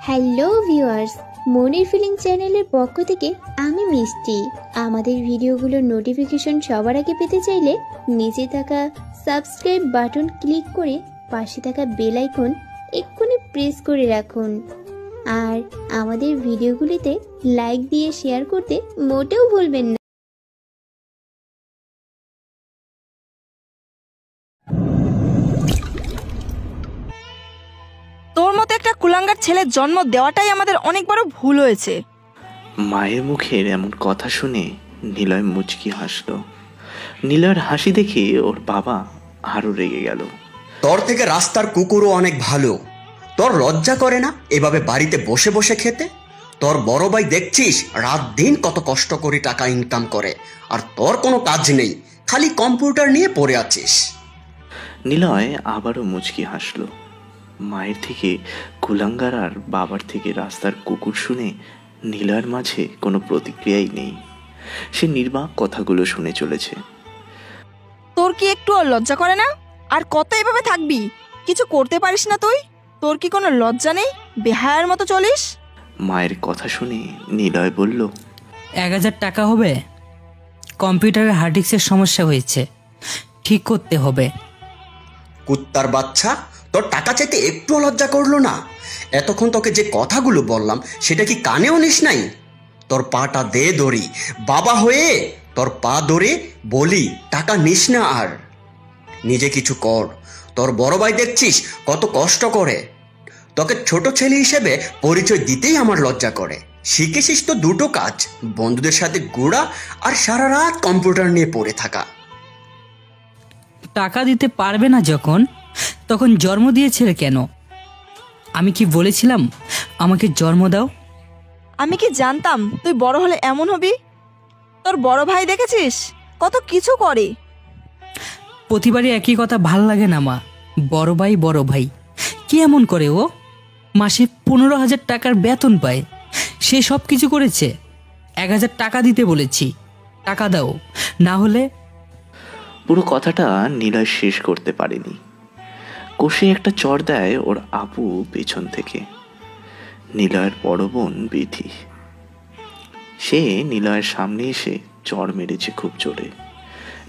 Hello viewers, মনির feeling চ্যানেলের পক্ষ থেকে আমি মিষ্টি। আমাদের ভিডিওগুলোর নোটিফিকেশন সবার আগে পেতে চাইলে নিচে থাকা সাবস্ক্রাইব বাটন ক্লিক করে পাশে থাকা বেল আইকন এক্ষুনি প্রেস করে রাখুন। আর আমাদের ভিডিওগুলিতে লাইক দিয়ে শেয়ার করতে মোটেও ভুলবেন না। তোর মতো একটা কুলাঙ্গার ছেলের জন্ম দেওয়াটাই আমাদের অনেক বড় ভুল হয়েছে। মায়ের মুখের এমন কথা শুনে নিলয় মুচকি হাসল। নিলয়ের হাসি দেখে ওর বাবা আরো রেগে গেল। তোর থেকে রাস্তার কুকুরও অনেক ভালো। তোর লজ্জা করে না এভাবে বাড়িতে বসে বসে খেতে? তোর বড় ভাই দেখছিস রাত দিন কত কষ্ট করে টাকা ইনকাম করে, আর তোর কোনো কাজ নেই, খালি কম্পিউটার নিয়ে পড়ে আছিস। নিলয় আবারও মুচকি হাসল। মায়ের থেকে কুলাঙ্গার আর বাবার থেকে রাস্তার কুকুর শুনে নিলয়ের মাঝে কোনো প্রতিক্রিয়াই নেই। সে নির্বাক কথাগুলো শুনে চলেছে। তোর কি একটু লজ্জা করে না? আর কত এভাবে থাকবি? কিছু করতে পারিস না তুই? তোর কি কোনো লজ্জা নেই? বেহায়ার মতো চলিস। মায়ের কথা শুনে নিলয় বলল, 1000 টাকা হবে? কম্পিউটারের হার্ড ডিস্কের সমস্যা হয়েছে, ঠিক করতে হবে। কুত্তার বাচ্চা, তোর টাকা চাইতে একটু লজ্জা করলো না? এতক্ষণ তোকে যে কথাগুলো বললাম সেটা কি কানেও নিস নাই? তোর পাটা দে ধরি, বাবা হয়ে তোর পা ধরে বলি টাকা নিস না আর। নিজে কিছু কর। তোর বড় ভাই দেখছিস কত কষ্ট করে। তোকে ছোট ছেলে হিসেবে পরিচয় দিতেই আমার লজ্জা করে। শিখেছিস তো দুটো কাজ, বন্ধুদের সাথে ঘোরা আর সারা রাত কম্পিউটার নিয়ে পড়ে থাকা। টাকা দিতে পারবে না যখন, তখন জন্ম দিয়েছিলে কেন? আমি কি বলেছিলাম আমাকে জন্ম দাও? আমি কি জানতাম তুই বড় হলে এমন হবি? তোর বড় ভাই দেখেছিস কত কিছু করে। প্রতিবারই একই কথা ভাল লাগে না মা। বড় ভাই কি এমন করে? ও মাসে 15,000 টাকার বেতন পায়, সে সব কিছু করেছে। 1000 টাকা দিতে বলেছি, টাকা দাও, না হলে। পুরো কথাটা নিলয় শেষ করতে পারেনি। কষে একটা চড় দেয় ওর আপু পেছন থেকে। নিলয়ের বড় বোন বিথি। সে নিলয়ের সামনে এসে চড় মেরেছে খুব জোরে।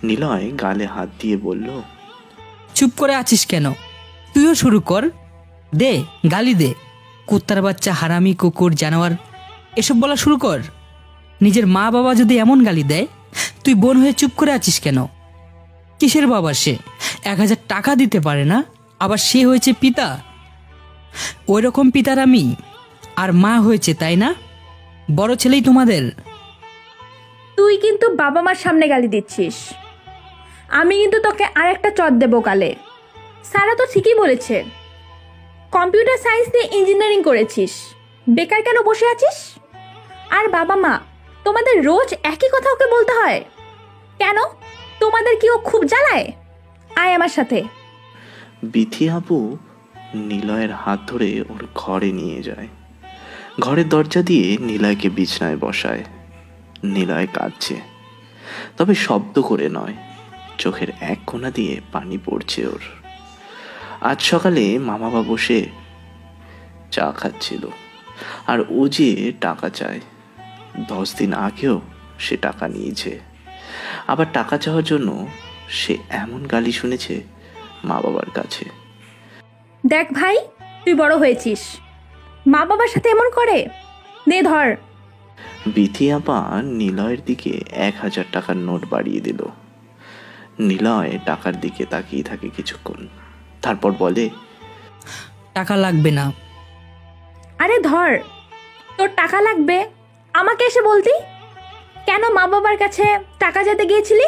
নিলয় গালে হাত দিয়ে বলল, চুপ করে আছিস কেন? তুইও শুরু কর, দে গালি দে। কুত্তার বাচ্চা, হারামি, কুকুর, জানোয়ার এসব বলা শুরু কর। নিজের মা বাবা যদি এমন গালি দেয়, তুই বোন হয়ে চুপ করে আছিস কেন? কিসের বাবা সে? 1000 টাকা দিতে পারে না, আবার সে হয়েছে পিতা। ওই রকম পিতার আমি, আর মা হয়েছে, তাই না? বড় ছেলেই তোমাদের। তুই কিন্তু বাবা মার সামনে গালি দিচ্ছিস। আমি কিন্তু তোকে আরেকটা চট দেবো কালে। সারা তো ঠিকই বলেছে, কম্পিউটার সায়েন্স নিয়ে ইঞ্জিনিয়ারিং করেছিস, বেকার কেন বসে আছিস? আর বাবা মা, তোমাদের রোজ একই কথা ওকে বলতে হয় কেন? তোমাদের কি ও খুব জ্বালায়? আয় আমার সাথে। বিথি আপু নিলয়ের হাত ধরে ওর ঘরে নিয়ে যায়। ঘরের দরজা দিয়ে নিলয়কে বিছনায় বসায়। নিলয় কাঁদছে, তবে শব্দ করে নয়। চোখের এক কোণা দিয়ে পানি পড়ছে ওর। আজ সকালে মামা বসে চা খাচ্ছিল, আর ও যে টাকা চায়। 10 দিন আগেও সে টাকা নিয়েছে। আবার টাকা চাওয়ার জন্য সে এমন গালি শুনেছে মা বাবার কাছে। দেখ ভাই, তুই বড় হয়েছিস, মা বাবার সাথে এমন করে? নে ধর। বিথি আপা নিলয়ের দিকে 1000 টাকার নোট বাড়িয়ে দিল। নিলয় টাকার দিকে তাকিয়ে থাকে কিছুক্ষণ, তারপর বলে, টাকা লাগবে না। আরে ধর, তোর টাকা লাগবে আমাকে এসে বলতি কেন? মা বাবার কাছে টাকা যেতে গিয়েছিলি?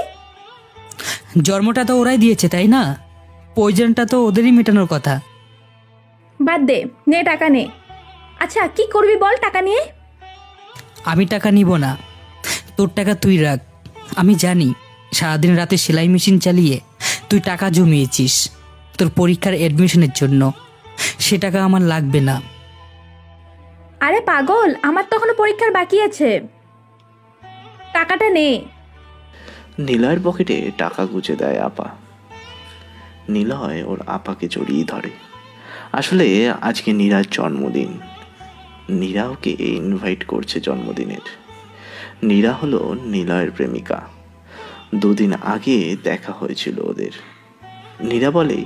জন্মটা তো ওরাই দিয়েছে, তাই না? প্রয়োজনটা তো ওদেরই মেটানোর কথা। বাদ দে, নে টাকা নে। আচ্ছা কি করবি বল টাকা নিয়ে? আমি টাকা নিব না, তোর টাকা তুই রাখ। আমি জানি সারাদিন রাতে সেলাই মেশিন চালিয়ে তুই টাকা জমিয়েছিস তোর পরীক্ষার অ্যাডমিশনের জন্য। সে টাকা আমার লাগবে না। আরে পাগল, আমার তো এখনো পরীক্ষার বাকি আছে, টাকাটা নে। নিলয়ের পকেটে টাকা গুজে দেয় আপা। নিলয় ওর আপাকে জড়িয়ে ধরে। আসলে আজকে নীরার জন্মদিন। নীরা ওকে ইনভাইট করছে জন্মদিনের। নীরা হলো নিলয়ের প্রেমিকা। 2 দিন আগে দেখা হয়েছিল ওদের। নীরা বলে,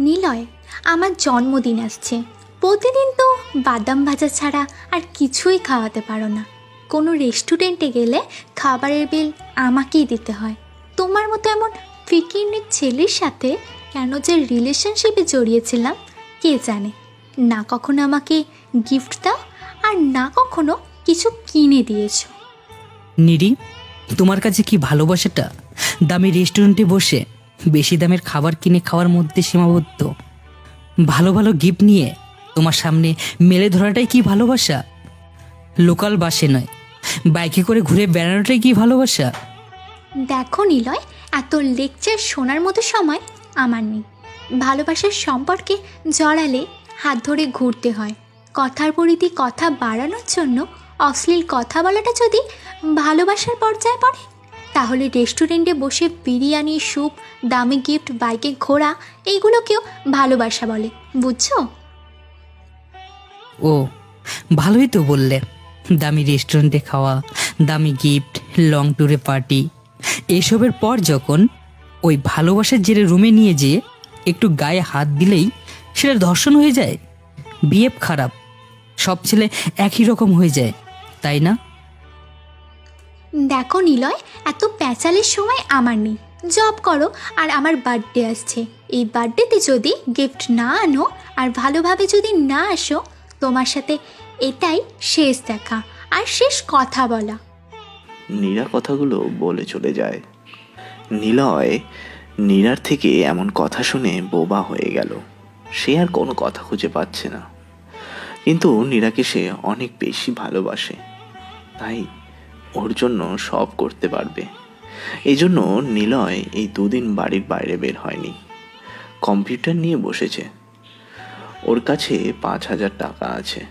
নিলয়, আমার জন্মদিন আসছে, প্রতিদিন তো বাদাম ভাজা ছাড়া আর কিছুই খাওয়াতে পারো না। কোনো রেস্টুরেন্টে গেলে খাবারের বিল আমাকেই দিতে হয়। তোমার মতো এমন ফিকিরনিক ছেলের সাথে কেন যে রিলেশনশিপে জড়িয়েছিলাম কে জানে। না কখনো আমাকে গিফট দাও আর না কখনো কিছু কিনে দিয়েছো। নিরি, তোমার কাছে কি ভালোবাসাটা দামি রেস্টুরেন্টে বসে বেশি দামের খাবার কিনে খাওয়ার মধ্যে সীমাবদ্ধ? ভালো ভালো গিফট নিয়ে তোমার সামনে মেলে ধরাটাই কি ভালোবাসা? লোকাল বাসে নয়, বাইকে করে ঘুরে বেড়ানোটাই কি ভালোবাসা? দেখো নিলয়, এত লেকচার শোনার মতো সময় আমার নেই। ভালোবাসার সম্পর্কে জড়ালে হাত ধরে ঘুরতে হয়। কথার পরিধি কথা বাড়ানোর জন্য অশ্লীল কথা বলাটা যদি ভালোবাসার পর্যায়ে পড়ে, তাহলে রেস্টুরেন্টে বসে বিরিয়ানি, স্যুপ, দামি গিফট, বাইকে ঘোরা, এইগুলোকেও ভালোবাসা বলে, বুঝছো? ও, ভালোই তো বললে। দামি রেস্টুরেন্টে খাওয়া, দামি গিফট, লং ট্যুরে পার্টি, এসবের পর যখন ওই ভালোবাসার জেরে রুমে নিয়ে যেয়ে একটু গায়ে হাত দিলেই সেটা ধর্ষণ হয়ে যায়। বিহেভ খারাপ, সব ছেলে একই রকম হয়ে যায়, তাই না? দেখো নিলয়, এত প্যাচালের সময় আমার নেই। জব করো, আর আমার বার্থডে আসছে। এই বার্থডেতে যদি গিফট না আনো আর ভালোভাবে যদি না আসো, তোমার সাথে এটাই শেষ দেখা আর শেষ কথা বলা। নীরা কথাগুলো বলে চলে যায়। নিলয় নীরার থেকে এমন কথা শুনে বোবা হয়ে গেল। সে আর কোনো কথা খুঁজে পাচ্ছে না, কিন্তু নীরাকে সে অনেক বেশি ভালোবাসে, তাই ওর জন্য সব করতে পারবে। এই জন্য নিলয় এই 2 দিন বাড়ির বাইরে বের হয়নি। কম্পিউটার নিয়ে বসেছে। ওর কাছে 5,000 টাকা আছে,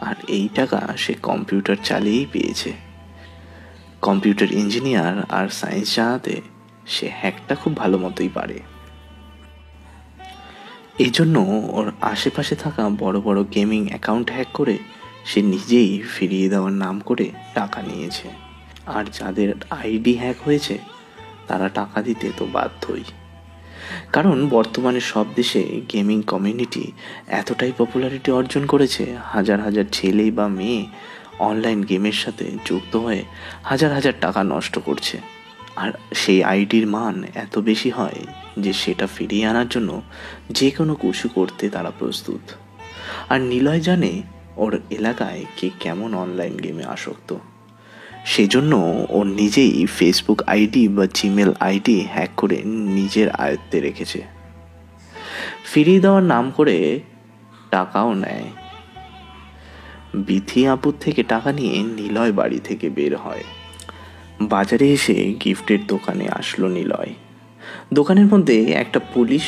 আর এই টাকা সে কম্পিউটার চালিয়েই পেয়েছে। কম্পিউটার ইঞ্জিনিয়ার আর সায়েন্স জানাতে সে হ্যাকটা খুব ভালো মতোই পারে। এই জন্য ওর আশেপাশে থাকা বড় বড় গেমিং অ্যাকাউন্ট হ্যাক করে সে নিজেই ফিরিয়ে দেওয়ার নাম করে টাকা নিয়েছে। আর যাদের আইডি হ্যাক হয়েছে তারা টাকা দিতে তো বাধ্যই, কারণ বর্তমানে সব দেশে গেমিং কমিউনিটি এতটাই পপুলারিটি অর্জন করেছে, হাজার হাজার ছেলে বা মেয়ে অনলাইন গেমের সাথে যুক্ত হয়ে হাজার হাজার টাকা নষ্ট করছে। আর সেই আইডির মান এত বেশি হয় যে সেটা ফিরিয়ে আনার জন্য যে কোনো কিছু করতে তারা প্রস্তুত। আর নিলয় জানে ওর এলাকায় কে কেমন অনলাইন গেমে আসক্ত, সেজন্য ও নিজেই ফেসবুক আইডি বা জিমেল আইডি হ্যাক করে নিজের আয়ত্তে রেখেছে। ফিরিয়ে দেওয়ার নাম করে টাকাও নেয়। বিথি আপুর থেকে টাকা নিয়ে নিলয় বাড়ি থেকে বের হয়। বাজারে এসে গিফটের দোকানে আসলো নিলয়। দোকানের মধ্যে একটা পুলিশ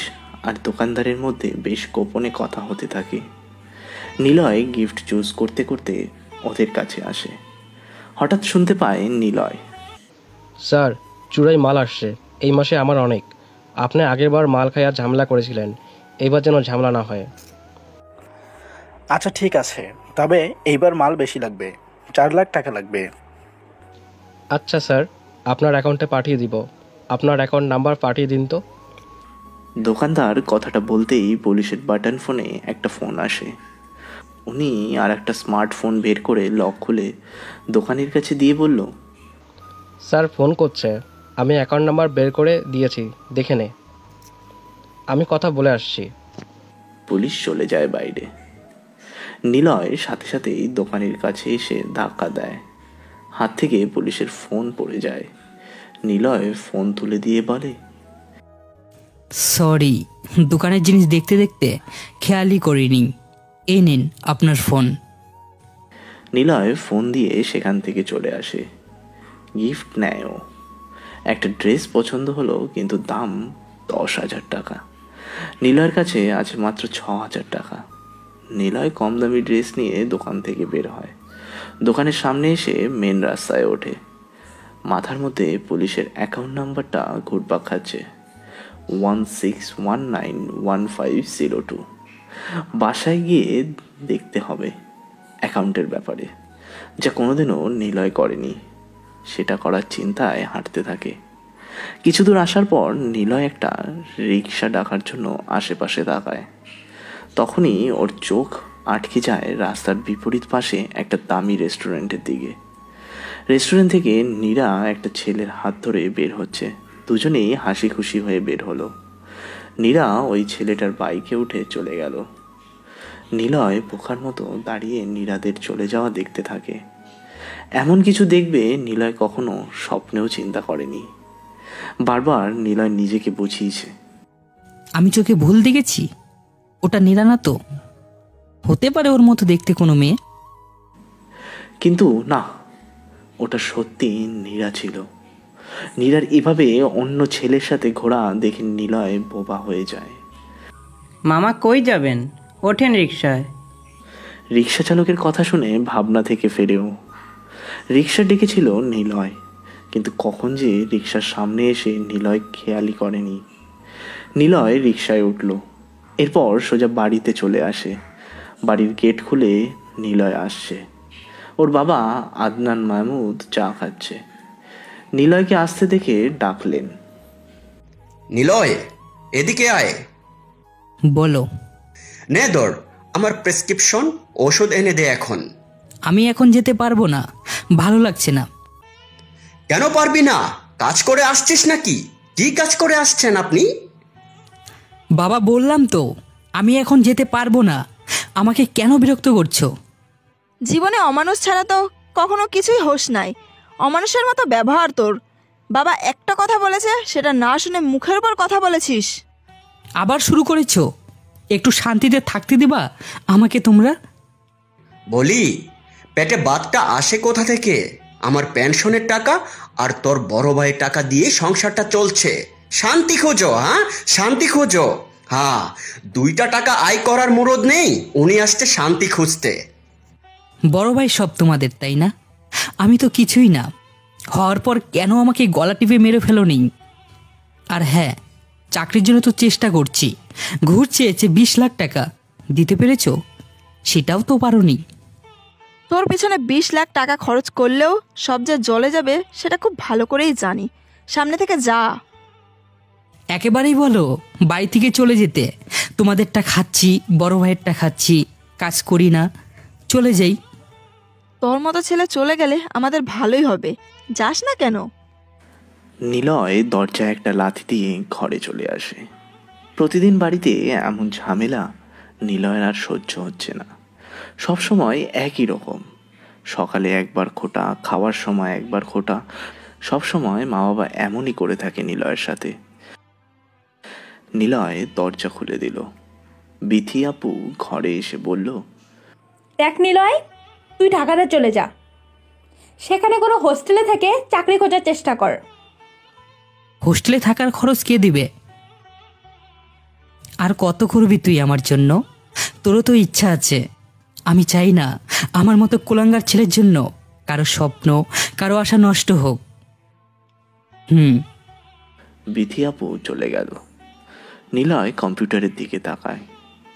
আর দোকানদারের মধ্যে বেশ গোপনে কথা হতে থাকে। নিলয় গিফট চুজ করতে করতে ওদের কাছে আসে। হঠাৎ শুনতে পায় নিলয়, স্যার, চূড়াই মাল আসছে। এই মাসে আমার অনেক। আপনি আগেরবার মাল খাইয়া ঝামেলা করেছিলেন, এইবার যেন ঝামেলা না হয়। আচ্ছা ঠিক আছে, তবে এইবার মাল বেশি লাগবে, 4 লাখ টাকা লাগবে। আচ্ছা স্যার, আপনার অ্যাকাউন্টে পাঠিয়ে দিব। আপনার অ্যাকাউন্ট নাম্বার পাঠিয়ে দিন তো। দোকানদার কথাটা বলতেই পুলিশের বাটন ফোনে একটা ফোন আসে। উনি আর একটা স্মার্টফোন বের করে লক খুলে দোকানের কাছে দিয়ে বলল, স্যার ফোন করছে, আমি অ্যাকাউন্ট নাম্বার বের করে দিয়েছি, দেখে নে। আমি কথা বলে আসছি। পুলিশ চলে যায় বাইরে। নিলয় সাথে সাথেই দোকানের কাছে এসে ধাক্কা দেয়। হাত থেকে পুলিশের ফোন পড়ে যায়। নিলয় ফোন তুলে দিয়ে বলে, সরি, দোকানের জিনিস দেখতে দেখতে খেয়ালই করিনি। এই নিন আপনার ফোন। নিলয় ফোন দিয়ে সেখান থেকে চলে আসে। গিফট নেয় ও। একটা ড্রেস পছন্দ হলো, কিন্তু দাম 10,000 টাকা। নিলয়ের কাছে আছে মাত্র 6,000 টাকা। নিলয় কম দামি ড্রেস নিয়ে দোকান থেকে বের হয়। দোকানের সামনে এসে মেন রাস্তায় ওঠে। মাথার মধ্যে পুলিশের অ্যাকাউন্ট নাম্বারটা ঘুরপাক খাচ্ছে, 16191502। বাসায় গিয়ে দেখতে হবে অ্যাকাউন্টের ব্যাপারে, যা কোনোদিনও নিলয় করেনি। সেটা করার চিন্তায় হাঁটতে থাকে। কিছু দূর আসার পর নিলয় একটা রিক্সা ডাকার জন্য আশেপাশে তাকায়। তখনই ওর চোখ আটকে যায় রাস্তার বিপরীত পাশে একটা দামি রেস্টুরেন্টের দিকে। রেস্টুরেন্ট থেকে নীরা একটা ছেলের হাত ধরে বের হচ্ছে। দুজনেই হাসি খুশি হয়ে বের হলো। নীরা ওই ছেলেটার বাইকে উঠে চলে গেল। নিলয় বোকার মতো দাঁড়িয়ে নীরাদের চলে যাওয়া দেখতে থাকে। এমন কিছু দেখবে নিলয় কখনো স্বপ্নেও চিন্তা করেনি। বারবার নিলয় নিজেকে বুঝিয়েছে, আমি চোখে ভুল দেখেছি, ওটা নীরা না তো, হতে পারে ওর মতো দেখতে কোনো মেয়ে। কিন্তু না, ওটা সত্যি নীরা ছিল। নীরার এভাবে অন্য ছেলের সাথে ঘোরা দেখে নিলয় বোবা হয়ে যায়। মামা কই যাবেন? ওঠেন রিকশায়। রিক্সা চালকের কথা শুনে ভাবনা থেকে ফেরেও। রিক্সা ডেকেছিল নিলয়, কিন্তু কখন যে রিক্সার সামনে এসে নিলয় খেয়ালই করেনি। নিলয় রিক্সায় উঠল, এরপর সোজা বাড়িতে চলে আসে। বাড়ির গেট খুলে নিলয় আসছে। ওর বাবা আদনান মাহমুদ চা খাচ্ছে। নিলয়কে আসতে দেখে ডাকলেন, নিলয়, এদিকে আয়। বলো। নে ধর, আমার প্রেসক্রিপশন ওষুধ এনে দে এখন। আমি এখন যেতে পারবো না, ভালো লাগছে না। কেন পারবি না? কাজ করে আসছিস নাকি? কি কাজ করে আসছেন আপনি? বাবা, বললাম তো আমি এখন যেতে পারবো না, আমাকে কেন বিরক্ত করছো? জীবনে অমানুষ ছাড়া তো কখনো কিছুই হোস নাই। অমানুষের মতো ব্যবহার তোর। বাবা একটা কথা বলেছে, সেটা না শুনে মুখের উপর কথা বলেছিস। আবার শুরু করেছো? একটু শান্তিতে থাকতে দিবা আমাকে তোমরা? বলি, পেটে বাতটা আসে কোথা থেকে? আমার পেনশনের টাকা আর তোর বড় ভাইয়ের টাকা দিয়ে সংসারটা চলছে। শান্তি খোঁজো, হ্যাঁ শান্তি খোঁজো। হ্যাঁ, 2টা টাকা আয় করার মুরদ নেই, উনি আসছে শান্তি খুঁজতে। বড় ভাই সব তোমাদের, তাই না? আমি তো কিছুই না। হওয়ার পর কেন আমাকে গলা টিপে মেরে ফেলো নি? আর হ্যাঁ, চাকরির জন্য তো চেষ্টা করছি। ঘুর চেয়েছে 20 লাখ টাকা, দিতে পেরেছো? সেটাও তো পারোনি। তোর পিছনে 20 লাখ টাকা খরচ করলেও সব যে জ্বলে যাবে সেটা খুব ভালো করেই জানি। সামনে থেকে যা। একেবারেই বলো বাড়ি থেকে চলে যেতে। তোমাদেরটা খাচ্ছি, বড় ভাইয়েরটা খাচ্ছি, কাজ করি না, চলে যাই। তোর মতো ছেলে চলে গেলে আমাদের ভালোই হবে, যাস না কেন? নিলয় দরজায় একটা লাথি দিয়ে ঘরে চলে আসে। প্রতিদিন বাড়িতে এমন ঝামেলা নিলয়ের আর সহ্য হচ্ছে না। সব সময় একই রকম। সকালে একবার খোটা, খাওয়ার সময় একবার খোটা। সব সময় মা বাবা এমনই করে থাকে নিলয়ের সাথে। নিলয় দরজা খুলে দিল। বিথি আপু ঘরে এসে বলল, দেখ নিলয়, তুই ঢাকাতে চলে যা। সেখানে কোনো হোস্টেলে থেকে চাকরি খোঁজার চেষ্টা কর। হোস্টেলে থাকার খরচ কে দিবে? আর কত করবি তুই আমার জন্য? তোরও তো ইচ্ছা আছে। আমি চাই না আমার মতো কুলাঙ্গার ছেলের জন্য কারো স্বপ্ন, কারো আশা নষ্ট হোক। বিথি আপু চলে গেল। নিলয় কম্পিউটারের দিকে তাকায়।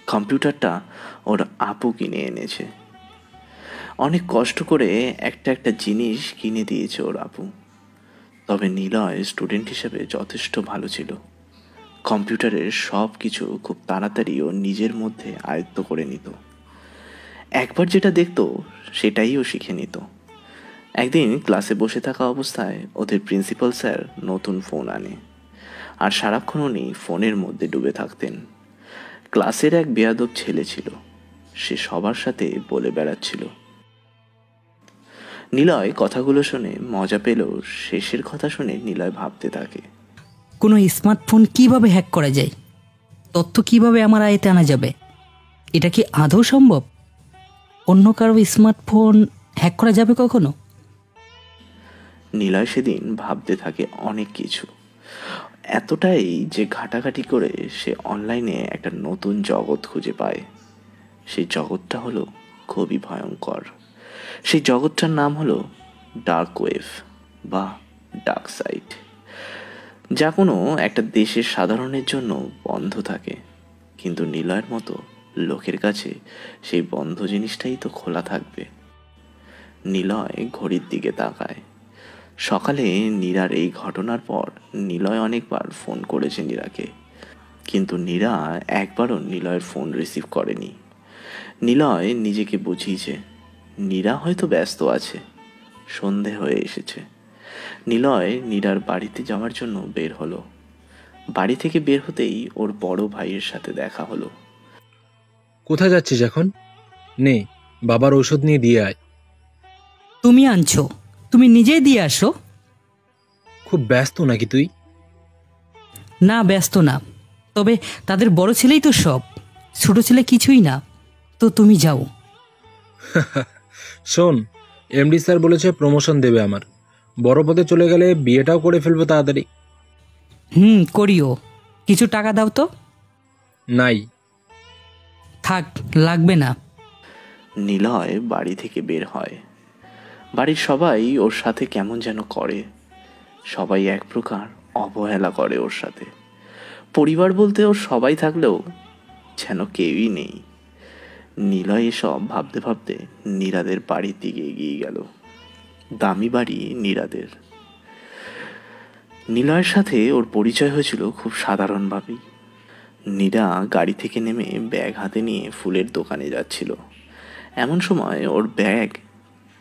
কম্পিউটারটা ওর আপু কিনে এনেছে। অনেক কষ্ট করে একটা একটা জিনিস কিনে দিয়েছে ওর আপু। তবে নিলয় স্টুডেন্ট হিসেবে যথেষ্ট ভালো ছিল। কম্পিউটারের সব কিছু খুব তাড়াতাড়ি ও নিজের মধ্যে আয়ত্ত করে নিত। একবার যেটা দেখতো সেটাই ও শিখে নিত। একদিন ক্লাসে বসে থাকা অবস্থায় ওদের প্রিন্সিপাল স্যার নতুন ফোন আনে, আর সারাক্ষণ উনি ফোনের মধ্যে ডুবে থাকতেন। ক্লাসের এক বেয়াদব ছেলে ছিল, সে সবার সাথে বলে বেড়াচ্ছিল। নিলয় কথাগুলো শুনে মজা পেলেও শেষের কথা শুনে নিলয় ভাবতে থাকে, কোনো স্মার্টফোন কিভাবে হ্যাক করা যায়? তথ্য কিভাবে আমার আয়ত্তে আনা যাবে? এটা কি আদৌ সম্ভব? অন্য কারো স্মার্টফোন হ্যাক করা যাবে কখনো? নিলয় সেদিন ভাবতে থাকে অনেক কিছু, এতটাই যে ঘাটাঘাটি করে সে অনলাইনে একটা নতুন জগৎ খুঁজে পায়। সেই জগৎটা হলো খুবই ভয়ঙ্কর। সেই জগৎটার নাম হলো ডার্ক ওয়েভ বা ডার্ক সাইট, যা কোনো একটা দেশের সাধারণের জন্য বন্ধ থাকে, কিন্তু নিলয়ের মতো লোকের কাছে সেই বন্ধ জিনিসটাই তো খোলা থাকবে। নিলয় ঘড়ির দিকে তাকায়। সকালে নীরার এই ঘটনার পর নিলয় অনেকবার ফোন করেছে নীরাকে, কিন্তু নীরা একবারও নিলয়ের ফোন রিসিভ করেনি। নিলয় নিজেকে বুঝিয়েছে নীরা হয়তো ব্যস্ত আছে। সন্ধে হয়ে এসেছে। নিলয় নীরার বাড়িতে যাওয়ার জন্য বের হলো। বাড়ি থেকে বের হতেই ওর বড় ভাইয়ের সাথে দেখা হলো। কোথায় যাচ্ছিস এখন? নে, বাবার ঔষধ নিয়ে দিয়ে আয়। তুমি আনছো, তুমি নিজেই দিয়ে আসো। খুব ব্যস্ত নাকি তুই? না, ব্যস্ত না, তবে তাদের বড় ছেলেই তো সব, ছোট ছেলে কিছুই না। তো তুমি যাও। শোন, এমডি স্যার বলেছে প্রমোশন দেবে আমার। বড় পদে চলে গেলে বিয়েটাও করে ফেলবো তাড়াতাড়ি। করিও। কিছু টাকা দাও তো। নাই। থাক, লাগবে না। নিলয় বাড়ি থেকে বের হয়। বাড়ির সবাই ওর সাথে কেমন যেন করে। সবাই এক প্রকার অবহেলা করে ওর সাথে। পরিবার বলতে ওর সবাই থাকলেও যেন কেউই নেই। নিলয় এসব ভাবতে ভাবতে নীরাদের বাড়ির দিকে এগিয়ে গেল। দামি বাড়ি নীরাদের। নিলয়ের সাথে ওর পরিচয় হয়েছিল খুব সাধারণভাবেই। নীরা গাড়ি থেকে নেমে ব্যাগ হাতে নিয়ে ফুলের দোকানে যাচ্ছিল। এমন সময় ওর ব্যাগ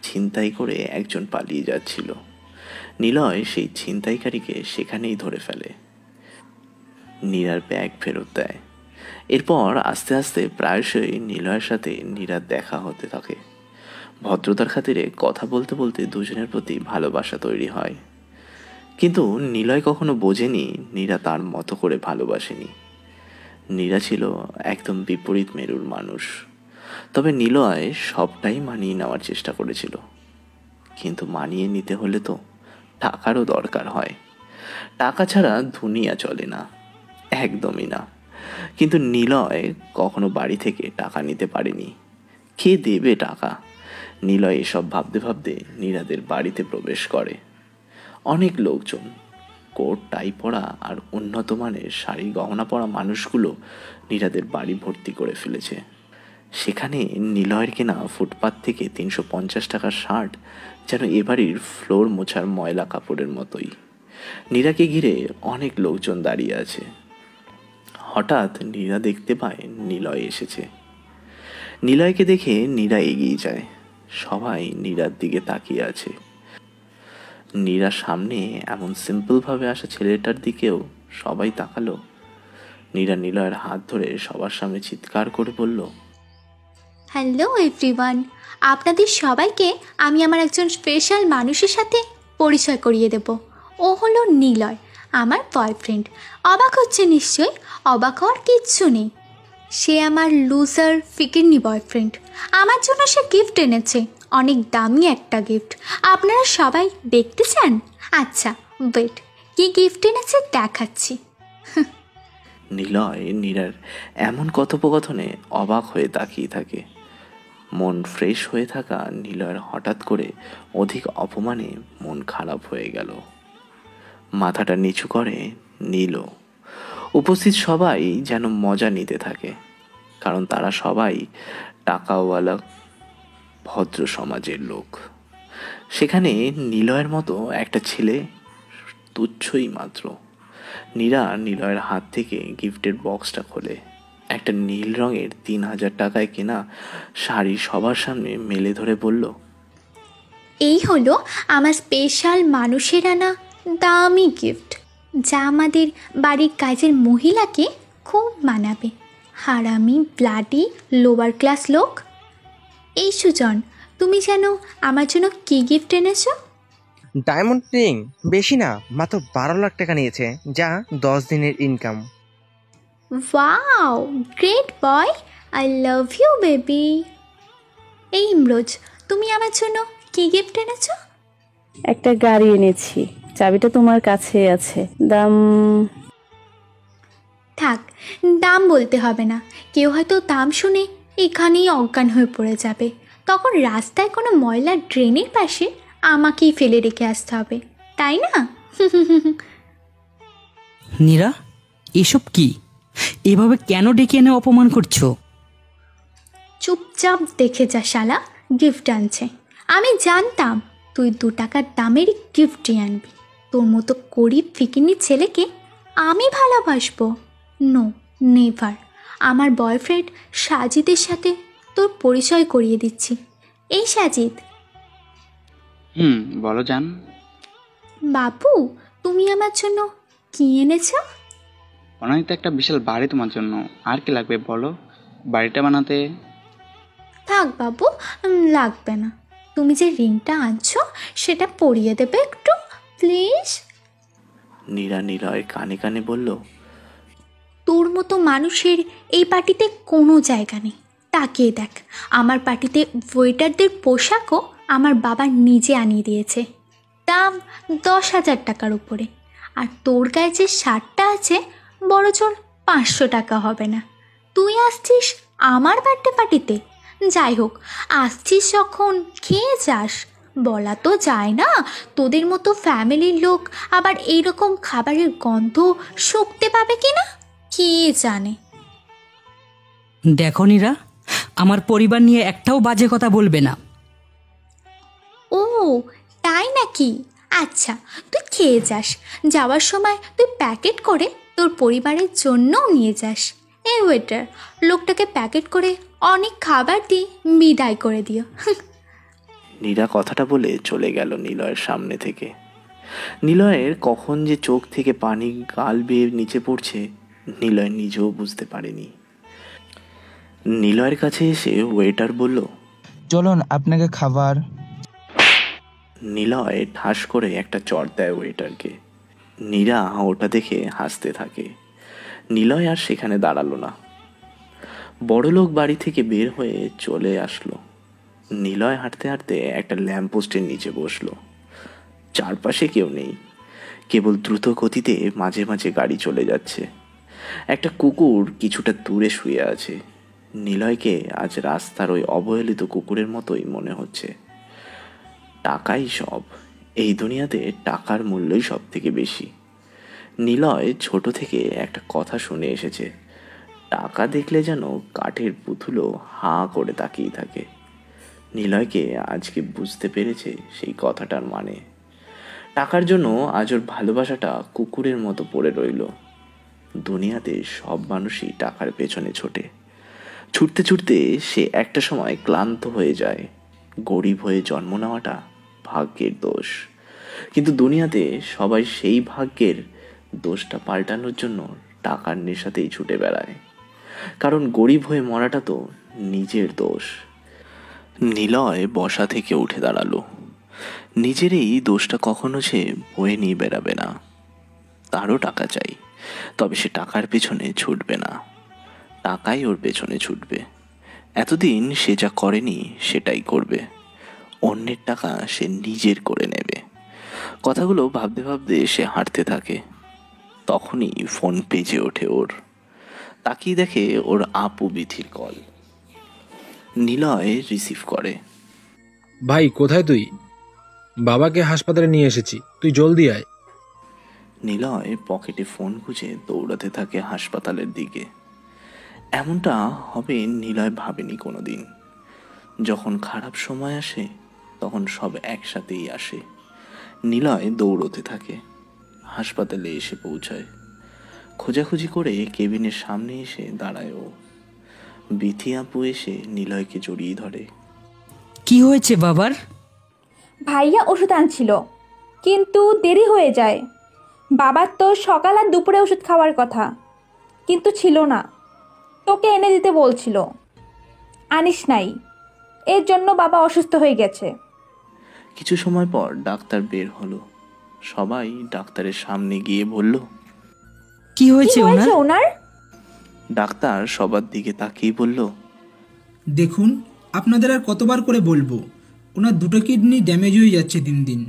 ছিনতাই করে একজন পালিয়ে যাচ্ছিল। নিলয় সেই ছিনতাইকারীকে সেখানেই ধরে ফেলে। নীরার ব্যাগ ফেরত দেয়। এরপর আস্তে আস্তে প্রায়শই নিলয়ের সাথে নীরার দেখা হতে থাকে। ভদ্রতার খাতিরে কথা বলতে বলতে দুজনের প্রতি ভালোবাসা তৈরি হয়। কিন্তু নিলয় কখনো বোঝেনি নীরা তার মতো করে ভালোবাসেনি। নীরা ছিল একদম বিপরীত মেরুর মানুষ। তবে নিলয় সবটাই মানিয়ে নেওয়ার চেষ্টা করেছিল। কিন্তু মানিয়ে নিতে হলে তো টাকারও দরকার হয়। টাকা ছাড়া দুনিয়া চলে না, একদমই না। কিন্তু নিলয় কখনো বাড়ি থেকে টাকা নিতে পারেনি। কে দেবে টাকা? নিলয় এসব ভাবতে ভাবতে নীরাদের বাড়িতে প্রবেশ করে। অনেক লোকজন, কোট টাই পরা আর উন্নত মানের শাড়ি গহনা পরা মানুষগুলো নীরাদের বাড়ি ভর্তি করে ফেলেছে। সেখানে নিলয়ের কেনা ফুটপাত থেকে 350 টাকার শার্ট যেন এবাড়ির ফ্লোর মোছার ময়লা কাপড়ের মতোই। নীরাকে ঘিরে অনেক লোকজন দাঁড়িয়ে আছে। হঠাৎ নীরা দেখতে পায় নিলয় এসেছে। নিলয়কে দেখে নীরা এগিয়ে যায়। সবাই নীরার দিকে তাকিয়ে আছে। নীরা সামনে এমন সিম্পলভাবে আসা ছেলেটার দিকেও সবাই তাকালো। নীরা নিলয়ের হাত ধরে সবার সামনে চিৎকার করে বলল, হ্যালো এভরিওয়ান, আপনাদের সবাইকে আমি আমার একজন স্পেশাল মানুষের সাথে পরিচয় করিয়ে দেব। ও হলো নিলয়, আমার বয়ফ্রেন্ড। অবাক হচ্ছে নিশ্চয়ই? অবাক হওয়ার কিচ্ছু নেই। সে আমার লুজার ফিকিরনি বয়ফ্রেন্ড। আমার জন্য সে গিফট এনেছে, অনেক দামি একটা গিফট। আপনারা সবাই দেখতে চান? আচ্ছা ওয়েট, কি গিফট এনেছে দেখাচ্ছি। নিলয় নীরার এমন কথোপকথনে অবাক হয়ে তাকিয়ে থাকে। মন ফ্রেশ হয়ে থাকা নিলয়ের হঠাৎ করে অধিক অপমানে মন খারাপ হয়ে গেল। মাথাটা নিচু করে নিল। উপস্থিত সবাই যেন মজা নিতে থাকে, কারণ তারা সবাই টাকাওয়ালা ভদ্র সমাজের লোক। সেখানে নিলয়ের মতো একটা ছেলে তুচ্ছই মাত্র। নীরা নিলয়ের হাত থেকে গিফটের বক্সটা খোলে। একটা নীল রঙের 3000 টাকায় কেনা শাড়ি সবার সামনে মেলে ধরে বলল, এই হলো আমার স্পেশাল মানুষের আনা দামি গিফট, যা আমাদের বাড়ির কাজের মহিলাকে খুব মানাবে। হারামি ব্লাডি লোয়ার ক্লাস লোক। এই সুজন, তুমি জানো আমার জন্য কী গিফট এনেছো? Diamond ring. বেশি না, মাত্র 12 লাখ টাকা নিয়েছে, যা 10 দিনের income. Wow, great boy, I love you baby. এই ইমরোজ, তুমি আমার জন্য কী গিফট এনেছো? একটা গাড়ি এনেছি, চাবিটা তোমার কাছে আছে। দাম? থাক, দাম বলতে হবে না। কেউ হয়তো দাম শুনে এখানেই অজ্ঞান হয়ে পড়ে যাবে। তখন রাস্তায় কোনো ময়লার ড্রেনের পাশে আমাকেই ফেলে রেখে আসতে হবে, তাই না? নীরা, এসব কি? এভাবে কেন ডেকে এনে অপমান করছো? চুপচাপ দেখে যা শালা, গিফট আনছে। আমি জানতাম তুই 2 টাকার দামেরই গিফটই আনবি। তোর মতো গরিব ফিকিনি ছেলেকে আমি ভালোবাসবো? No, never. আমার বয়ফ্রেন্ড সাজিদের সাথে তোর পরিচয় করিয়ে দিচ্ছি। এই সাজিদ। বলো জান। বাবু, তুমি আমার জন্য কি এনেছো? অনেক তো একটা বিশাল বাড়ি তোমার জন্য, আর কি লাগবে বলো বাড়িটা বানাতে? থাক বাবু, লাগবে না। তুমি যে রিংটা আনছো সেটা পরিয়ে দেবে একটু প্লিজ। নীরা নিলয়ের কানে কানে বলল, তোর মতো মানুষের এই পার্টিতে কোনো জায়গা নেই। তাকিয়ে দেখ, আমার পার্টিতে ওয়েটারদের পোশাকও আমার বাবা নিজে আনিয়ে দিয়েছে, দাম 10,000 টাকার উপরে। আর তোর গায়ে যে শার্টটা আছে বড়জোর 500 টাকা হবে না। তুই আসছিস আমার বার্থডে পার্টিতে? যাই হোক, আসছিস যখন খেয়ে যাস। বলা তো যায় না তোদের মতো ফ্যামিলির লোক আবার এইরকম খাবারের গন্ধ শুকতে পাবে কিনা, কে জানে। দেখো নীরা, আমার পরিবার নিয়ে একটাও বাজে কথা বলবে না। ও তাই নাকি? আচ্ছা, তুই খেয়ে যাস। যাওয়ার সময় তুই প্যাকেট করে তোর পরিবারের জন্যও নিয়ে যাস। এই ওয়েটার, লোকটাকে প্যাকেট করে অনেক খাবার দিয়ে বিদায় করে দিও। নীরা কথাটা বলে চলে গেল নিলয়ের সামনে থেকে। নিলয়ের কখন যে চোখ থেকে পানি গাল বেয়ে নিচে পড়ছে নিলয় নিজেও বুঝতে পারেনি। নিলয়ের কাছে এসে ওয়েটার বলল, চলুন আপনাকে খাবার। নিলয় ঠাস করে একটা চট দেয় ওয়েটারকে। নীরা ওটা দেখে হাসতে থাকে। নিলয় আর সেখানে দাঁড়ালো না, বড়লোক বাড়ি থেকে বের হয়ে চলে আসলো। নিলয় হাঁটতে হাঁটতে একটা ল্যাম্পপোস্টের নিচে বসলো। চারপাশে কেউ নেই, কেবল দ্রুত গতিতে মাঝে মাঝে গাড়ি চলে যাচ্ছে। একটা কুকুর কিছুটা দূরে শুয়ে আছে। নিলয়কে আজ রাস্তার ওই অবহেলিত কুকুরের মতোই মনে হচ্ছে। টাকাই সব, এই দুনিয়াতে টাকার মূল্যই সব থেকে বেশি। নিলয় ছোট থেকে একটা কথা শুনে এসেছে, টাকা দেখলে যেন কাঠের পুতুলও হাঁ করে তাকিয়ে থাকে। নিলয়কে আজকে বুঝতে পেরেছে সেই কথাটার মানে। টাকার জন্য আজ ওর ভালোবাসাটা কুকুরের মতো পড়ে রইল। দুনিয়াতে সব মানুষই টাকার পেছনে ছোটে। ছুটতে ছুটতে সে একটা সময় ক্লান্ত হয়ে যায়। গরিব হয়ে জন্ম নেওয়াটা ভাগ্যের দোষ, কিন্তু দুনিয়াতে সবাই সেই ভাগ্যের দোষটা পাল্টানোর জন্য টাকার নেশাতেই ছুটে বেড়ায়। কারণ গরিব হয়ে মরাটা তো নিজের দোষ। নিলয় বসা থেকে উঠে দাঁড়ালো। নিজের এই দোষটা কখনো সে বয়ে নিয়ে বেড়াবে না। তারও টাকা চাই, তবে সে টাকার পেছনে ছুটবে না, টাকাই ওর পেছনে ছুটবে। এতদিন সে যা করেনি সেটাই করবে। অন্যের টাকা সে নিজের করে নেবে। কথাগুলো ভাবতে ভাবতে সে হাঁটতে থাকে। তখনই ফোন বেজে ওঠে ওর। তাকিয়ে দেখে ওর আপু বিথির কল। নিলয় রিসিভ করে। ভাই কোথায় তুই? বাবাকে হাসপাতালে নিয়ে এসেছি, তুই জলদি আয়। নিলয় পকেটে ফোন খুঁজে দৌড়াতে থাকে হাসপাতালের দিকে। এমনটা হবে নিলয় ভাবেনি কোনোদিন। যখন খারাপ সময় আসে তখন সব একসাথেই আসে। নিলয় দৌড়তে থাকে। হাসপাতালে এসে পৌঁছায়। খোঁজাখুঁজি করে কেবিনের সামনে এসে দাঁড়ায় ও। বিথি আপু এসে নিলয়কে জড়িয়ে ধরে। কি হয়েছে বাবার? ভাইয়া ওষুধ আনছিল, কিন্তু দেরি হয়ে যায়। বাবার তো সকাল আর দুপুরে ওষুধ খাওয়ার কথা, কিন্তু ছিল না। তোকে এনে দিতে বলছিল, আনিস নাই, এর জন্য বাবা অসুস্থ হয়ে গেছে। কিছু সময় পর ডাক্তার বের হলো। সবাই ডাক্তারের সামনে গিয়ে বলল, কি হয়েছে ওনার? ডাক্তার সবার দিকে তাকিয়ে বলল, দেখুন, আপনাদের আর কতবার করে বলবো, ওনার 2টো কিডনি ড্যামেজ হয়ে যাচ্ছে দিন দিন।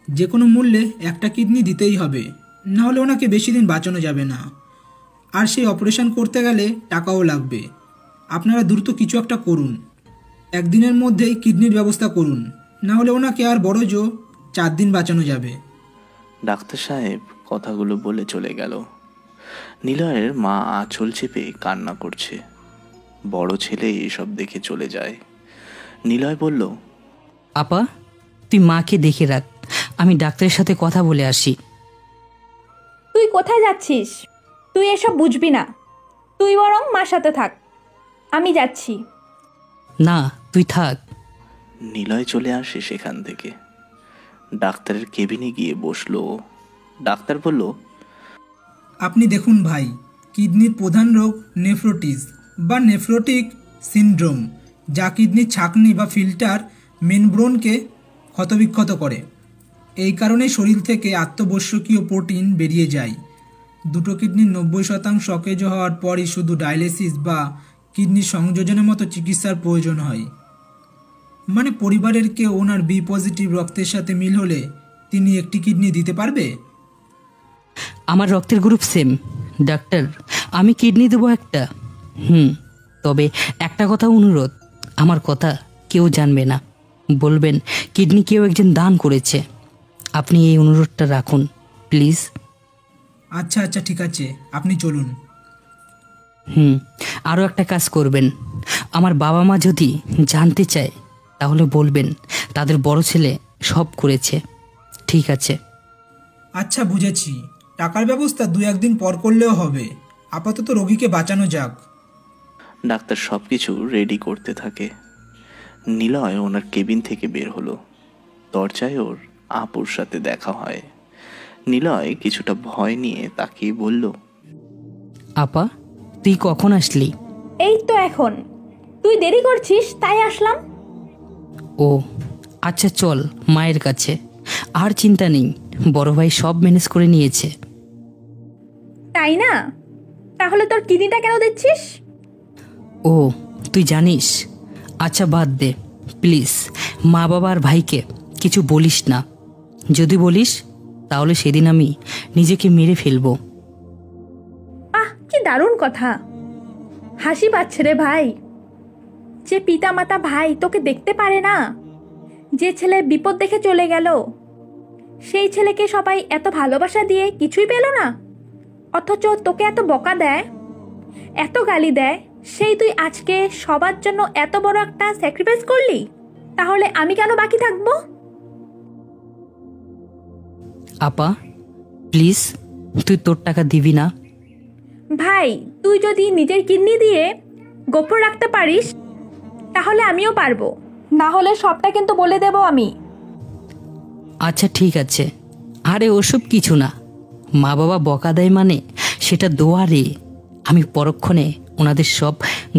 যে কোনো মূল্যে একটা কিডনি দিতেই হবে, না হলে ওনাকে বেশি দিন বাঁচানো যাবে না। আর সেই অপারেশন করতে গেলে টাকাও লাগবে। আপনারা দ্রুত কিছু একটা করুন, একদিনের মধ্যেই কিডনির ব্যবস্থা করুন, না হলে ওনাকে আর বড় জো 4 দিন বাঁচানো যাবে। ডাক্তার সাহেব কথাগুলো বলে চলে গেল। নিলয়ের মা আঁচল চেপে কান্না করছে। বড় ছেলে এসব দেখে চলে যায়। নিলয় বলল, আপা তুই মাকে দেখে রাখ, আমি ডাক্তারের সাথে কথা বলে আসি। তুই কোথায় যাচ্ছিস? তুই এসব বুঝবি না, তুই বরং মার সাথে থাক, আমি যাচ্ছি। না তুই থাক। নিলয় চলে আসে সেখান থেকে। ডাক্তারের কেবিনে গিয়ে বসলো। ডাক্তার বলল, আপনি দেখুন ভাই, কিডনির প্রধান রোগ নেফ্রোটিস বা নেফ্রোটিক সিনড্রোম, যা কিডনির ছাঁকনি বা ফিল্টার মেমব্রেনকে ক্ষতবিক্ষত করে। এই কারণে শরীর থেকে আত্মবশ্যকীয় প্রোটিন বেরিয়ে যায়। দুটো কিডনির 90% সকেজ হওয়ার পরই শুধু ডায়ালিসিস বা কিডনি সংযোজনের মতো চিকিৎসার প্রয়োজন হয়। মানে পরিবারের কেউ ওনার বি পজিটিভ রক্তের সাথে মিল হলে তিনি একটি কিডনি দিতে পারবে। আমার রক্তের গ্রুপ সেম ডাক্তার, আমি কিডনি দেবো একটা। তবে একটা কথা অনুরোধ, আমার কথা কেউ জানবে না, বলবেন কিডনি কেউ একজন দান করেছে। আপনি এই অনুরোধটা রাখুন প্লিজ। আচ্ছা আচ্ছা ঠিক আছে, আপনি চলুন। আরও একটা কাজ করবেন, আমার বাবা মা যদি জানতে চায় তাহলে বলবেন তাদের বড় ছেলে সব করেছে। ঠিক আছে? আচ্ছা বুঝেছি, টাকার ব্যবস্থা 2-1 দিন পর করলেও হবে, আপাতত রোগীকে বাঁচানো যাক। ডাক্তার সব কিছু রেডি করতে থাকে। নিলয় ওনার কেবিন থেকে বের হলো। দরজায় ওর আপুর সাথে দেখা হয়। নিলয় কিছুটা ভয় নিয়ে তাকিয়ে বলল, আপা তুই কখন আসলি? এই তো এখন। তুই দেরি করছিস তাই আসলাম। ও আচ্ছা চল মায়ের কাছে। আর চিন্তা নেই, বড় ভাই সব ম্যানেজ করে নিয়েছে। তাই না? তাহলে তোর কিডনিটা কেন দিচ্ছিস? ও তুই জানিস? আচ্ছা বাদ দে প্লিজ, মা বাবা আর ভাইকে কিছু বলিস না। যদি বলিস তাহলে সেদিন আমি নিজেকে মেরে ফেলবো। আহ কি দারুণ কথা, হাসি পাচ্ছে রে ভাই। যে পিতা মাতা ভাই তোকে দেখতে পারে না, যে ছেলে বিপদ দেখে চলে গেল, সেই ছেলেকে সবাই এত ভালোবাসা দিয়ে কিছুই পেল না, অথচ তোকে এত বকা দেয়, এত গালি দেয়, সেই তুই আজকে সবার জন্য এত বড় একটা স্যাক্রিফাইস করলি। তাহলে আমি কেন বাকি থাকবো? আপা প্লিজ তুই তোর টাকা দিবি না? ভাই তুই যদি নিজের কিডনি দিয়ে গোপন রাখতে পারিস তাহলে আমিও পারবো, না হলে সবটা কিন্তু বলে দেব আমি। আচ্ছা ঠিক আছে। আরে ওসব কিছু না, মা বাবা বকা দেয় মানে সেটা দোয়ারে। আমি পরক্ষণে ওনাদের সব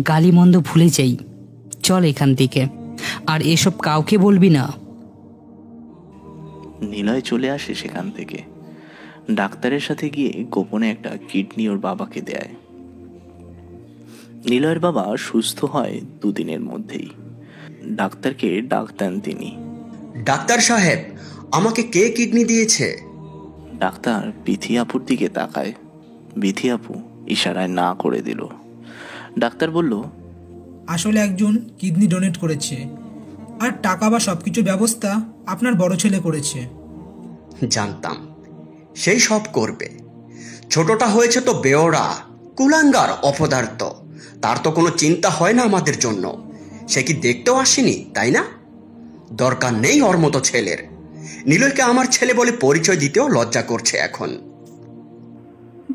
গালিমন্দ ভুলে যাই। চল এখান থেকে, আর এসব কাউকে বলবি না। নিলয় চলে আসে সেখান থেকে। ডাক্তারের সাথে গিয়ে গোপনে একটা কিডনি ওর বাবাকে দেয়। নিলয়ের বাবা সুস্থ হয় 2 দিনের মধ্যেই। ডাক্তারকে ডাক দেন তিনি। ডাক্তার সাহেব, আমাকে কে কিডনি দিয়েছে? ডাক্তার বিথি আপুর দিকে তাকায়। বিথি আপু ইশারায় না করে দিল। ডাক্তার বলল, আসলে একজন কিডনি ডোনেট করেছে, আর টাকা বা সবকিছু ব্যবস্থা আপনার বড় ছেলে করেছে। জানতাম সেই সব করবে। ছোটটা হয়েছে তো বেওড়া, কুলাঙ্গার, অপদার্থ, তার তো কোনো চিন্তা হয় না আমাদের জন্য। সে কি দেখতেও আসেনি, তাই না? দরকার নেই ওর মতো ছেলের। নিলয়কে আমার ছেলে বলে পরিচয় দিতেও লজ্জা করছে এখন।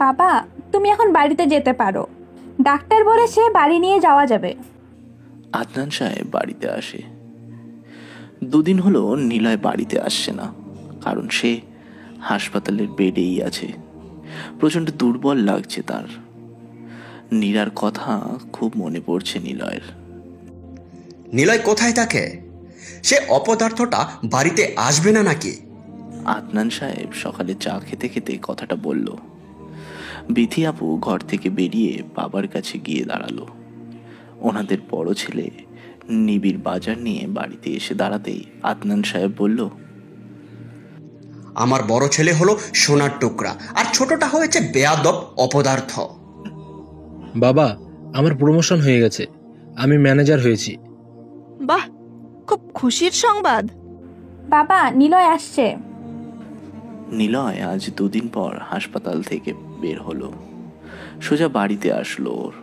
বাবা তুমি এখন বাড়িতে যেতে পারো, ডাক্তার বলেছে বাড়ি নিয়ে যাওয়া যাবে। আদনান সাহেব বাড়িতে আসে। 2 দিন হলো নিলয় বাড়িতে আসছে না, কারণ সে হাসপাতালের বেডেই আছে। প্রচণ্ড দুর্বল লাগছে তার। নীরার কথা খুব মনে পড়ছে নিলয়ের। নিলয় কোথায় থাকে? সে অপদার্থটা বাড়িতে আসবে না নাকি? আদনান সাহেব সকালে চা খেতে খেতে কথাটা বলল। বিথি আপু ঘর থেকে বেরিয়ে বাবার কাছে গিয়ে দাঁড়ালো। ওনাদের বড় ছেলে নিবিড় বাজার নিয়ে বাড়িতে এসে দাঁড়াতেই আদনান সাহেব বলল, আমার বড় ছেলে হলো সোনার টুকরা, আর ছোটটা হয়েছে বেয়াদব, অপদার্থ। বাবা, আমার প্রমোশন হয়ে গেছে, আমি ম্যানেজার হয়েছি। বাহ, খুব খুশির সংবাদ। বাবা নিলয় আসছে। নিলয় আজ 2 দিন পর হাসপাতাল থেকে বের হলো। সোজা বাড়িতে আসলো ওর।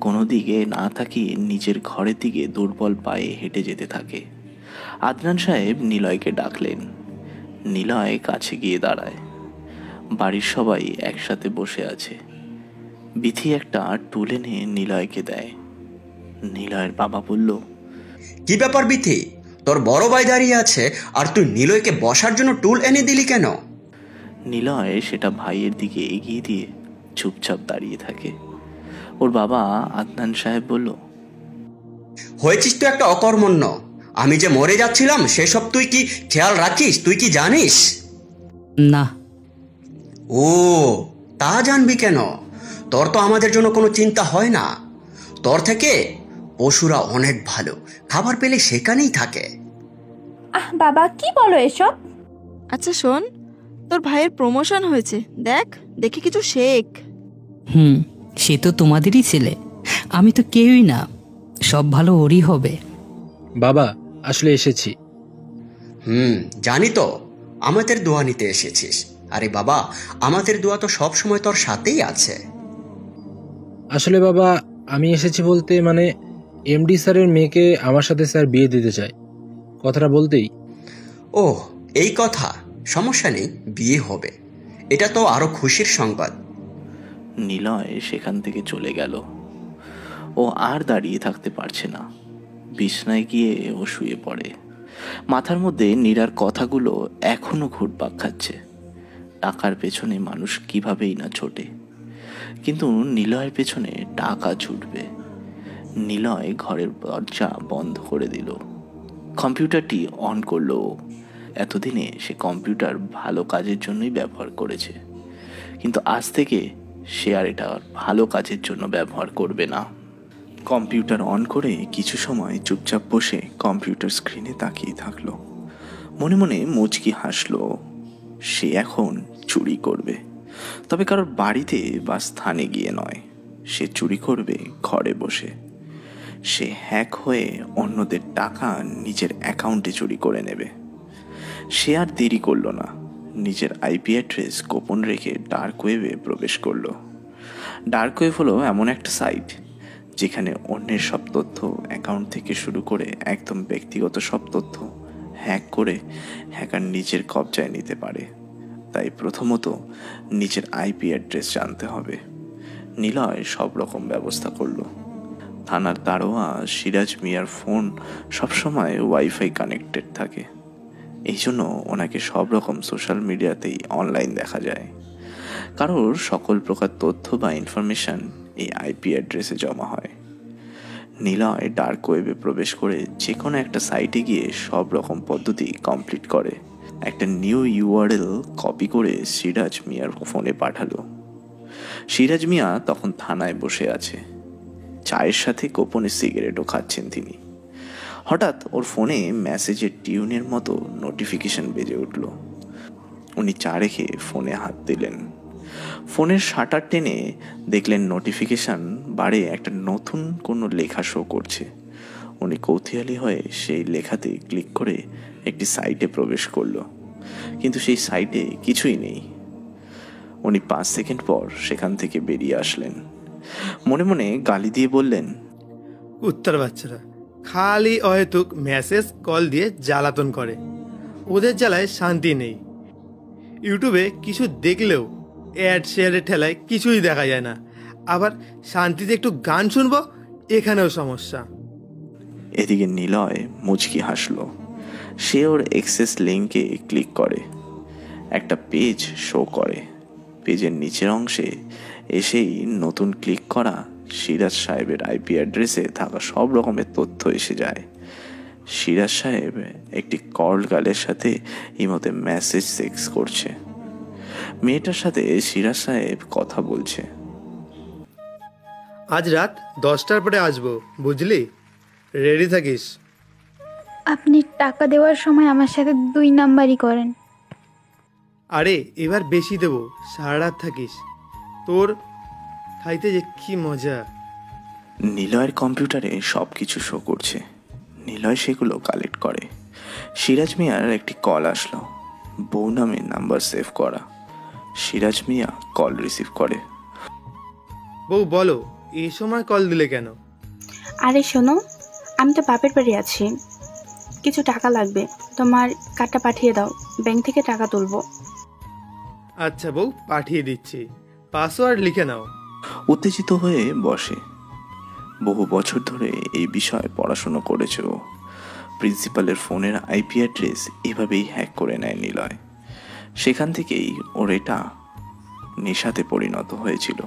কোনো দিকে না তাকিয়ে নিজের ঘরের দিকে দুর্বল পায়ে হেঁটে যেতে থাকে। আদনান সাহেব নিলয়কে ডাকলেন। নিলয় কাছে গিয়ে দাঁড়ায়। বাড়ির সবাই একসাথে বসে আছে। বিথি একটা টুল এনে নিলয়কে দেয়। নিলয়ের বাবা বলল, কি ব্যাপার বিথি, তোর বড় ভাই দাঁড়িয়ে আছে আর তুই নিলয়কে বসার জন্য টুল এনে দিলি কেন? নিলয় সেটা ভাইয়ের দিকে এগিয়ে দিয়ে চুপচাপ দাঁড়িয়ে থাকে। ওর বাবা আদনান সাহেব বলল, হয়েছিস তো একটা অকর্মণ্য। আমি যে মরে যাচ্ছিলাম সেসব তুই কি খেয়াল রাখিস? তুই কি জানিস? না। ও, তা জানবি কেন? তোর তো আমাদের জন্য কোনো চিন্তা হয় না। তোর থেকে পশুরা অনেক ভালো, খাবার পেলে সেখানেই থাকে। বাবা কি বলো এসব? আচ্ছা শোন, তোর ভাইয়ের প্রমোশন হয়েছে, দেখে কিছু শেখ। সে তো তোমাদেরই ছেলে, আমি তো কেউই না। সব ভালো ওরই হবে। বাবা আসলে এসেছি। জানি তো আমাদের দোয়া নিতে এসেছিস। আরে বাবা, আমাদের দোয়া তো সব সময় তোর সাথেই আছে। আসলে বাবা আমি এসেছি বলতে মানে এমডি স্যারের মেয়েকে আমার সাথে স্যার বিয়ে দিতে চায়। কথাটা বলতেই। ও এই কথা, সমস্যা নেই, বিয়ে হবে। এটা তো আরো খুশির সংবাদ। নিলয় সেখান থেকে চলে গেল। ও আর দাঁড়িয়ে থাকতে পারছে না। বিছনায় গিয়ে ও শুয়ে পড়ে। মাথার মধ্যে নীরার কথাগুলো এখনো ঘুরপাক খাচ্ছে। টাকার পেছনে মানুষ কিভাবেই না ছোটে, কিন্তু নিলয়ের পেছনে টাকা ছুটবে। নিলয় ঘরের দরজা বন্ধ করে দিল। কম্পিউটারটি অন করলো। এতদিনে সে কম্পিউটার ভালো কাজের জন্যই ব্যবহার করেছে, কিন্তু আজ থেকে সে আর এটা ভালো কাজের জন্য ব্যবহার করবে না। কম্পিউটার অন করে কিছু সময় চুপচাপ বসে কম্পিউটার স্ক্রিনে তাকিয়ে থাকলো। মনে মনে মুচকি হাসলো। সে এখন চুরি করবে, তবে কারোর বাড়িতে বা স্থানে গিয়ে নয়। সে চুরি করবে ঘরে বসে। সে হ্যাক হয়ে অন্যদের টাকা নিজের অ্যাকাউন্টে চুরি করে নেবে। সে আর দেরি করলো না। নিজের আইপি অ্যাড্রেস গোপন রেখে ডার্ক ওয়েবে প্রবেশ করলো। ডার্ক ওয়েব হলো এমন একটা সাইট যেখানে অন্যের সব তথ্য, অ্যাকাউন্ট থেকে শুরু করে একদম ব্যক্তিগত সব তথ্য হ্যাক করে হ্যাকার নিজের কবজায় নিতে পারে। তাই প্রথমত নিজের আইপি অ্যাড্রেস জানতে হবে। নিলয় সব রকম ব্যবস্থা করলো। থানার দারোয়া সিরাজ মিয়ার ফোন সবসময় ওয়াইফাই কানেক্টেড থাকে, এই জন্য ওনাকে সব রকম সোশ্যাল মিডিয়াতেই অনলাইন দেখা যায়। কারোর সকল প্রকার তথ্য বা ইনফরমেশন এই আইপি অ্যাড্রেসে জমা হয়। নিলয় ডার্ক ওয়েবে প্রবেশ করে যে কোনো একটা সাইটে গিয়ে সব রকম পদ্ধতি কমপ্লিট করে একটা নিউ ইউআরএল কপি করে সিরাজ মিয়ার ফোনে পাঠালো। সিরাজ মিয়া তখন থানায় বসে আছে। চায়ের সাথে গোপনে সিগারেটও খাচ্ছেন তিনি। হঠাৎ ওর ফোনে মেসেজের টিউনের মতো নোটিফিকেশন বেজে উঠল। উনি চা রেখে ফোনে হাত দিলেন। ফোনের শাটার টেনে দেখলেন নোটিফিকেশন বারে একটা নতুন কোনো লেখা শো করছে। উনি কৌতূহলী হয়ে সেই লেখাতে ক্লিক করে একটি সাইটে প্রবেশ করলো, কিন্তু সেই সাইটে কিছুই নেই। উনি 5 সেকেন্ড পর সেখান থেকে বেরিয়ে আসলেন। মনে মনে গালি দিয়ে বললেন, উত্তর বাচ্চারা খালি অহেতুক মেসেজ কল দিয়ে জ্বালাতন করে, ওদের জ্বালায় শান্তি নেই। ইউটিউবে কিছু দেখলেও অ্যাড শেয়ারের ঠেলায় কিছুই দেখা যায় না, আবার শান্তিতে একটু গান শুনবো এখানেও সমস্যা। এদিকে নিলয় মুচকি হাসলো। সে ওর এক্সেস লিঙ্কে ক্লিক করে। একটা পেজ শো করে। পেজের নিচের অংশে এসেই নতুন ক্লিক করা সিরাজ সাহেবের আইপি অ্যাড্রেসে থাকা সব রকমের তথ্য এসে যায়। সিরাজ সাহেব একটি কল গার্লের সাথে ইমোতে মেসেজ সেক্স করছে। মেয়েটার সাথে সিরাজ সাহেব কথা বলছে। আজ রাত 10টার পরে আসবো, বুঝলি? রেডি থাকিস। আপনি টাকা দেওয়ার সময় আমার সাথে 2 নাম্বারই করেন। আরে এবার বেশি দেবো, সারা রাত থাকিস। তোর খাইতে যে কি মজা। নিলয়ের কম্পিউটারে সব কিছু শো করছে। নিলয় সেগুলো কালেক্ট করে। সিরাজ মিয়ার একটি কল আসলো। বউ নামে নাম্বার সেভ করা। সিরাজ মিয়া কল রিসিভ করে। বউ বলো, এই সময় কল দিলে কেন? আরে শোনো, আমি তো বাপের বাড়ি আছি, কিছু টাকা লাগবে, তোমার কার্ডটা পাঠিয়ে দাও, ব্যাংক থেকে টাকা তুলবো। আচ্ছা বউ, পাঠিয়ে দিচ্ছি, পাসওয়ার্ড লিখে নাও। উত্তেজিত হয়ে বসে। বহু বছর ধরে এই বিষয়ে পড়াশুনো করেছে ও। প্রিন্সিপালের ফোনের আইপি অ্যাড্রেস এভাবেই হ্যাক করে নেয় নিলয়। সেখান থেকেই ওর এটা নেশাতে পরিণত হয়েছিল।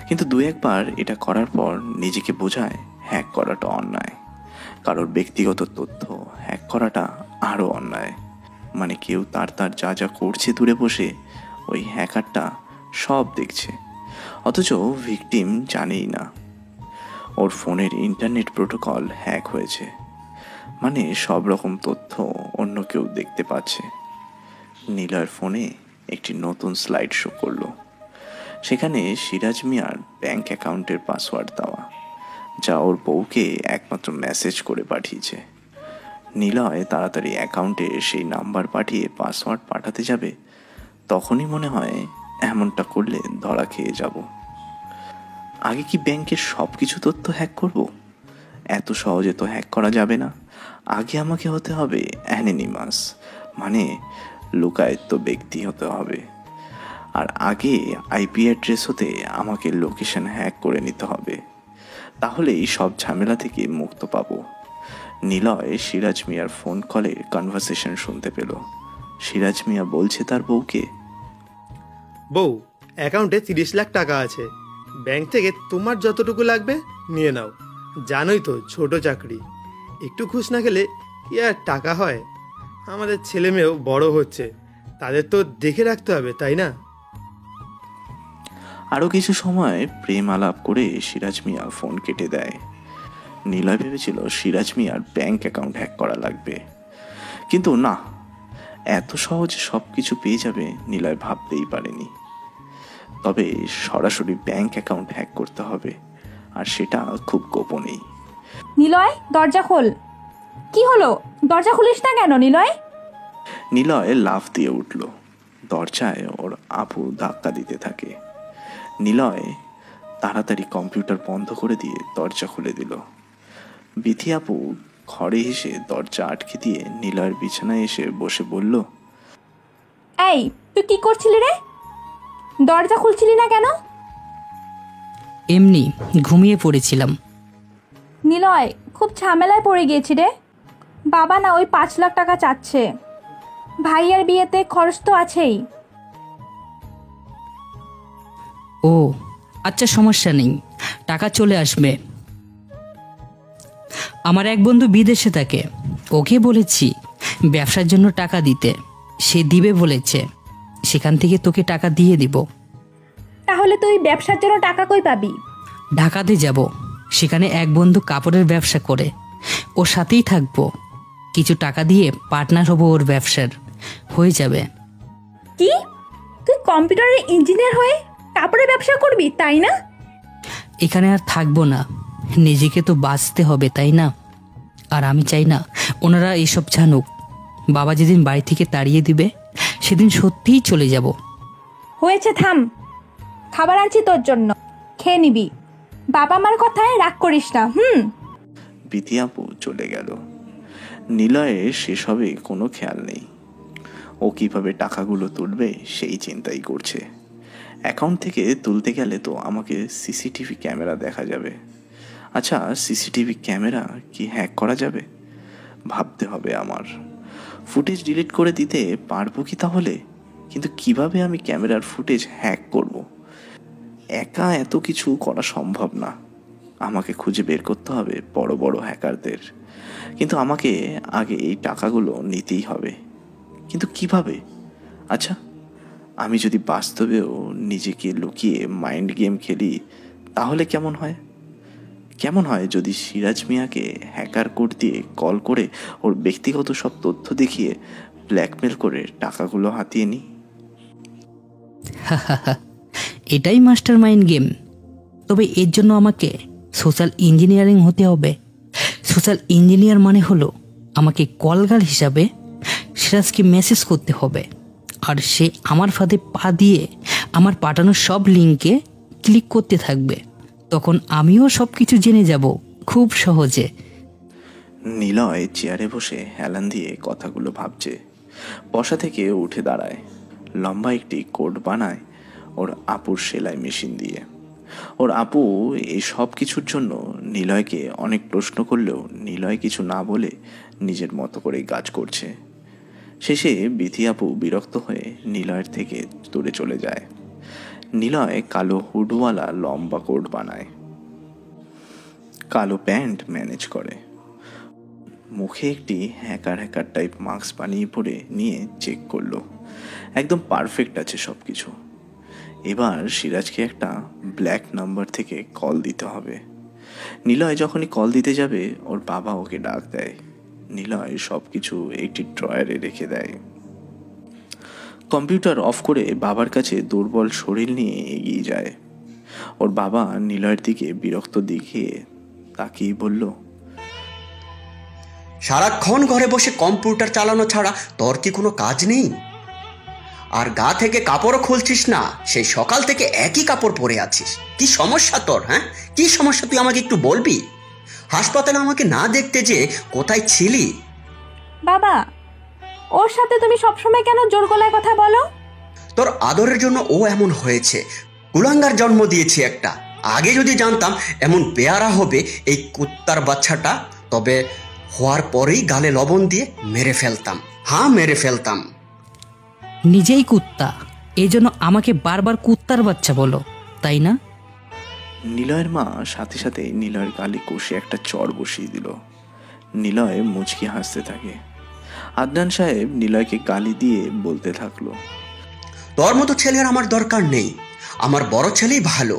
কিন্তু দু একবার এটা করার পর নিজেকে বোঝায় হ্যাক করাটা অন্যায়, কারোর ব্যক্তিগত তথ্য হ্যাক করাটা আরও অন্যায়। মানে কেউ তার যা যা করছে দূরে বসে ওই হ্যাকারটা সব দেখছে, অথচ ভিকটিম জানেই না ওর ফোনের ইন্টারনেট প্রোটোকল হ্যাক হয়েছে। মানে সব রকম তথ্য অন্য কেউ দেখতে পাচ্ছে। নীলয়ের ফোনে একটি নতুন স্লাইড শো করলো। সেখানে সিরাজ মিয়ার ব্যাংক অ্যাকাউন্টের পাসওয়ার্ড দেওয়া, যা ওর বউকে একমাত্র মেসেজ করে পাঠিয়েছে। নিলয় তাড়াতাড়ি অ্যাকাউন্টে সেই নাম্বার পাঠিয়ে পাসওয়ার্ড পাঠাতে যাবে, তখনই মনে হয় এমনটা করলে ধরা খেয়ে যাব। আগে কি ব্যাংকের সব কিছু তথ্য হ্যাক করব? এত সহজে তো হ্যাক করা যাবে না। আগে আমাকে হতে হবে অ্যানোনিমাস, মানে লুকায়িত ব্যক্তি হতে হবে। আর আগে আইপি অ্যাড্রেস হতে আমাকে লোকেশন হ্যাক করে নিতে হবে, তাহলেই সব ঝামেলা থেকে মুক্ত পাবো। নিলয় সিরাজ মিয়ার ফোন কলে কনভারসেশন শুনতে পেল। সিরাজ মিয়া বলছে তার বউকে, বউ, অ্যাকাউন্টে 30 লাখ টাকা আছে, ব্যাংক থেকে তোমার যতটুকু লাগবে নিয়ে নাও। জানোই তো ছোট চাকরি, একটু ঘুষ না খেলে কি আর টাকা হয়? আমাদের ছেলে মেয়েও বড় হচ্ছে, তাদের তো দেখে রাখতে হবে, তাই না? আরও কিছু সময় প্রেম আলাপ করে সিরাজ মিয়া ফোন কেটে দেয়। নিলয় ভেবেছিল সিরাজ মিয়ার ব্যাংক অ্যাকাউন্ট হ্যাক করা লাগবে, কিন্তু না, এত সহজে সব কিছু পেয়ে যাবে নিলয় ভাবতেই পারেনি। তবে সরাসরি ব্যাংক অ্যাকাউন্ট হ্যাক করতে হবে, আর সেটা খুব গোপনেই। নিলয়, দরজা খোল। কি হলো, দরজা খুলিস না কেন নিলয়? নিলয় লাফ দিয়ে উঠল। দরজায় ওর আপু ধাক্কা দিতে থাকে। নিলয় তাড়াতাড়ি কম্পিউটার বন্ধ করে দিয়ে দরজা খুলে দিল। বিথি আপু ঘরে এসে দরজা আটকে দিয়ে নিলয়ের বিছানায় এসে বসে বলল, এই তুই কি করছিলি রে? দরজা খুলছিলি না কেন? এমনি ঘুমিয়ে পড়েছিলাম। নিলয়, খুব ঝামেলায় পড়ে গিয়েছি রে। বাবা না ওই 5 লাখ টাকা চাচ্ছে, ভাইয়ার বিয়েতে খরচ তো আছেই। ও আচ্ছা, সমস্যা নেই, টাকা চলে আসবে। আমার এক বন্ধু বিদেশে থাকে, ওকে বলেছি ব্যবসার জন্য টাকা দিতে, সে দিবে বলেছে, সেখান থেকে তোকে টাকা দিয়ে দিব। তাহলে তুই ব্যবসার জন্য টাকা কই পাবি? ঢাকাতে যাব, সেখানে এক বন্ধু কাপড়ের ব্যবসা করে, ওর সাথেই থাকবো। কিছু টাকা দিয়ে পার্টনার হব ওর ব্যবসার, হয়ে যাবে। কি, তুই কম্পিউটারের ইঞ্জিনিয়ার হয়ে কাপড়ের ব্যবসা করবি, তাই না? এখানে আর থাকবো না, নিজেকে তো বাঁচতে হবে, তাই না? আর আমি চাই না ওনারা এসব জানুক। বাবা যেদিন বাড়ি থেকে তাড়িয়ে দিবে সেদিন সত্যিই চলে যাব। হয়েছে, থাম, খাবার আনছি তোর জন্য, খেয়ে নিবি। বাবা মার কথায় রাগ করিস না। বিথি আপু চলে গেল। নিলয়ের সেসবে কোনো খেয়াল নেই। ও কিভাবে টাকাগুলো তুলবে সেই চিন্তাই করছে। অ্যাকাউন্ট থেকে তুলতে গেলে তো আমাকে সিসিটিভি ক্যামেরা দেখা যাবে। আচ্ছা, সিসিটিভি ক্যামেরা কি হ্যাক করা যাবে? ভাবতে হবে আমার। ফুটেজ ডিলিট করে দিতে পারবো কি তাহলে? কিন্তু কিভাবে আমি ক্যামেরার ফুটেজ হ্যাক করব? একা এত কিছু করা সম্ভব না। আমাকে খুঁজে বের করতে হবে বড় বড় হ্যাকারদের। কিন্তু আমাকে আগে এই টাকাগুলো নিতেই হবে। কিন্তু কিভাবে? আচ্ছা, আমি যদি বাস্তবেও নিজেকে লুকিয়ে মাইন্ড গেম খেলি তাহলে কেমন হয়? কেমন হয় যদি সিরাজ মিয়াকে হ্যাকার কোড দিয়ে কল করে ওর ব্যক্তিগত সব তথ্য দেখিয়ে ব্ল্যাকমেল করে টাকাগুলো হাতিয়ে নিই? এটাই মাস্টার মাইন্ড গেম। তবে এর জন্য আমাকে সোশ্যাল ইঞ্জিনিয়ারিং হতে হবে। সোশ্যাল ইঞ্জিনিয়ার মানে হলো আমাকে কলগাল হিসাবে সিরাজকে মেসেজ করতে হবে, আর সে আমার ফাঁদে পা দিয়ে আমার পাঠানো সব লিঙ্কে ক্লিক করতে থাকবে। তখন আমিও সব কিছু জেনে যাব খুব সহজে। নিলয় চেয়ারে বসে হেলান দিয়ে কথাগুলো ভাবছে। বসা থেকে উঠে দাঁড়ায়, লম্বা একটি কোট বানায় ওর আপুর সেলাই মেশিন দিয়ে। ওর আপু এই সব কিছুর জন্য নিলয়কে অনেক প্রশ্ন করলেও নিলয় কিছু না বলে নিজের মতো করে কাজ করছে। শেষে বিথি আপু বিরক্ত হয়ে নিলয়ের থেকে দূরে চলে যায়। নিলয় কালো হুডওয়ালা লম্বা কোট বানায়, কালো প্যান্ট ম্যানেজ করে, মুখে একটি হ্যাকার টাইপ মাস্ক বানিয়ে পরে নিয়ে চেক করলো, একদম পারফেক্ট আছে সব কিছু। এবার সিরাজকে একটা ব্ল্যাক নাম্বার থেকে কল দিতে হবে। নিলয় যখনই কল দিতে যাবে ওর বাবা ওকে ডাক দেয়। নিলয় সব কিছু একটি ড্রয়ারে রেখে দেয়। কম্পিউটার অফ করে বাবার কাছে দুর্বল শরীর নিয়ে এগিয়ে যায়। ওর বাবা নিলয়ের দিকে বিরক্ত দিকে তাকিয়ে বলল, সারাক্ষণ ঘরে বসে কম্পিউটার চালানো ছাড়া তোর কি কোনো কাজ নেই? আর গা থেকে কাপড়ও খুলছিস না, সেই সকাল থেকে একই কাপড় পরে আছিস। কি সমস্যা তোর? হ্যাঁ, কি সমস্যা তুই আমাকে একটু বলবি? হাসপাতালে আমাকে না দেখতে যে কোথায় ছিলি? বাবা, ওর সাথে তুমি সবসময় কেন জোর গলায় কথা বলো? তোর আদরের জন্য ও এমন হয়েছে। কুলাঙ্গার জন্ম দিয়েছি একটা। আগে যদি জানতাম এমন পেয়ারা হবে এই কুত্তার বাচ্চাটা, তবে হওয়ার পরেই গালে লবণ দিয়ে মেরে ফেলতাম। হ্যাঁ, মেরে ফেলতাম। নিজেই কুত্তা, এই জন্য আমাকে বারবার কুত্তার বাচ্চা বলো, তাই না? নিলয়ের মা সাথে সাথে নিলয়ের গালে কষে একটা চড় বসিয়ে দিল। নিলয় মুচকি হাসতে থাকে। আদনান সাহেব নিলয়কে গালি দিয়ে বলতে থাকলো, তোর মতো ছেলের আমার দরকার নেই। আমার বড় ছেলেই ভালো।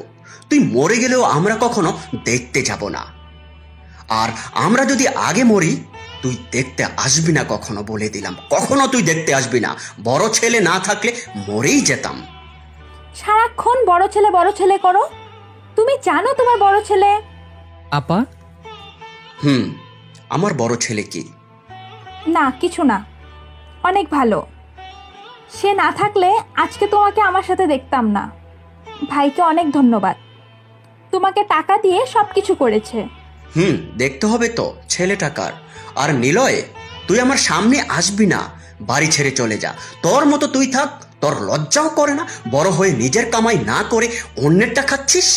তুই মরে গেলেও আমরা কখনো দেখতে যাব না। আর আমরা যদি আগে মরি, তুই দেখতে আসবি না কখনো, বলে দিলাম। কখনো তুই দেখতে আসবি না। বড় ছেলে না থাকলে মরেই যেতাম। সারাক্ষণ বড় ছেলে করো। তুমি জানো তোমার বড় ছেলে? আপা? আমার বড় ছেলে কি? না, কিছু না, অনেক ভালো। সে না থাকলে আজকে তোমাকে আমার সাথে দেখতাম না। ভাইকে অনেক ধন্যবাদ, তোমাকে টাকা দিয়ে সব কিছু করেছে। দেখতে হবে তো ছেলেটাকার। আর নিলয়, তুই আমার সামনে আসবি না। বাড়ি ছেড়ে চলে যা। তোর মতো তুই থাক, তোর লজ্জাও করে না? বড় হয়ে নিজের কামাই না করে অন্যেরটা খাচ্ছিস।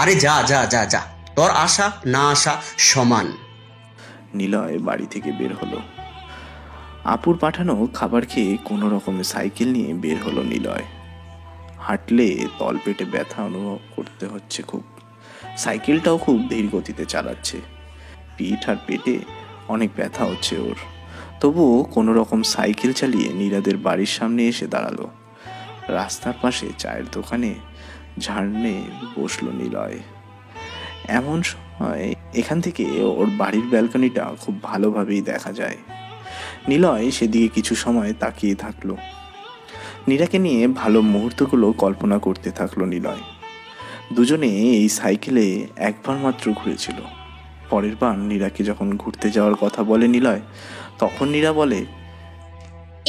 আরে যা যা যা যা, তোর আশা না আশা সমান। নিলয় বাড়ি থেকে বের হলো। আপুর পাঠানো খাবার খেয়ে কোনো রকমে সাইকেল নিয়ে বের হলো নিলয়। হাঁটলে তলপেটে ব্যথা অনুভব করতে হচ্ছে খুব। সাইকেলটাও খুব ধীর গতিতে চালাচ্ছে। পিঠ আর পেটে অনেক ব্যথা হচ্ছে ওর। তবুও কোনো রকম সাইকেল চালিয়ে নীরাদের বাড়ির সামনে এসে দাঁড়ালো। রাস্তার পাশে চায়ের দোকানে ঝাড়নে বসলো নিলয়। এমন সময় এখান থেকে ওর বাড়ির ব্যালকনিটা খুব ভালোভাবেই দেখা যায়। নিলয় সেদিকে কিছু সময় তাকিয়ে থাকলো। নীরাকে নিয়ে ভালো মুহূর্তগুলো কল্পনা করতে থাকলো নিলয়। দুজনে এই সাইকেলে একবার মাত্র ঘুরেছিল। পরের বার নীরাকে যখন ঘুরতে যাওয়ার কথা বলে নিলয়, তখন নীরা বলে,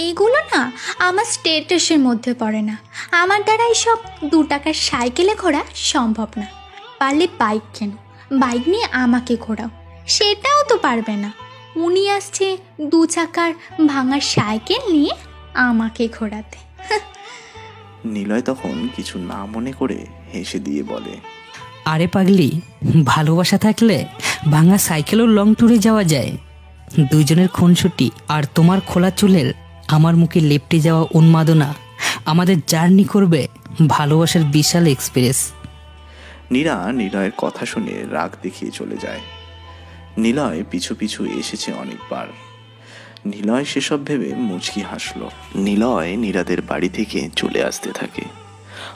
এগুলো না আমার স্টেটাসের মধ্যে পড়ে না। আমার দ্বারা এইসব 2 টাকার সাইকেলে ঘোরা সম্ভব না। পারলে বাইক কেন, বাইক নিয়ে আমাকে ঘোরাও। সেটাও তো পারবে না। উনি আসছে 2 চাকার ভাঙা সাইকেল নিয়ে আমাকে ঘোরাতে। নিলয় তখন কিছু না মনে করে হেসে দিয়ে বলে, আরে পাগলি, ভালোবাসা থাকলে ভাঙা সাইকেলও লং ট্যুরে যাওয়া যায়। দুইজনের খুনসুটি আর তোমার খোলা চুলের আমার মুখে লেপটে যাওয়া উন্মাদনা আমাদের জার্নি করবে ভালোবাসার বিশাল এক্সপ্রেস। নীরা নিলয়ের কথা শুনে রাগ দেখিয়ে চলে যায়। নিলয় পিছু পিছু এসেছে অনেকবার। নিলয় সেসব ভেবে মুচকি হাসলো। নিলয় নীরাদের বাড়ি থেকে চলে আসতে থাকে।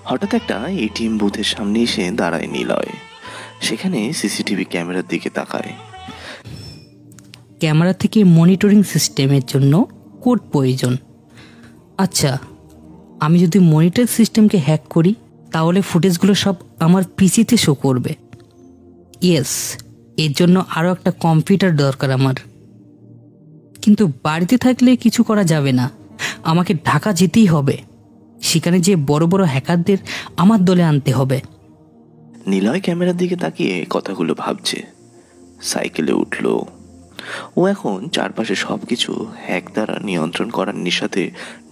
হঠাৎ একটা এটিএম বুথের সামনে এসে দাঁড়ায় নিলয়। সেখানে সিসিটিভি ক্যামেরার দিকে তাকায়। ক্যামেরা থেকে মনিটরিং সিস্টেমের জন্য কোড প্রয়োজন। আচ্ছা, আমি যদি মনিটর সিস্টেমকে হ্যাক করি তাহলে ফুটেজগুলো সব আমার পিসিতে শো করবে। ইয়েস, এর জন্য আরও একটা কম্পিউটার দরকার আমার। কিন্তু বাড়িতে থাকলে কিছু করা যাবে না, আমাকে ঢাকা যেতেই হবে। সেখানে যে বড় বড় হ্যাকারদের আমার দলে আনতে হবে। নিলয় ক্যামেরার দিকে তাকিয়ে কথাগুলো ভাবছে। সাইকেলে উঠল। ও এখন চারপাশে সবকিছু হ্যাক দ্বারা নিয়ন্ত্রণ করার নেশাতে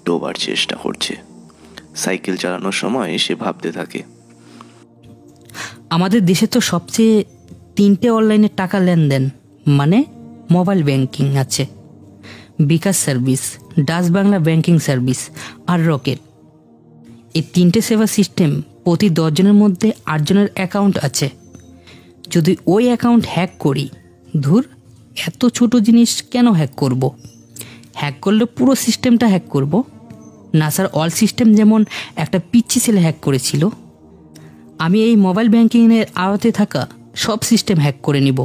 ডোবার চেষ্টা করছে। সাইকেল চালানোর সময় সে ভাবতে থাকে, আমাদের দেশে তো সবচেয়ে 3টে অনলাইনে টাকা লেনদেন মানে মোবাইল ব্যাংকিং আছে, bKash service, Dutch Bangla banking service আর রকেট। এই 3টে সেবা সিস্টেম প্রতি 10 জনের মধ্যে 8 জনের অ্যাকাউন্ট আছে। যদি ওই অ্যাকাউন্ট হ্যাক করি, ধুর এত ছোট জিনিস কেন হ্যাক করব? হ্যাক করলে পুরো সিস্টেমটা হ্যাক করব। নাসার অল সিস্টেম যেমন একটা পিচ্ছি ছেলে হ্যাক করেছিল, আমি এই মোবাইল ব্যাংকিংয়ের আওতায় থাকা সব সিস্টেম হ্যাক করে নিব।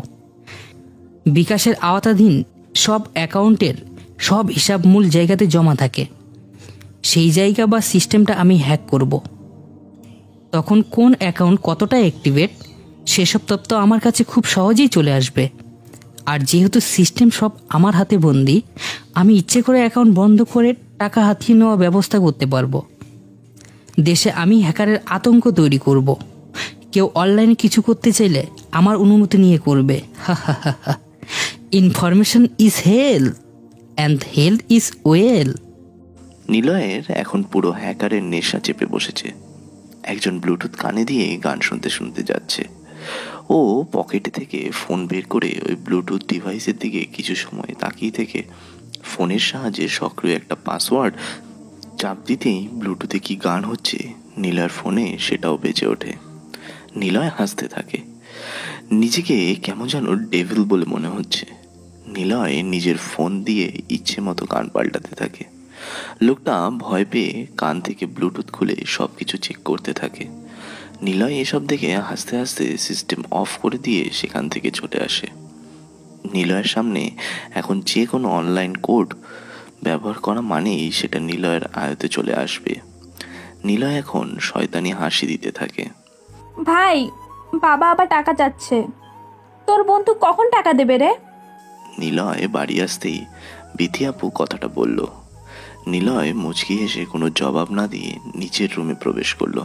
বিকাশের আওতাধীন সব অ্যাকাউন্টের সব হিসাব মূল জায়গাতে জমা থাকে, সেই জায়গা বা সিস্টেমটা আমি হ্যাক করব। তখন কোন অ্যাকাউন্ট কতটা অ্যাক্টিভেট সেসব তথ্য আমার কাছে খুব সহজেই চলে আসবে। আর যেহেতু সিস্টেম সব আমার হাতে বন্দি, আমি ইচ্ছে করে অ্যাকাউন্ট বন্ধ করে টাকা হাতিয়ে নেওয়ার ব্যবস্থা করতে পারবো। দেশে আমি হ্যাকারের আতঙ্ক তৈরি করব। কেউ অনলাইনে কিছু করতে চাইলে আমার অনুমতি নিয়ে করবে। Information is health and health is wealth. নিলয়ের এখন পুরো হ্যাকারের নেশা চেপে বসেছে। একজন ব্লুটুথ কানে দিয়ে গান শুনতে শুনতে যাচ্ছে। ও পকেটে থেকে ফোন বের করে ওই ব্লুটুথ ডিভাইসের দিকে কিছু সময় তাকিয়ে থেকে ফোনের সাহায্যে সক্রিয় একটা পাসওয়ার্ড চাপ দিতেই ব্লুটুথে কি গান হচ্ছে নীলার ফোনে সেটাও বেজে ওঠে। নিলয় হাসতে থাকে। নিজেকে কেমন যেন ডেভিল বলে মনে হচ্ছে। নিলয় নিজের ফোন দিয়ে ইচ্ছে মতো গান পাল্টাতে থাকে। লোকটা ভয় পেয়ে কান থেকে ব্লুটুথ খুলে সব কিছু চেক করতে থাকে। নিলয় এসব দেখে হাসতে হাসতে সিস্টেম অফ করে দিয়ে সেখান থেকে চলে আসে। নিলয়ের সামনে এখন যে কোনো অনলাইন কোড ব্যবহার করা মানেই সেটা নিলয়ের আয়ত্তে চলে আসবে। নিলয় এখন শয়তানি হাসি দিতে থাকে। ভাই, বাবা আবার টাকা চাচ্ছে। তোর বন্ধু কখন টাকা দেবে রে? নিলয় বাড়ি আসতেই বিথি আপু কথাটা বলল। নিলয় মুচকি হেসে কোনো জবাব না দিয়ে নিচের রুমে প্রবেশ করলো।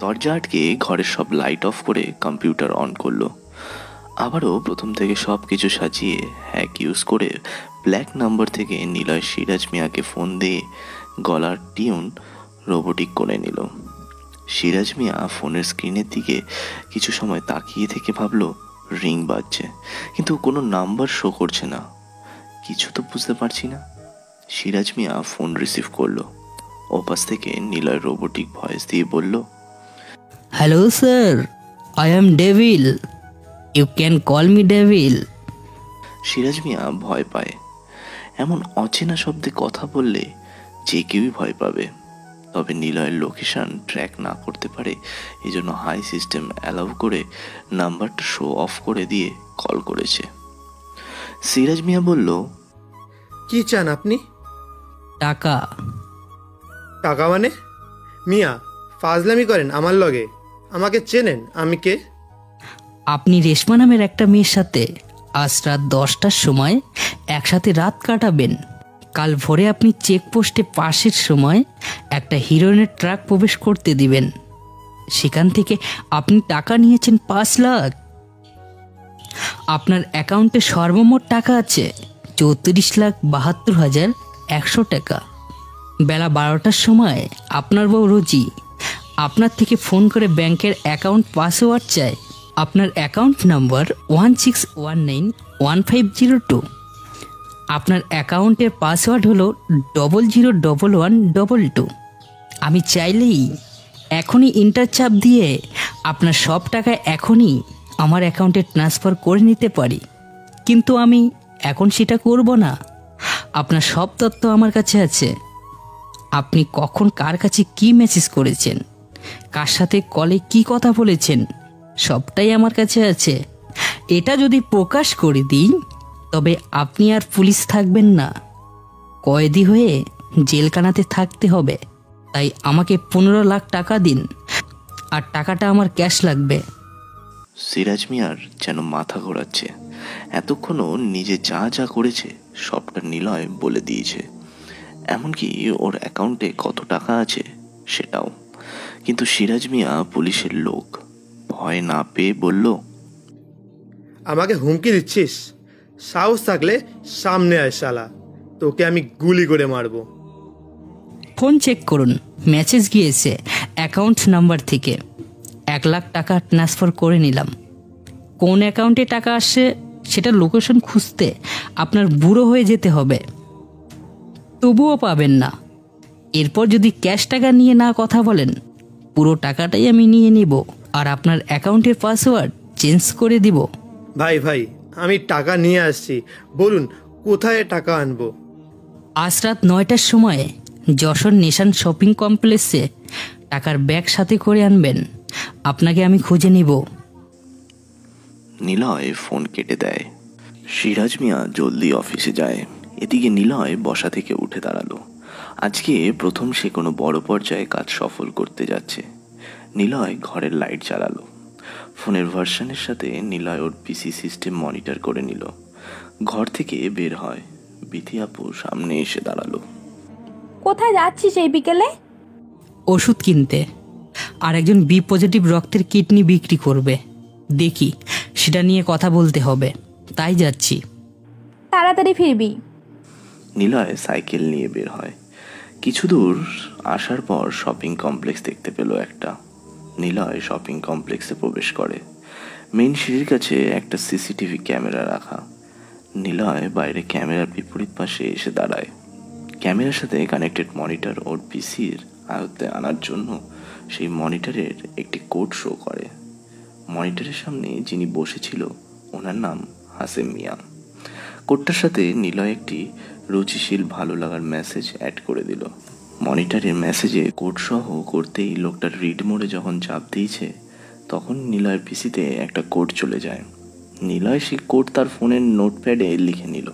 দরজা আটকে ঘরের সব লাইট অফ করে কম্পিউটার অন করলো। আবারও প্রথম থেকে সব কিছু সাজিয়ে হ্যাক ইউজ করে ব্ল্যাক নাম্বার থেকে নিলয় সিরাজ মিয়াকে ফোন দিয়ে গলার টিউন রোবোটিক করে নিল। সিরাজ মিয়া ফোনের স্ক্রিনের দিকে কিছু সময় তাকিয়ে থেকে ভাবলো রিং বাজছে, কিন্তু কোনো নাম্বার শো করছে না। কিছু তো বুঝতে পারছি না। সিরাজ মিয়া ফোন রিসিভ করলো। ওপাশ থেকে নিলয় রোবোটিক ভয়েস দিয়ে বলল, hello sir, I am devil, you can call me devil. Siraj Mia ভয় পায়। এমন অচেনা শব্দে কথা বললে যে কেউই ভয় পাবে। তবে নিলয়ের লোকেশন ট্র্যাক না করতে পারে, এই জন্য হাই সিস্টেম অ্যালাউ করে নাম্বারটা শো অফ করে দিয়ে কল করেছে। সিরাজ মিয়া বলল, কি চান আপনি? টাকা। টাকা মানে? মিয়া ফাজলামি করেন আমার লগে? আমাকে চেনেন আমি কে? আপনি রেশমা নামের একটা মেয়ের সাথে আজ রাত 10টার সময় একসাথে রাত কাটাবেন। কাল ভোরে আপনি চেকপোস্টে পাশের সময় একটা হিরোইনের ট্রাক প্রবেশ করতে দিবেন। সেখান থেকে আপনি টাকা নিয়েছেন 5 লাখ। আপনার অ্যাকাউন্টে সর্বমোট টাকা আছে 34,72,100 টাকা। বেলা 12টার সময় আপনার বউ রোজি আপনার থেকে ফোন করে ব্যাংকের অ্যাকাউন্ট পাসওয়ার্ড চায়। আপনার অ্যাকাউন্ট নাম্বার 16191502। আপনার অ্যাকাউন্টের পাসওয়ার্ড হলো 001122। আমি চাইলেই এখনই ইন্টার চাপ দিয়ে আপনার সব টাকা এখনই আমার অ্যাকাউন্টে ট্রান্সফার করে নিতে পারি, কিন্তু আমি এখন সেটা করব না। আপনার সব তথ্য আমার কাছে আছে। আপনি কখন কার কাছে কি মেসেজ করেছেন, কার সাথে কলে কি কথা বলেছেন, সবটাই আমার কাছে আছে। এটা যদি প্রকাশ করে দিই তবে আপনি আর পুলিশ থাকবেন না, কয়েদি হয়ে জেলখানাতে থাকতে হবে। তাই আমাকে 15 লাখ টাকা দিন, আর টাকাটা আমার ক্যাশ লাগবে। সিরাজ মিয়ার যেন মাথা ঘোরাচ্ছে। এতক্ষণও নিজে যা যা করেছে সবটা নিলয় বলে দিয়েছে, এমনকি ওর অ্যাকাউন্টে কত টাকা আছে সেটাও। কিন্তু সিরাজ মিয়া পুলিশের লোক, ভয় না পেয়ে বলল, আমাকে হুমকি দিচ্ছিস? সাহস থাকলে সামনে আয় শালা, তোকে আমি গুলি করে মারবো। ফোন চেক করুন, মেসেজ গিয়েছে অ্যাকাউন্ট নাম্বার থেকে। 1 লাখ টাকা ট্রান্সফার করে নিলাম। কোন অ্যাকাউন্টে টাকা আসছে সেটা লোকেশন খুঁজতে আপনার বুড়ো হয়ে যেতে হবে, তবুও পাবেন না। এরপর যদি ক্যাশ টাকা নিয়ে না কথা বলেন, পুরো টাকাটাই আমি নিয়ে নিব আর আপনার অ্যাকাউন্টের পাসওয়ার্ড চেঞ্জ করে দিব। ভাই ভাই, আমি টাকা নিয়ে আসছি, বলুন কোথায় টাকা আনবো? আজ রাত 9টার সময় যশোর নিশান শপিং কমপ্লেক্সে টাকার ব্যাগ সাথে করে আনবেন, আপনাকে আমি খুঁজে নিব। নিলয় ফোন কেটে দেয়। সিরাজ মিয়া জলদি অফিসে যায়। এদিকে নিলয় বসা থেকে উঠে দাঁড়ালো। আজকে প্রথম সে কোনো বড় পর্যায়ে কাজ সফল করতে যাচ্ছে। নিলয় ঘরের লাইট জ্বালালো। ফোনের ভার্সনের সাথে নিলয় ওর পিসি সিস্টেম মনিটর করে নিল। ঘর থেকে বের হয়। বিথি আপু সামনে এসে দাঁড়ালো। কোথায় যাচ্ছিস এই বিকেলে? ওষুধ কিনতে। আর একজন বি পজিটিভ রক্তের কিডনি বিক্রি করবে, দেখি সেটা নিয়ে কথা বলতে হবে, তাই যাচ্ছি। তাড়াতাড়ি ফিরবি। নিলয় সাইকেল নিয়ে বের হয়। কিছু দূর আসার পর শপিং কমপ্লেক্স দেখতে পেল একটা। নিলয় শপিং কমপ্লেক্সে প্রবেশ করে। মেইন সিঁড়ির কাছে একটা সিসিটিভি ক্যামেরা রাখা। নিলয় বাইরে ক্যামেরার বিপরীত পাশে এসে দাঁড়ায়। ক্যামেরার সাথে কানেক্টেড মনিটর ওর পিসির আয়ত্তে আনার জন্য সেই মনিটরের একটি কোড শো করে। মনিটরের সামনে যিনি বসেছিল ওনার নাম হাসেম মিয়া। কোডটার সাথে নিলয় একটি রুচিশীল ভালো লাগার মেসেজ অ্যাড করে দিল। মনিটরের মেসেজে কোড সহ করতেই লোকটার রিড মোডে যখন চাপ দিয়েছে তখন নিলয়ের পিসিতে একটা কোড চলে যায়। নিলয় সেই কোড তার ফোনের নোটপ্যাডে লিখে নিল।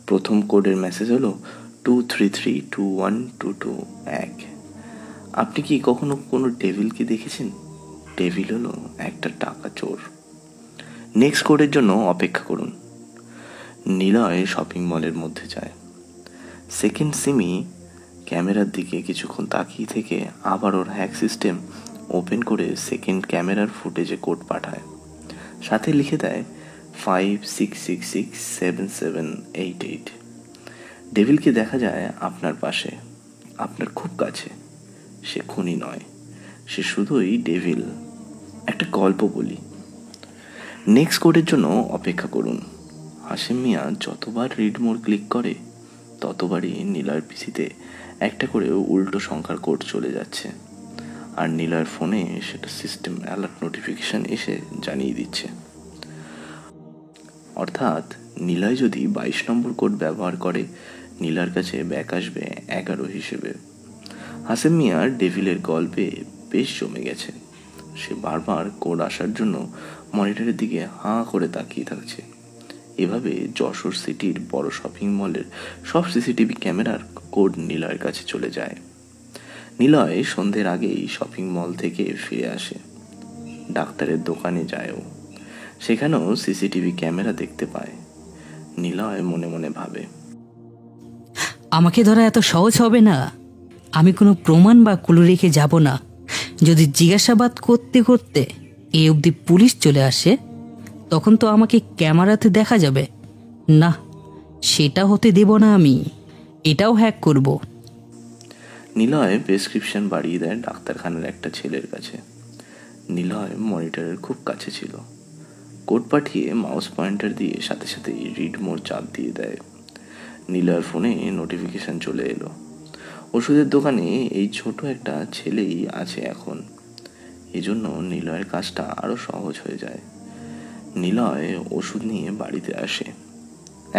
প্রথম কোডের মেসেজ হলো 2332122 আপনি কি কখনো কোনো ডেভিলকে দেখেছেন? ডেভিল হলো একটা টাকা চোর। নেক্সট কোডের জন্য অপেক্ষা করুন। নিলয় শপিং মলের মধ্যে যায়। সেকেন্ড সিমি ক্যামেরার দিকে কিছুক্ষণ তাকিয়ে থেকে আবার ওর হ্যাক সিস্টেম ওপেন করে সেকেন্ড ক্যামেরার ফুটেজে কোড পাঠায়। সাথে লিখে দেয় 56667788। ডেভিলকে দেখা যায় আপনার পাশে, আপনার খুব কাছে। সে খুনি নয়, সে শুধুই ডেভিল। একটা গল্প বলি। নেক্সট কোডের জন্য অপেক্ষা করুন। হাসেম মিয়া যতবার রিড মোড ক্লিক করে ততবারই নিলয়ের পিসিতে একটা করে উল্টো সংখ্যার কোড চলে যাচ্ছে, আর নিলয়ের ফোনে সেটা সিস্টেম অ্যালার্ট নোটিফিকেশন এসে জানিয়ে দিচ্ছে। অর্থাৎ নিলয় যদি 22 নম্বর কোড ব্যবহার করে নীলার কাছে ব্যাক আসবে 11 হিসেবে। হাসেম মিয়ার ডেভিলের গল্পে বেশ জমে গেছে। সে বারবার কোড আসার জন্য মনিটরের দিকে হাঁ করে তাকিয়ে থাকছে। এভাবে যশোর সিটির বড় শপিং মলের সব সিসিটিভি ক্যামেরার কোড নিলয়ের কাছে চলে যায়। নিলয় সন্ধ্যের আগেই শপিং মল থেকে ফিরে আসে। ডাক্তারের দোকানে যায়ও, সেখানেও সিসিটিভি ক্যামেরা দেখতে পায়। নিলয় মনে মনে ভাবে, আমাকে ধরা এত সহজ হবে না। আমি কোনো প্রমাণ বা ক্লু রেখে যাব না। যদি জিজ্ঞাসাবাদ করতে করতে এই অবধি পুলিশ চলে আসে তখন তো আমাকে ক্যামেরাতে দেখা যাবে না, সেটা হতে দেব না আমি। এটাও হ্যাক করব। নিলয় প্রেসক্রিপশন বাড়িয়ে দেয় ডাক্তারখানার একটা ছেলের কাছে। নিলয় মনিটরের খুব কাছে ছিল। কোড পাঠিয়ে মাউস পয়েন্টার দিয়ে সাথে সাথে রিড মোড চাপ দিয়ে দেয়। নিলয়ের ফোনে নোটিফিকেশন চলে এলো। ওষুধের দোকানে এই ছোট একটা ছেলেই আছে এখন। এজন্য নিলয়ের কাজটা আরো সহজ হয়ে যায়। নিলয় ওষুধ নিয়ে বাড়িতে আসে।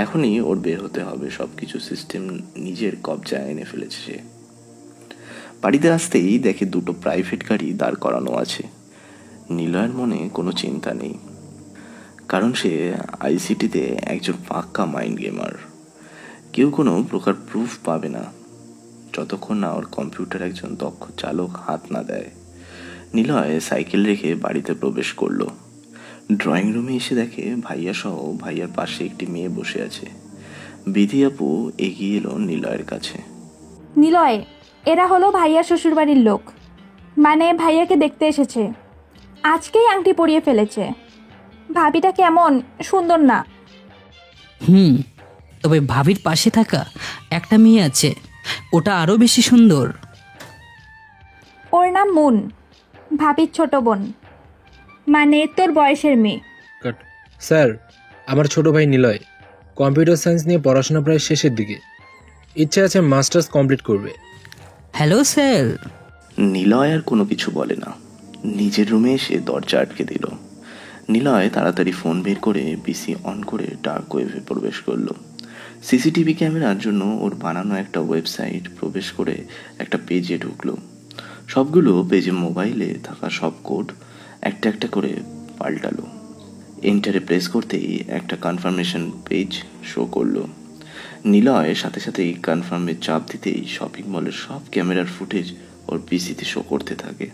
এখনই ওর বের হতে হবে। সবকিছু সিস্টেম নিজের কবজায় এনে ফেলেছে সে। বাড়িতে আসতেই দেখে দুটো প্রাইভেট গাড়ি দাঁড় করানো আছে। নিলয়ের মনে কোনো চিন্তা নেই, কারণ সে আইসিটিতে একজন পাক্কা মাইন্ড গেমার। কেউ কোনো প্রকার প্রুফ পাবে না যতক্ষণ না ওর কম্পিউটার একজন দক্ষ চালক হাত না দেয়। নিলয় সাইকেল রেখে বাড়িতে প্রবেশ করলো। ড্রয়িং রুমে এসে দেখে ভাইয়া সহ ভাইয়ার পাশে একটি মেয়ে বসে আছে। বিধি আপু এগিয়ে এলো নিলয়ের কাছে। নিলয়, এরা হলো ভাইয়া শ্বশুরবাড়ির লোক, মানে ভাইয়াকে দেখতে এসেছে। আজকেই আংটি পরিয়ে ফেলেছে। ভাবিটা কেমন সুন্দর না? তবে ভাবির পাশে থাকা একটা মেয়ে আছে, ওটা আরো বেশি সুন্দর। ওর নাম মুন, ভাবির ছোট বোন, মানে তোর বয়সের মেয়ে। স্যার, আমার ছোট ভাই নিলয় কম্পিউটার সায়েন্স নিয়ে পড়াশোনা প্রায় শেষের দিকে, ইচ্ছে আছে মাস্টার্স কমপ্লিট করবে। Hello sir. নিলয় আর কোনো কিছু বলে না, নিজের রুমে এসে দরজা আটকে দিল। নিলয় তাড়াতাড়ি ফোন বের করে পিসি অন করে ডার্ক ওয়েবে প্রবেশ করলো। সিসিটিভি ক্যামেরার জন্য ওর বানানো একটা ওয়েবসাইট প্রবেশ করে একটা পেজে ঢুকলো। সবগুলো পেজে মোবাইলে থাকা সব কোড একটা একটা করে পাল্টালো। এন্টারে প্রেস করতেই একটা কনফার্মেশন পেজ শো করলো। নিলয় সাথে সাথেই কনফার্মের চাপ দিতেই শপিং মলের সব ক্যামেরার ফুটেজ ওর পিসিতে শো করতে থাকে।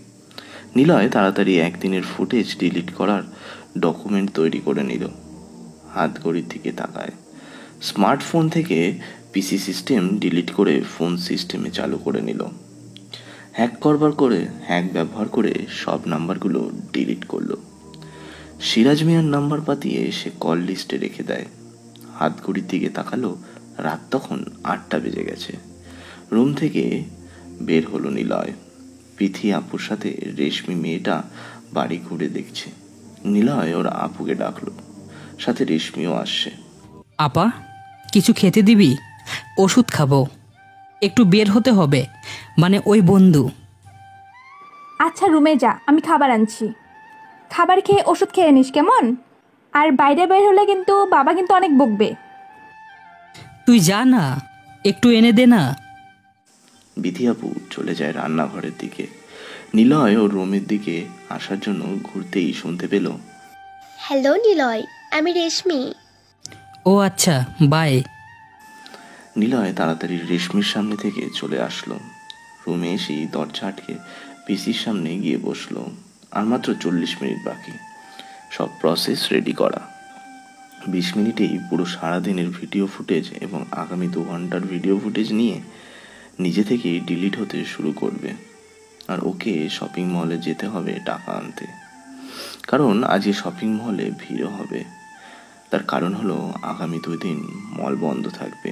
নিলয় তাড়াতাড়ি একদিনের ফুটেজ ডিলিট করার ডকুমেন্ট তৈরি করে নিল। হাত ঘড়ির দিকে তাকায়। স্মার্টফোন থেকে পিসি সিস্টেম ডিলিট করে ফোন সিস্টেমে চালু করে নিল। হ্যাক ব্যবহার করে সব নাম্বারগুলো ডিলিট করলো। সিরাজ মিয়ার নাম্বার পাতিয়ে সে কল লিস্টে রেখে দেয়। হাত ঘড়ির দিকে তাকালো, রাত তখন 8টা বেজে গেছে। রুম থেকে বের হলো নিলয়। পিথি আপুর সাথে রেশমি মেয়েটা বাড়ি ঘুরে দেখছে। নিলয় ওর আপুকে ডাকলো, সাথে রেশমিও আসছে। আপা, কিছু খেতে দিবি? ওষুধ খাবো, একটু বের হতে হবে, মানে ওই বন্ধু। আচ্ছা রুমে যা, আমি খাবার আনছি। খাবার খেয়ে ওষুধ খেয়ে নিস কেমন? আর বাইরে বের হলে কিন্তু বাবা কিন্তু অনেক বকবে। তুই যা না, একটু এনে দে না। বিথি আপু চলে যায় রান্নাঘরের দিকে। নিলয় ওর রুমের দিকে আসার জন্য ঘুরতেই শুনতে পেল, হ্যালো নিলয়, আমি রেশমি। ও আচ্ছা, বাই। নিলয় তাড়াতাড়ি রেশমির সামনে থেকে চলে আসলো। রুমে এসেই দরজা আটকে পিসির সামনে গিয়ে বসলো। আর মাত্র 40 মিনিট বাকি, সব প্রসেস রেডি করা। 20 মিনিটেই পুরো সারাদিনের ভিডিও ফুটেজ এবং আগামী 2 ঘন্টার ভিডিও ফুটেজ নিয়ে নিজে থেকেই ডিলিট হতে শুরু করবে। আর ওকে শপিং মলে যেতে হবে টাকা আনতে, কারণ আজকে শপিং মলে ভিড়ও হবে। তার কারণ হলো আগামী 2 দিন মল বন্ধ থাকবে।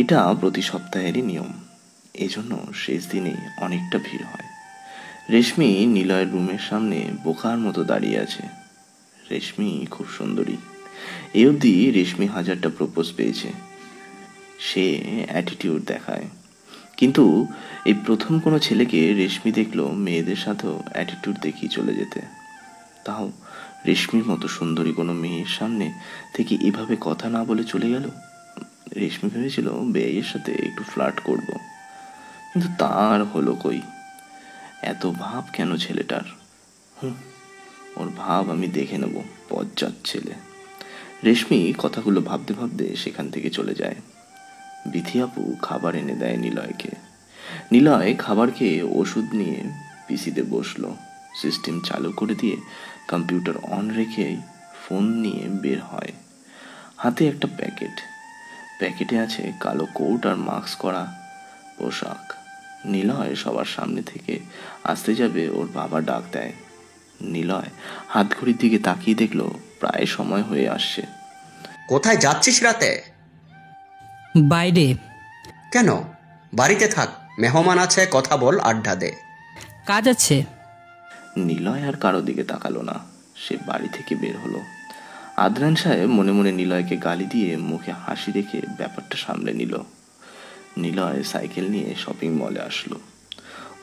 এটা প্রতি সপ্তাহেরই নিয়ম, এজন্য শেষ দিনে অনেকটা ভিড় হয়। রেশমি নিলয়ের রুমের সামনে বোকার মতো দাঁড়িয়ে আছে। রেশমি খুব সুন্দরী। এই অবধি রেশমি 1000টা প্রপোজ পেয়েছে। সে অ্যাটিটিউড দেখায়, কিন্তু এই প্রথম কোনো ছেলেকে রেশমি দেখলো মেয়েদের সাথেও অ্যাটিটিউড দেখিয়ে চলে যেতে। তাও রেশমির মতো সুন্দরী কোনো মেয়ের সামনে থেকে এভাবে কথা না বলে চলে গেল। রেশমি ভেবেছিল বেয়ের সাথে একটু ফ্লার্ট করব, কিন্তু তার হলো কই। এত ভাব কেন ছেলেটার? ওর ভাব আমি দেখে নেব, বজ্জাত ছেলে। রেশমি কথাগুলো ভাবতে ভাবতে সেখান থেকে চলে যায়। বিথি আপু খাবার এনে দেয় নিলয়কে। নিলয় খাবার খেয়ে ওষুধ নিয়ে পিসিতে বসলো। সিস্টেম চালু করে দিয়ে কম্পিউটার অন রেখেই ফোন নিয়ে বের হয়। হাতে একটা প্যাকেটে আছে কালো কোট আর মাস্ক করা পোশাক। নিলয় সবার সামনে থেকে আসতে যাবে, ওর বাবা ডাক দেয়। নিলয় হাত ঘড়ির দিকে তাকিয়ে দেখলো প্রায় সময় হয়ে আসছে। কোথায় যাচ্ছিস রাতে? বাইরে। কেন? বাড়িতে থাক, মেহমান আছে, কথা বল, আড্ডা দে। কাজ আছে। নিলয় আর কারো দিকে তাকালো না, সে বাড়ি থেকে বের হলো। আদনান সাহেব মনে মনে নিলয়কে গালি দিয়ে মুখে হাসি রেখে ব্যাপারটা সামলে নিল। নিলয় সাইকেল নিয়ে শপিং মলে আসলো।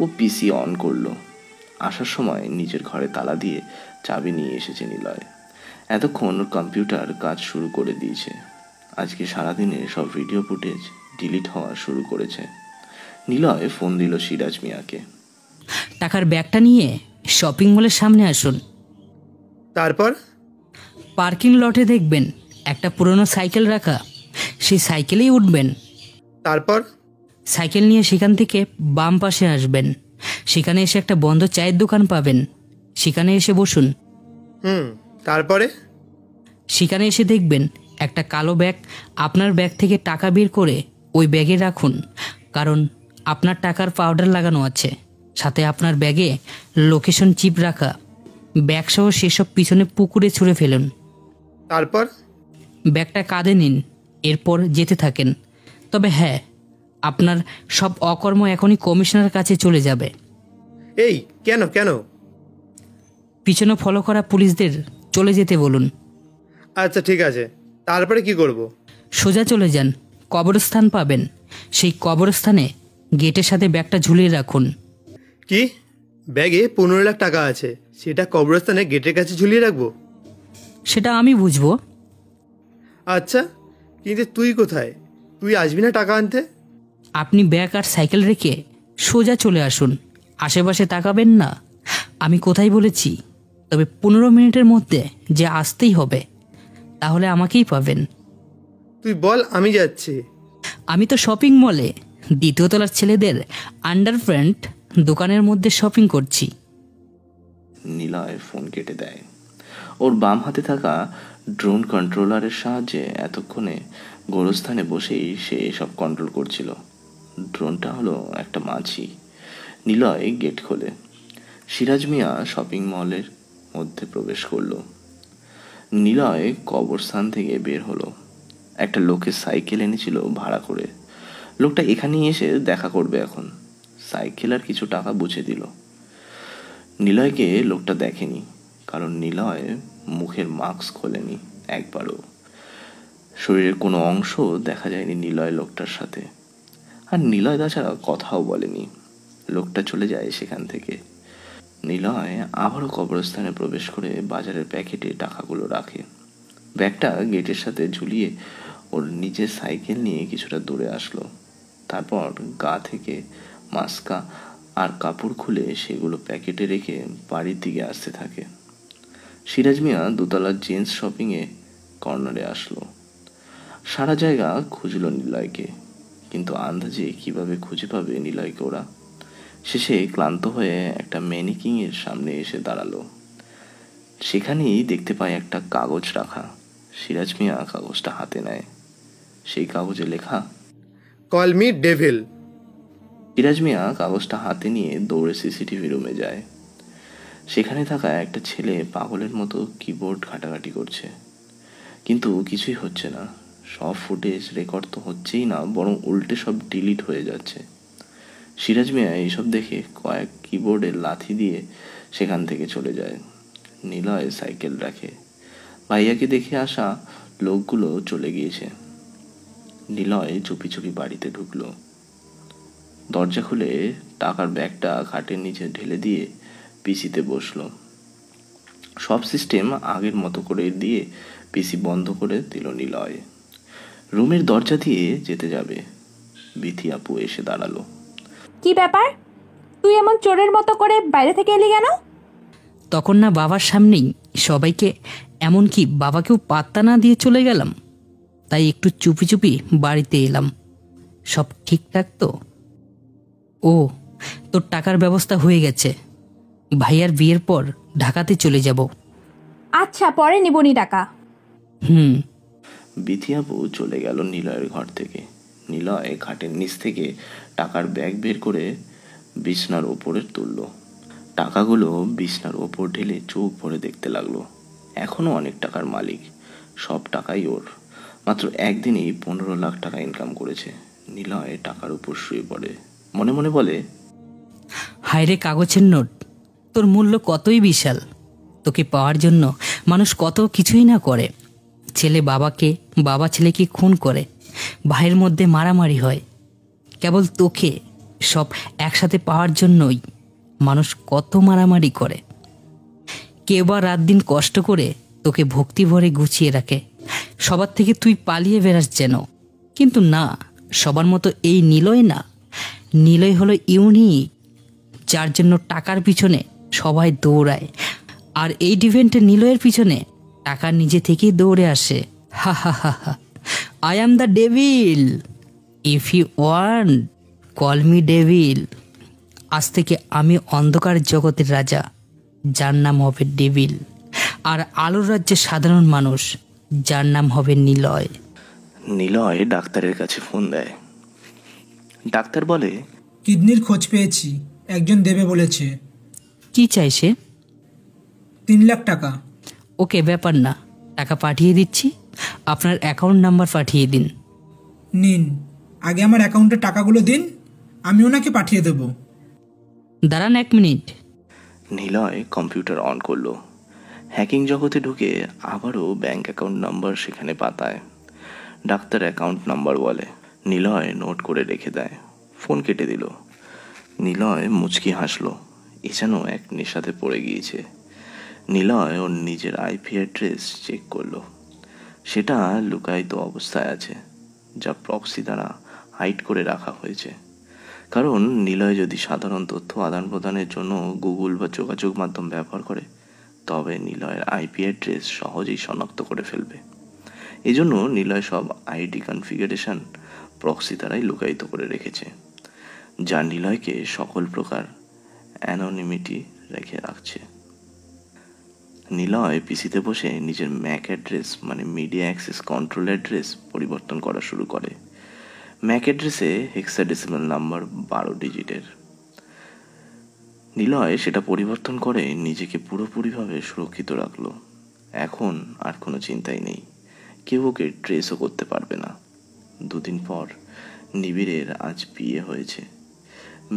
ও পিসি অন করলো। আসার সময় নিজের ঘরে তালা দিয়ে চাবি নিয়ে এসেছে নিলয়। এতক্ষণ ওর কম্পিউটার কাজ শুরু করে দিয়েছে। আজকে সারাদিনে সব ভিডিও ফুটেজ ডিলিট হওয়া শুরু করেছে। নিলয় ফোন দিল সিরাজ মিয়াকে। টাকার ব্যাগটা নিয়ে শপিং মলের সামনে আসুন। তারপর পার্কিং লটে দেখবেন একটা পুরনো সাইকেল রাখা, সেই সাইকেলেই উঠবেন। তারপর সাইকেল নিয়ে সেখান থেকে বাম পাশে আসবেন। সেখানে এসে একটা বন্ধ চায়ের দোকান পাবেন, সেখানে এসে বসুন। তারপরে সেখানে এসে দেখবেন একটা কালো ব্যাগ। আপনার ব্যাগ থেকে টাকা বের করে ওই ব্যাগে রাখুন, কারণ আপনার টাকার পাউডার লাগানো আছে। সাথে আপনার ব্যাগে লোকেশন চিপ রাখা। ব্যাগসহ সেসব পিছনে পুকুরে ছুঁড়ে ফেলুন। তারপর ব্যাগটা কাঁধে নিন, এরপর যেতে থাকেন। তবে হ্যাঁ, আপনার সব অকর্ম এখনই কমিশনারের কাছে চলে যাবে। এই কেন কেন? পিছনে ফলো করা পুলিশদের চলে যেতে বলুন। আচ্ছা ঠিক আছে, তারপরে কি করব? সোজা চলে যান, কবরস্থান পাবেন। সেই কবরস্থানে গেটের সাথে ব্যাগটা ঝুলিয়ে রাখুন। কি? ব্যাগে 15 লাখ টাকা আছে, সেটা কবরস্থানে গেটের কাছে ঝুলিয়ে রাখবো? সেটা আমি বুঝবো। আচ্ছা, কিন্তু তুই কোথায়? তুই আসবি না টাকা আনতে? আপনি ব্যাগ আর সাইকেল রেখে সোজা চলে আসুন, আশেপাশে তাকাবেন না। আমি কোথায় বলেছি? তবে 15 মিনিটের মধ্যে যে আসতেই হবে, তাহলে আমাকেই পাবেন। তুই বল, আমি যাচ্ছি। আমি তো শপিং মলে 2য় তলার ছেলেদের আন্ডারপ্যান্ট দোকানের মধ্যে শপিং করছি। নিলয় ফোন কেটে দেয়। ওর বাম হাতে থাকা ড্রোন কন্ট্রোলারের সাহায্যে এতক্ষণে গোরস্থানে বসেই সে এসব কন্ট্রোল করছিল। ড্রোনটা হলো একটা মাছি। নিলয় গেট খোলে। সিরাজ মিয়া শপিং মলের মধ্যে প্রবেশ করলো। নিলয় কবরস্থান থেকে বের হলো। একটা লোকের সাইকেল এনেছিল ভাড়া করে। লোকটা এখানেই এসে দেখা করবে এখন। সাইকেল আর কিছু টাকা বুঝে দিল। নিলয়কে লোকটা দেখেনি, কারণ নিলয় মুখের মাস্ক খোলেনি একবারও। শরীরের কোনো অংশ দেখা যায়নি নিলয় লোকটার সাথে। আর নিলয় তাছাড়া কথাও বলেনি। লোকটা চলে যায় সেখান থেকে। নিলয় আবারও কবরস্থানে প্রবেশ করে বাজারের প্যাকেটে টাকাগুলো রাখে। ব্যাগটা গেটের সাথে ঝুলিয়ে ওর নিজের সাইকেল নিয়ে কিছুটা দূরে আসলো। তারপর গা থেকে মাস্কা আর কাপড় খুলে সেগুলো প্যাকেটে রেখে বাড়ির দিকে আসতে থাকে। সিরাজ মিয়া 2তলার জেন্টস শপিংয়ে কর্নারে আসলো। সারা জায়গা খুঁজল নিলয়কে, কিন্তু আন্দাজে কিভাবে খুঁজে পাবে নিলয়কে ওরা। শেষে ক্লান্ত হয়ে একটা ম্যানিকিংয়ের সামনে এসে দাঁড়ালো। সেখানেই দেখতে পায় একটা কাগজ রাখা। সিরাজ মিয়া কাগজটা হাতে নেয়। সেই কাগজে লেখা, কল মি ডেভিল। সিরাজ মিয়া কাগজটা হাতে নিয়ে দৌড়ে সিসিটিভি রুমে যায়। সেখানে থাকা একটা ছেলে পাগলের মতো কিবোর্ড ঘাটাঘাটি করছে, কিন্তু কিছুই হচ্ছে না। সব ফুটেজ রেকর্ড তো হচ্ছেই না, বরং উল্টে সব ডিলিট হয়ে যাচ্ছে। সিরাজ মিয়া এইসব দেখে কয়েক কিবোর্ডের লাথি দিয়ে সেখান থেকে চলে যায়। নিলয় সাইকেল রাখে। ভাইয়াকে দেখে আসা লোকগুলো চলে গিয়েছে। নিলয় চুপি চুপি বাড়িতে ঢুকলো। দরজা খুলে টাকার ব্যাগটা খাটের নিচে ঢেলে দিয়ে পিসিতে বসলো। সব সিস্টেম আগের মতো করে দিয়ে পিসি বন্ধ করে দিল নিলয়। রুমের দরজা দিয়ে যেতে যাবে, বিথি আপু এসে দাঁড়ালো। কি ব্যাপার? তুই এমন চোরের মতো করে বাইরে থেকে এলি কেন? তখন না বাবার সামনেই সবাইকে, এমনকি বাবাকেও পাত্তা না দিয়ে চলে গেলাম। তাই একটু চুপি চুপি বাড়িতে এলাম। সব ঠিকঠাক তো? ও, তোর টাকার ব্যবস্থা হয়ে গেছে। ভাইয়ার বিয়ের পর ঢাকাতে চলে যাব। আচ্ছা, পরে নিবনি টাকা। বিথি আপু চলে গেল নিলয়ের ঘর থেকে। নিলয় খাটের নিচ থেকে টাকার ব্যাগ বের করে বিছনার ওপরে তুলল। টাকাগুলো বিছনার ওপর ঢেলে চোখ ভরে দেখতে লাগলো। এখনো অনেক টাকার মালিক। সব টাকাই ওর। মাত্র একদিনেই 15 লাখ টাকা ইনকাম করেছে। নিলয় টাকার উপর শুয়ে পড়ে, মনে মনে বলে, হায়রে কাগজের নোট, তোর মূল্য কতই বিশাল। তোকে পাওয়ার জন্য মানুষ কত কিছুই না করে। ছেলে বাবাকে, বাবা ছেলেকে খুন করে, ভাইয়ের মধ্যে মারামারি হয়। কেবল তোকে সব একসাথে পাওয়ার জন্যই মানুষ কত মারামারি করে। কেউ বা রাত দিন কষ্ট করে তোকে ভক্তি ভরে গুছিয়ে রাখে, সবার থেকে তুই পালিয়ে বেড়াস যেন। কিন্তু না, সবার মতো এই নিলয় না। নিলয় হলো ইউনিক, যার জন্য টাকার পিছনে সবাই দৌড়ায়। আর এই ইভেন্টে নিলয়ের পিছনে টাকা নিজে থেকেই দৌড়ে আসে। Ha ha ha ha, I am the devil, if you want call me devil. আজ থেকে আমি অন্ধকার জগতের রাজা, যার নাম হবে ডেভিল। আর আলোর রাজ্যের সাধারণ মানুষ, যার নাম হবে নিলয়। নিলয় ডাক্তারের কাছে ফোন দেয়। ডাক্তার বলে, কিডনির খোঁজ পেয়েছি, একজন দেবে বলেছে। কি চাই সে? 3 লাখ টাকা। ওকে, ব্যাপার না, টাকা পাঠিয়ে দিচ্ছি। আপনার অ্যাকাউন্ট নাম্বার পাঠিয়ে দিন। নিন, আগে আমার অ্যাকাউন্টে টাকাগুলো দিন, আমি ওনাকে পাঠিয়ে দেবো। দাঁড়ান 1 মিনিট। নিলয় কম্পিউটার অন করলো। হ্যাকিং জগতে ঢুকে আবারও ব্যাংক অ্যাকাউন্ট নাম্বার সেখানে পাতায়। ডাক্তার অ্যাকাউন্ট নাম্বার বলে। নিলয় নোট করে রেখে দেয়। ফোন কেটে দিল। নিলয় মুচকি হাসলো। এ যেন এক নেশাতে পড়ে গিয়েছে। নিলয় ওর নিজের আইপি অ্যাড্রেস চেক করলো। সেটা লুকায়িত অবস্থায় আছে, যা প্রক্সি দ্বারা হাইড করে রাখা হয়েছে। কারণ নিলয় যদি সাধারণ তথ্য আদান প্রদানের জন্য গুগল বা যোগাযোগ মাধ্যম ব্যবহার করে, তবে নিলয়ের আইপি অ্যাড্রেস সহজেই শনাক্ত করে ফেলবে। এজন্য নিলয় সব আইডি কনফিগারেশন প্রক্সি দ্বারাই লুকায়িত করে রেখেছে, যা নিলয়কে সকল প্রকার অ্যানোনিমিটি রেখে রাখছে। নিলয় পিসিতে বসে নিজের ম্যাক অ্যাড্রেস মানে মিডিয়া অ্যাক্সেস কন্ট্রোল অ্যাড্রেস পরিবর্তন করা শুরু করে। ম্যাক অ্যাড্রেসে হেক্সাডেসিমাল নাম্বার 12 ডিজিটের। নিলয় সেটা পরিবর্তন করে নিজেকে পুরোপুরিভাবে সুরক্ষিত রাখলো। এখন আর কোনো চিন্তাই নেই, কেউ ওকে ট্রেসও করতে পারবে না। 2 দিন পর নিবিড়ের আজ বিয়ে হয়েছে।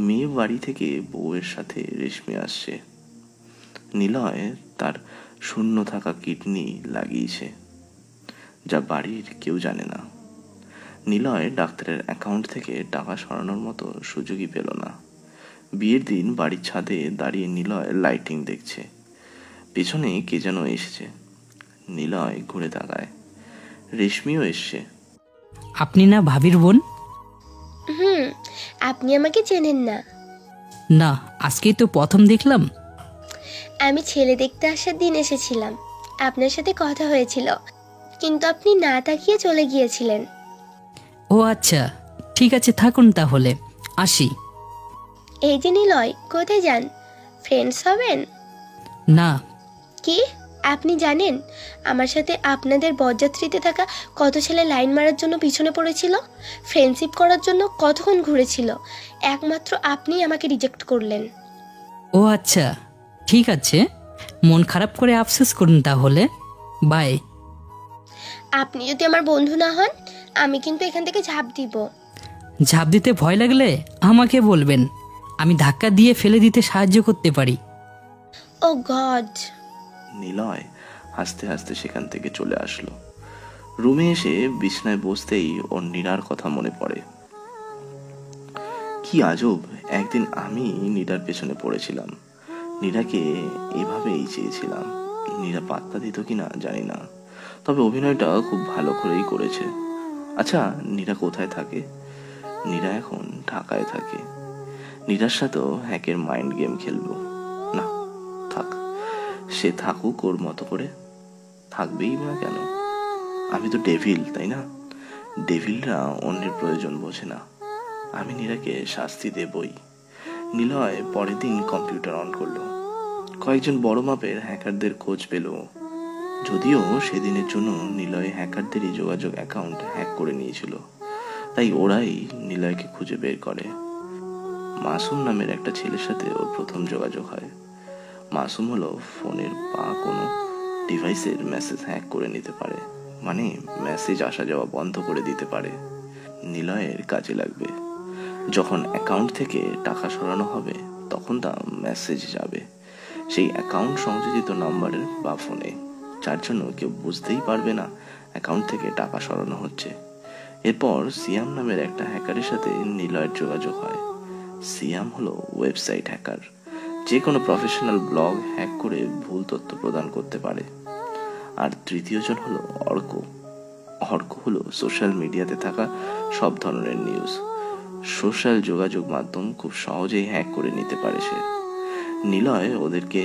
মেয়ে বাড়ি থেকে বউয়ের সাথে রেশমি আসছে। নিলয় তার শূন্য থাকা কিডনি লাগিয়েছে, যা বাড়ির কেউ জানে না। নিলয় ডাক্তারের অ্যাকাউন্ট থেকে টাকা সরানোর মতো সুযোগই পেল না। বিয়ের দিন বাড়ির ছাদে দাঁড়িয়ে নিলয় লাইটিং দেখছে। পেছনে কে যেন এসেছে। নিলয় ঘুরে তাকায়, রেশমিও এসছে। আপনি না ভাবির বোন? আপনি আমাকে চেনেন না? না, আজকেই তো প্রথম দেখলাম। আমি ছেলে দেখতে আসার দিন এসেছিলাম, আপনার সাথে কথা হয়েছিল, কিন্তু আপনি না তাকিয়ে চলে গিয়েছিলেন। ও আচ্ছা, ঠিক আছে, থাকুন তাহলে, আসি। এই যে নিলয়, কোথায় যান? ফ্রেন্ডস হবেন? না। কি আপনি জানেন আমার সাথে আপনাদের বরযাত্রীতে থাকা কত ছেলে লাইন মারার জন্য পিছনে পড়েছিল, ফ্রেন্ডশিপ করার জন্য কতক্ষণ ঘুরেছিল, একমাত্র আপনি আমাকে রিজেক্ট করলেন। ও আচ্ছা, ঠিক আছে, মন খারাপ করে আফসোস করুন তাহলে, বাই। আপনি যদি আমার বন্ধু না হন, আমি কিন্তু এখান থেকে ঝাঁপ দিব। ঝাঁপ দিতে ভয় লাগলে আমাকে বলবেন, আমি ধাক্কা দিয়ে ফেলে দিতে সাহায্য করতে পারি। ও গড। নিলয় হাসতে হাসতে সেখান থেকে চলে আসলো। রুমে এসে বিছানায় বসতেই ওর নীরার কথা মনে পড়ে। কি আজব, একদিন আমি নীরার পেছনে পড়েছিলাম। নীরাকে এভাবেই চেয়েছিলাম। নীরা পাত্তা দিত কিনা জানি না, তবে অভিনয়টা খুব ভালো করেই করেছে। আচ্ছা, নীরা কোথায় থাকে? নীরা এখন ঢাকায় থাকে। নীরার সাথেও হ্যাকের মাইন্ড গেম খেলবো না, থাক, সে থাকুক ওর মতো করে। থাকবেই না কেন? আমি তো ডেভিল, তাই না? ডেভিলরা অন্যের প্রয়োজন বোঝে না। আমি নীরাকে শাস্তি দেবই। নিলয় পরের দিন কম্পিউটার অন করলো। কয়েকজন বড় মাপের হ্যাকারদের খোঁজ পেল। যদিও সেদিনের জন্য নিলয় হ্যাকারদেরই যোগাযোগ অ্যাকাউন্ট হ্যাক করে নিয়েছিল, তাই ওরাই নিলয়কে খুঁজে বের করে। মাসুম নামের একটা ছেলের সাথে ওর প্রথম যোগাযোগ হয়। মাসুম হলো ফোনের বা কোনো ডিভাইসের মেসেজ হ্যাক করে নিতে পারে, মানে মেসেজ আসা যাওয়া বন্ধ করে দিতে পারে। নিলয়ের কাজে লাগবে। যখন অ্যাকাউন্ট থেকে টাকা সরানো হবে, তখন তা মেসেজ যাবে সেই অ্যাকাউন্ট সংযোজিত নাম্বারের বা ফোনে, যার জন্য কেউ বুঝতেই পারবে না অ্যাকাউন্ট থেকে টাকা সরানো হচ্ছে। এরপর সিয়াম নামের একটা হ্যাকারের সাথে নিলয়ের যোগাযোগ হয়। সিয়াম হলো ওয়েবসাইট হ্যাকার, যে কোনো প্রফেশনাল ব্লগ হ্যাক করে ভুল তথ্য প্রদান করতে পারে। আর তৃতীয়জন হলো অর্ক। অর্ক হলো সোশ্যাল মিডিয়াতে থাকা সব ধরনের নিউজ, সোশ্যাল যোগাযোগ মাধ্যম খুব সহজেই হ্যাক করে নিতে পারে সে। নিলয় ওদেরকে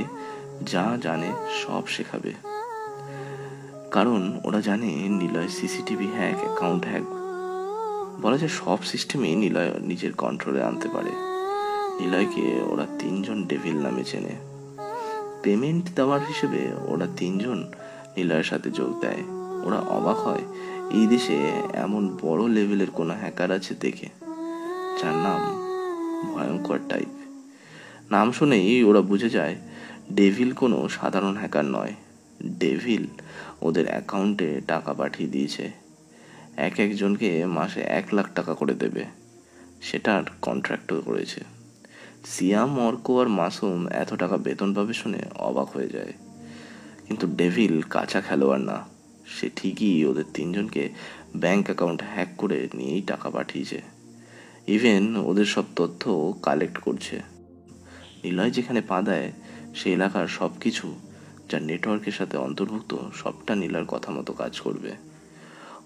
যা জানে সব শেখাবে, কারণ ওরা জানে Niloy CCTV hack, account hack, বলা যায় সব সিস্টেমই নিলয় নিজের কন্ট্রোলে আনতে পারে। নিলয়কে ওরা 3 জন ডেভিল নামে চেনে। পেমেন্ট দেওয়ার হিসেবে ওরা 3 জন নিলয়ের সাথে যোগ দেয়। ওরা অবাক হয় এই দেশে এমন বড় লেভেলের কোনো হ্যাকার আছে দেখে, যার নাম ভয়ঙ্কর টাইপ। নাম শুনেই ওরা বুঝে যায় ডেভিল কোনো সাধারণ হ্যাকার নয়। ডেভিল ওদের অ্যাকাউন্টে টাকা পাঠিয়ে দিয়েছে। একজনকে মাসে 1 লাখ টাকা করে দেবে, সেটার কন্ট্রাক্টও করেছে। সিয়াম, অর্ক আর মাসুম এত টাকা বেতন পাবে শুনে অবাক হয়ে যায়। কিন্তু ডেভিল কাঁচা খেলোয়াড় না, সে ঠিকই ওদের 3জনকে ব্যাংক অ্যাকাউন্ট হ্যাক করে নিয়েই টাকা পাঠিয়েছে। ইভেন ওদের সব তথ্য কালেক্ট করছে। নিলয় যেখানে পা দেয় সে এলাকার সব কিছু যা নেটওয়ার্কের সাথে অন্তর্ভুক্ত সবটা নিলয়ের কথা মতো কাজ করবে।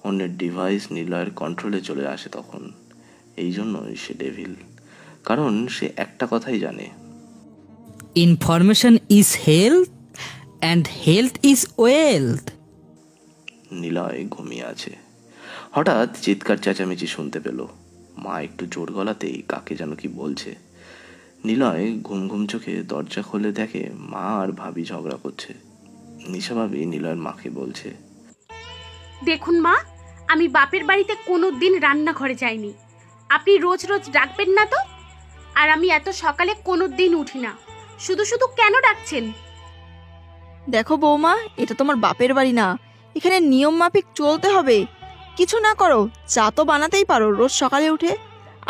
অন্যের ডিভাইস নিলয়ের কন্ট্রোলে চলে আসে তখন। এই জন্যই সে ডেভিল, কারণ সে একটা কথাই জানে, information is health and health is wealth. Niloy ঘুমিয়ে আছে। হঠাৎ চিৎকার চেঁচামেচি শুনতে পেল। মা একটু জোর গলাতেই কাকে যেন কি বলছে। নিলয় ঘুম ঘুম চোখে দরজা খুলে দেখে মা আর ভাবি ঝগড়া করছে। নিশা ভাবি নিলয়ের মাকে বলছে, দেখুন মা, আমি বাপের বাড়িতে কোনো দিন রান্নাঘরে যাইনি। আপনি রোজ রোজ ডাকবেন না তো। আর আমি এত সকালে কোনো দিন উঠি না, শুধু শুধু কেন ডাকছেন? দেখো বৌমা, এটা তোমার বাপের বাড়ি না, এখানে নিয়ম মাফিক চলতে হবে। কিছু না করো, চা তো বানাতেই পারো রোজ সকালে উঠে।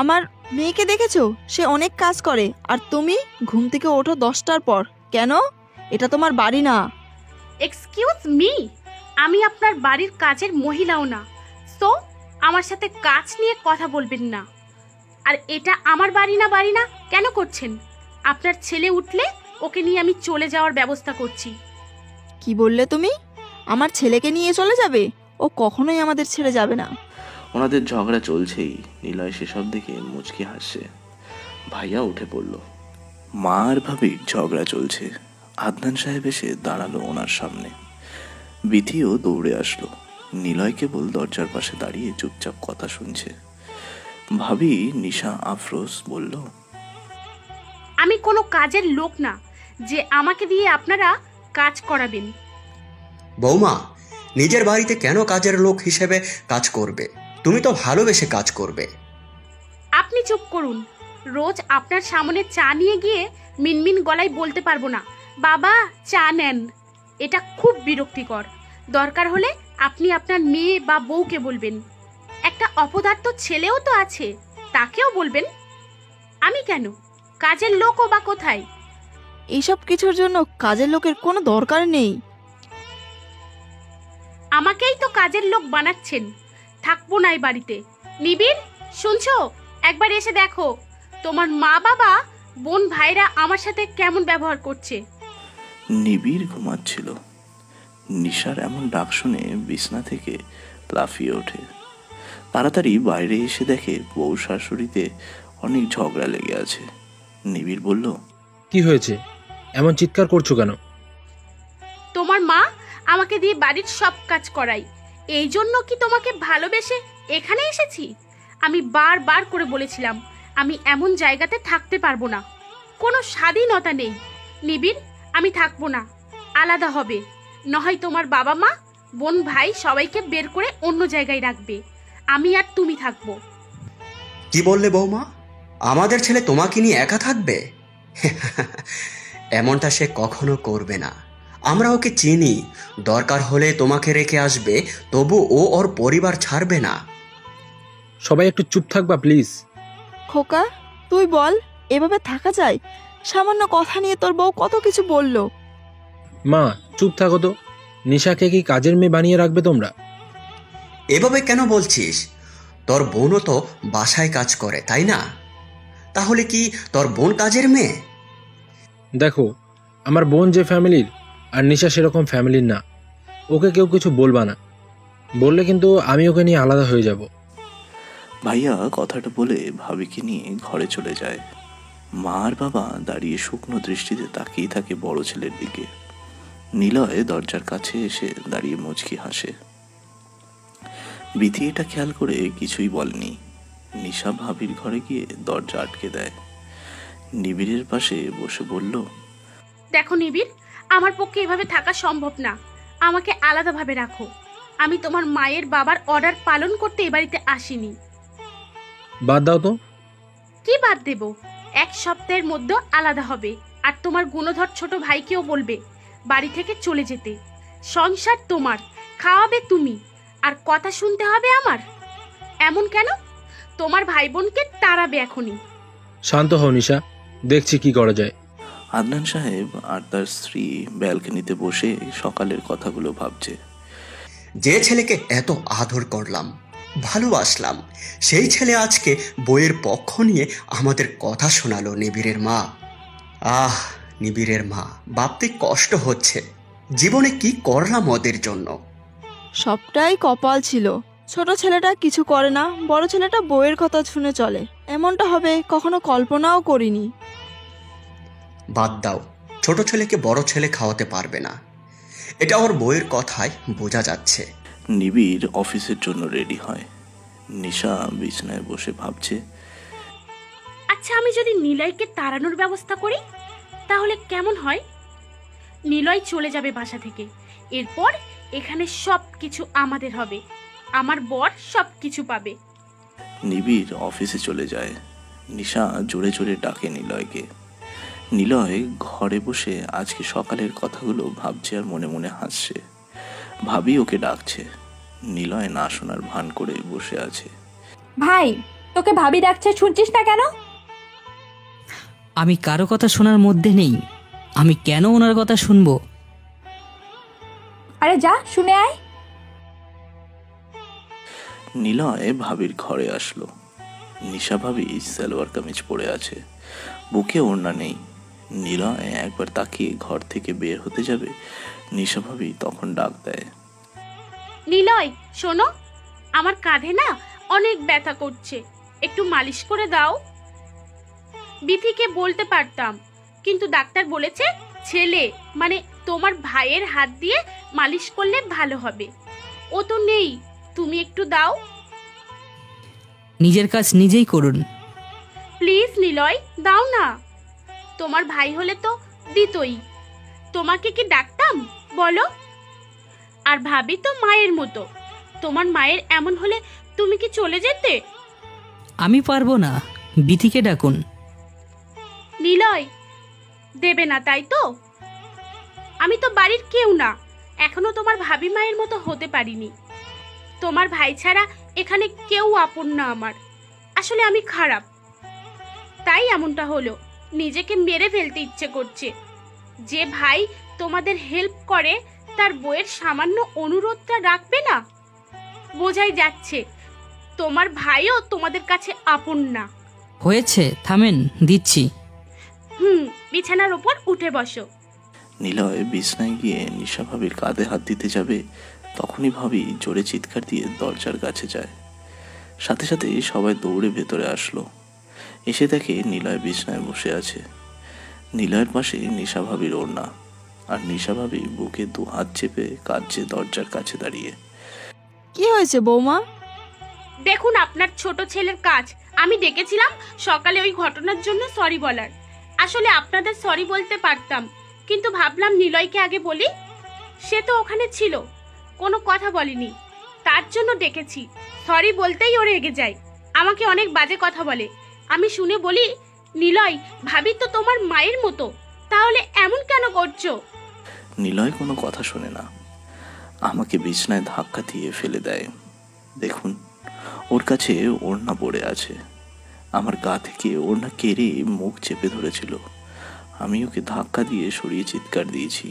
আমার মেয়েকে দেখেছো, সে অনেক কাজ করে, আর তুমি ঘুম থেকে ওঠো 10টার পর। কেন? এটা তোমার বাড়ি না। এক্সকিউজ মি, আমি আপনার বাড়ির কাজের মহিলাও না, সো আমার সাথে কাজ নিয়ে কথা বলবেন না। আর এটা আমার বাড়ি না কেন করছেন? আপনার ছেলে উঠলে ওকে নিয়ে আমি চলে যাওয়ার ব্যবস্থা করছি। কি বললে তুমি? আমার ছেলেকে নিয়ে চলে যাবে? ও কখনোই আমাদের ছেড়ে যাবে না। ওনাদের ঝগড়া চলছেই। নিলয় সেসব দেখে মুচকি হাসছে। ভাইয়া উঠে পড়ল। মা আর ভাবির ঝগড়া চলছে। আদনান সাহেব এসে দাঁড়ালো ওনার সামনে। বিথিও দৌড়ে আসলো। নিলয় কেবল দরজার পাশে দাঁড়িয়ে চুপচাপ কথা শুনছে। ভাবি নিশা আফরোজ বলল, আমি কোনো কাজের লোক না যে আমাকে দিয়ে আপনারা কাজ করাবেন। বৌমা, নিজের বাড়িতে কেন কাজের লোক হিসেবে কাজ করবে? তুমি তো ভালোবেসে কাজ করবে। আপনি চুপ করুন। রোজ আপনার সামনে চা নিয়ে গিয়ে মিনমিন গলায় বলতে পারবো না, বাবা চা নেন। এটা খুব বিরক্তিকর। দরকার হলে আপনি আপনার মেয়ে বা বউকে বলবেন। একটা অপদার্থ ছেলেও তো আছে, তাকেও বলবেন। আমি কেন? কাজের লোকও বা কোথায়? এইসব কিছুর জন্য কাজের লোকের কোনো দরকার নেই। আমাকেই তো কাজের লোক বানাচ্ছেন। থাকবো না এই বাড়িতে। নিবিড়, শুনছো? একবার এসে দেখো তোমার মা বাবা বোন ভাইরা আমার সাথে কেমন ব্যবহার করছে। নিবিড় ঘুমাচ্ছিল। নিশার এমন ডাক শুনে বিছনা থেকে লাফিয়ে ওঠে। তাড়াতাড়ি বাইরে এসে দেখে বউ শাশুড়িতে অনেক ঝগড়া লেগে আছে। নিবিড় বলল, কি হয়েছে? এমন চিৎকার করছো কেন? তোমার মা আমাকে দিয়ে বাড়ির সব কাজ করাই। এই জন্য কি তোমাকে ভালোবেসে এখানে এসেছি? আমি বারবার করে বলেছিলাম আমি এমন জায়গাতে থাকতে পারবো না। কোনো স্বাধীনতা নেই। নিবিড়, আমি থাকবো না, আলাদা হবে। নয় তোমার বাবা মা বোন ভাই সবাইকে বের করে অন্য জায়গায় রাখবে। আমি আর তুমি থাকবো। কি বললে বৌমা? আমাদের ছেলে তোমাকে নিয়ে একা থাকবে? এমনটা সে কখনো করবে না। আমরা ওকে চিনি। দরকার হলে তোমাকে রেখে আসবে, তবু ও ওর পরিবার ছাড়বে না। সবাই একটু চুপ থাকবা প্লিজ। খোকা, তুই বল, এভাবে থাকা যায়? সামান্য কথা নিয়ে তোর বউ কত কিছু বলল। মা চুপ থাকো তো। নিশাকে কি কাজের মেয়ে বানিয়ে রাখবে তোমরা? এভাবে কেন বলছিস? তোর বোনও তো বাসায় কাজ করে, তাই না? তাহলে কি তোর বোন কাজের মেয়ে? দেখো, আমার বোন যে ফ্যামিলির, আর নিশা সেরকম ফ্যামিলির না। ওকে কেউ কিছু বলবা না, বললে কিন্তু আমি ওকে নিয়ে আলাদা হয়ে যাব। ভাইয়া কথাটা বলে ভাবিকে নিয়ে ঘরে চলে যায়। মা আর বাবা দাঁড়িয়ে শুকনো দৃষ্টিতে তাকিয়ে থাকে বড় ছেলের দিকে। নিলয় দরজার কাছে এসে দাঁড়িয়ে মুচকি হাসে। বিথি এটা খেয়াল করে কিছুই বলেনি। নিশা ভাবির ঘরে গিয়ে দরজা আটকে দেয়। নিবিড়ের পাশে বসে বলল, দেখো নিবিড়, আমার পক্ষে এভাবে থাকা সম্ভব না। আমাকে আলাদাভাবে রাখো। আমি তোমার মায়ের বাবার অর্ডার পালন করতে এ বাড়িতে আসিনি। বাদ দাও তো। কি বাদ দেব? 1 সপ্তাহের মধ্যে আলাদা হবে। আর তোমার গুণধর ছোট ভাইকেও বলবে বাড়ি থেকে চলে যেতে। সংসার তোমার, খাওয়াবে তুমি, আর কথা শুনতে হবে আমার। এমন কেন? তোমার ভাই বোনকে তাড়াবে এখনই। শান্ত হও নিশা, দেখছি কি করা যায়। আদনান সাহেব আর তার স্ত্রী ব্যালকনিতে বসে সকালের কথাগুলো ভাবছে। যে ছেলেকে এত আদর করলাম, ভালোবাসলাম, সেই ছেলে আজকে বইয়ের পক্ষ নিয়ে আমাদের কথা শোনালো নিবিড়ের মা। আহ, নিবিড়ের মা, ভাবতে কষ্ট হচ্ছে জীবনে কি করলাম ওদের জন্য। সবটাই কপাল ছিল। ছোট ছেলেটা কিছু করে না, বড় ছেলেটা বইয়ের কথা শুনে চলে। এমনটা হবে কখনো কল্পনাও করিনি। বাদ দাও, ছোট ছেলেকে বড় ছেলে খাওয়াতে পারবে না, এটা ওর বইয়ের কথায় বোঝা যাচ্ছে। নিবিড় অফিসের জন্য রেডি হয়। নিশা বিছানায় বসে ভাবছে, আচ্ছা, আমি যদি নিলয়কে তাড়ানোর ব্যবস্থা করি তাহলে কেমন হয়? নিলয় চলে যাবে বাসা থেকে, এরপর এখানে সব কিছু আমাদের হবে, আমার বর সব কিছু পাবে। নিবিড় অফিসে চলে যায়। নিশা জোরে জোরে ডাকে নিলয়কে। নিলয় ঘরে বসে আজকে সকালের কথাগুলো ভাবছে আর মনে মনে হাসছে। ভাবি ওকে ডাকছে, নিলয় না শোনার ভান করে বসে আছে। ভাই, তোকে ভাবি ডাকছে, শুনছিস না কেন? আমি কারো কথা শোনার মধ্যে নেই, আমি কেন ওনার কথা শুনবো? আরে যা, শুনে আয়। নিলয় ভাবির ঘরে আসলো। নিশা ভাবি সালোয়ার কামিজ পরে আছে, বুকে ওড়না নেই। নিলয় একবার তাকিয়ে ঘর থেকে বের হতে যাবে, নিশা ভাবি তখন ডাক দেয়, নিলয় শোনো, আমার কাঁধে না অনেক ব্যথা করছে, একটু মালিশ করে দাও। বিথিকে বলতে পারতাম, কিন্তু ডাক্তার বলেছে ছেলে মানে তোমার ভাইয়ের হাত দিয়ে মালিশ করলে ভালো হবে। ও তো নেই, তুমি একটু দাও। নিজের কাজ নিজেই করুন। প্লিজ নিলয়, দাও না। তোমার ভাই হলে তো দিতই, তোমাকে কি ডাকতাম বলো? আর ভাবি তো মায়ের মতো, তোমার মায়ের এমন হলে তুমি কি চলে যেতে? আমি পারবো না, বিথিকে ডাকুন। নিলয় দেবে না, তাই তো? আমি তো বাড়ির কেউ না, এখনো তোমার ভাবি মায়ের মতো হতে পারিনি। তোমার ভাই ছাড়া এখানে কেউ আপন না আমার। আসলে আমি খারাপ, তাই এমনটা হলো। নিজেকে মেরে ফেলতে ইচ্ছে করছে। যে ভাই তোমাদের হেল্প করে তার বইয়ের সামান্য অনুরোধটা রাখবে না? বোঝাই যাচ্ছে তোমার ভাইও তোমাদের কাছে আপন না। হয়েছে, থামেন, দিচ্ছি। বিছানার উপর উঠে বসো। নিলয় বিছনায় গিয়ে নিশা ভাবির কাঁধে হাত দিতে যাবে, তখনই ভাবি জোরে চিৎকার দিয়ে দরজার কাছে যায়। সাথে সাথে সবাই দৌড়ে ভেতরে আসলো। এসে দেখে নিলয় বিছনায় বসে আছে। নিলয়ের পাশে নিশা ভাবির ওড়না, আর নিশা ভাবি বুকে দু হাত চেপে কাঁদছে দরজার কাছে দাঁড়িয়ে। কি হয়েছে বৌমা? দেখুন আপনার ছোট ছেলের কাজ। আমি ডেকেছিলাম সকালে ওই ঘটনার জন্য সরি বলার। আসলে আপনাদের সরি বলতে পারতাম, কিন্তু ভাবলাম নিলয়কে আগে বলি। সে তো ওখানে ছিল, কোনো কথা বলেনি, তার জন্য ডেকেছি। সরি বলতেই ও রেগে যায়, আমাকে অনেক বাজে কথা বলে। আমি শুনে বলি, নিলয় ভাবি তো তোমার মায়ের মতো, তাহলে এমন কেন করছো? নিলয় কোনো কথা শোনে না, আমাকে বিছনায় ধাক্কা দিয়ে ফেলে দেয়। দেখুন, ওর কাছে ওড়না পড়ে আছে। আমার গা থেকে ওড়না কেড়ে মুখ চেপে ধরেছিল। আমি ওকে ধাক্কা দিয়ে সরিয়ে চিৎকার দিয়েছি।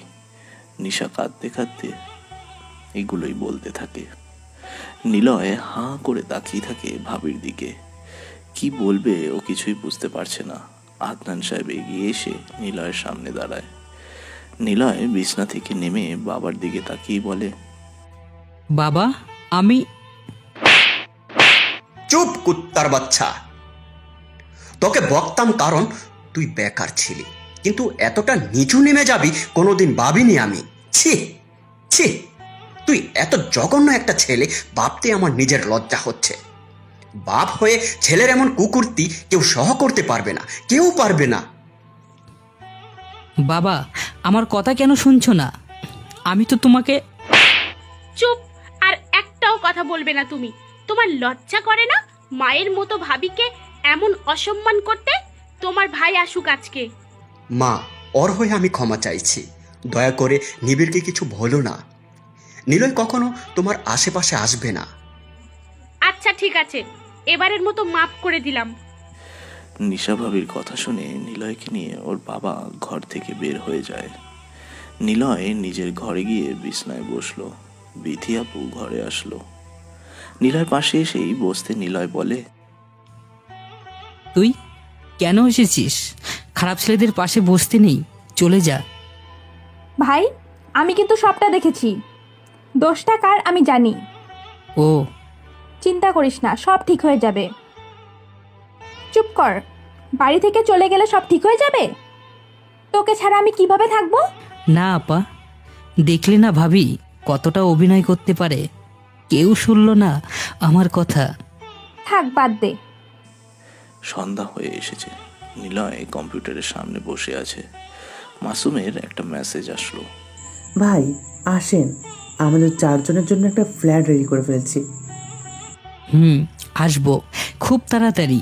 নিশা কাঁদতে কাঁদতে এগুলোই বলতে থাকে। নিলয় হাঁ করে তাকিয়ে থাকে ভাবির দিকে। কি বলবে ও কিছুই বুঝতে পারছে না। আদনান সাহেব এগিয়ে এসে নিলয়ের সামনে দাঁড়ায়। নিলয় বিছনা থেকে নেমে বাবার দিকে তাকিয়ে বলে, বাবা, আমি। চুপ কুত্তার বাচ্চা, তোকে বকতাম কারণ তুই বেকার ছিলি, কিন্তু এতটা নিচু নেমে যাবি কোনোদিন ভাবিনি আমি। ছি ছি, তুই এত জঘন্য একটা ছেলে, ভাবতে আমার নিজের লজ্জা হচ্ছে। বাপ হয়ে ছেলের এমন কুকুরতি কেউ সহ করতে পারবে না, কেউ পারবে না। বাবা, আমার কথা কেন শুনছো না? আমি তো তোমাকে। চুপ, আর একটাও কথা বলবে না তুমি। তোমার লজ্জা করে না মায়ের মতো ভাবিকে এমন অসম্মান করতে? তোমার ভাই আসুক আজকে। মা, ওর হয়ে আমি ক্ষমা চাইছি। দয়া করে নিবিড়কে কিছু বলো না। নিলয় কখনো তোমার আশেপাশে আসবে না। আচ্ছা ঠিক আছে, এবারের মতো মাফ করে দিলাম। নিশা ভাবির কথা শুনে নিলয়কে নিয়ে ওর বাবা ঘর থেকে বের হয়ে যায়। নিলয় নিজের ঘরে গিয়ে বিছনায় বসলো। বিথি আপু ঘরে আসলো। নিলয়ের পাশে এসেই বসতে নিলয় বলে, তুই কেন এসেছিস? খারাপ ছেলেদের পাশে বসতে নেই, চলে যা। ভাই, আমি কিন্তু সবটা দেখেছি। দোষটা কার আমি জানি। ও, চিন্তা করিস না, সব ঠিক হয়ে যাবে। চুপ কর। বাড়ি থেকে চলে গেলে সব ঠিক হয়ে যাবে? তোকে ছাড়া আমি কিভাবে থাকবো? না আপা, দেখলে না ভাবি কতটা অভিনয় করতে পারে। কেউ শুনল না আমার কথা। থাক, বাদ দে। সন্ধ্যা হয়ে এসেছে। নিলয় কম্পিউটারের সামনে বসে আছে। মাসুমের একটা মেসেজ আসলো। ভাই আসেন, আমাদের 4 জনের জন্য একটা ফ্ল্যাট রেডি করে ফেলছি। আসবো খুব তাড়াতাড়ি।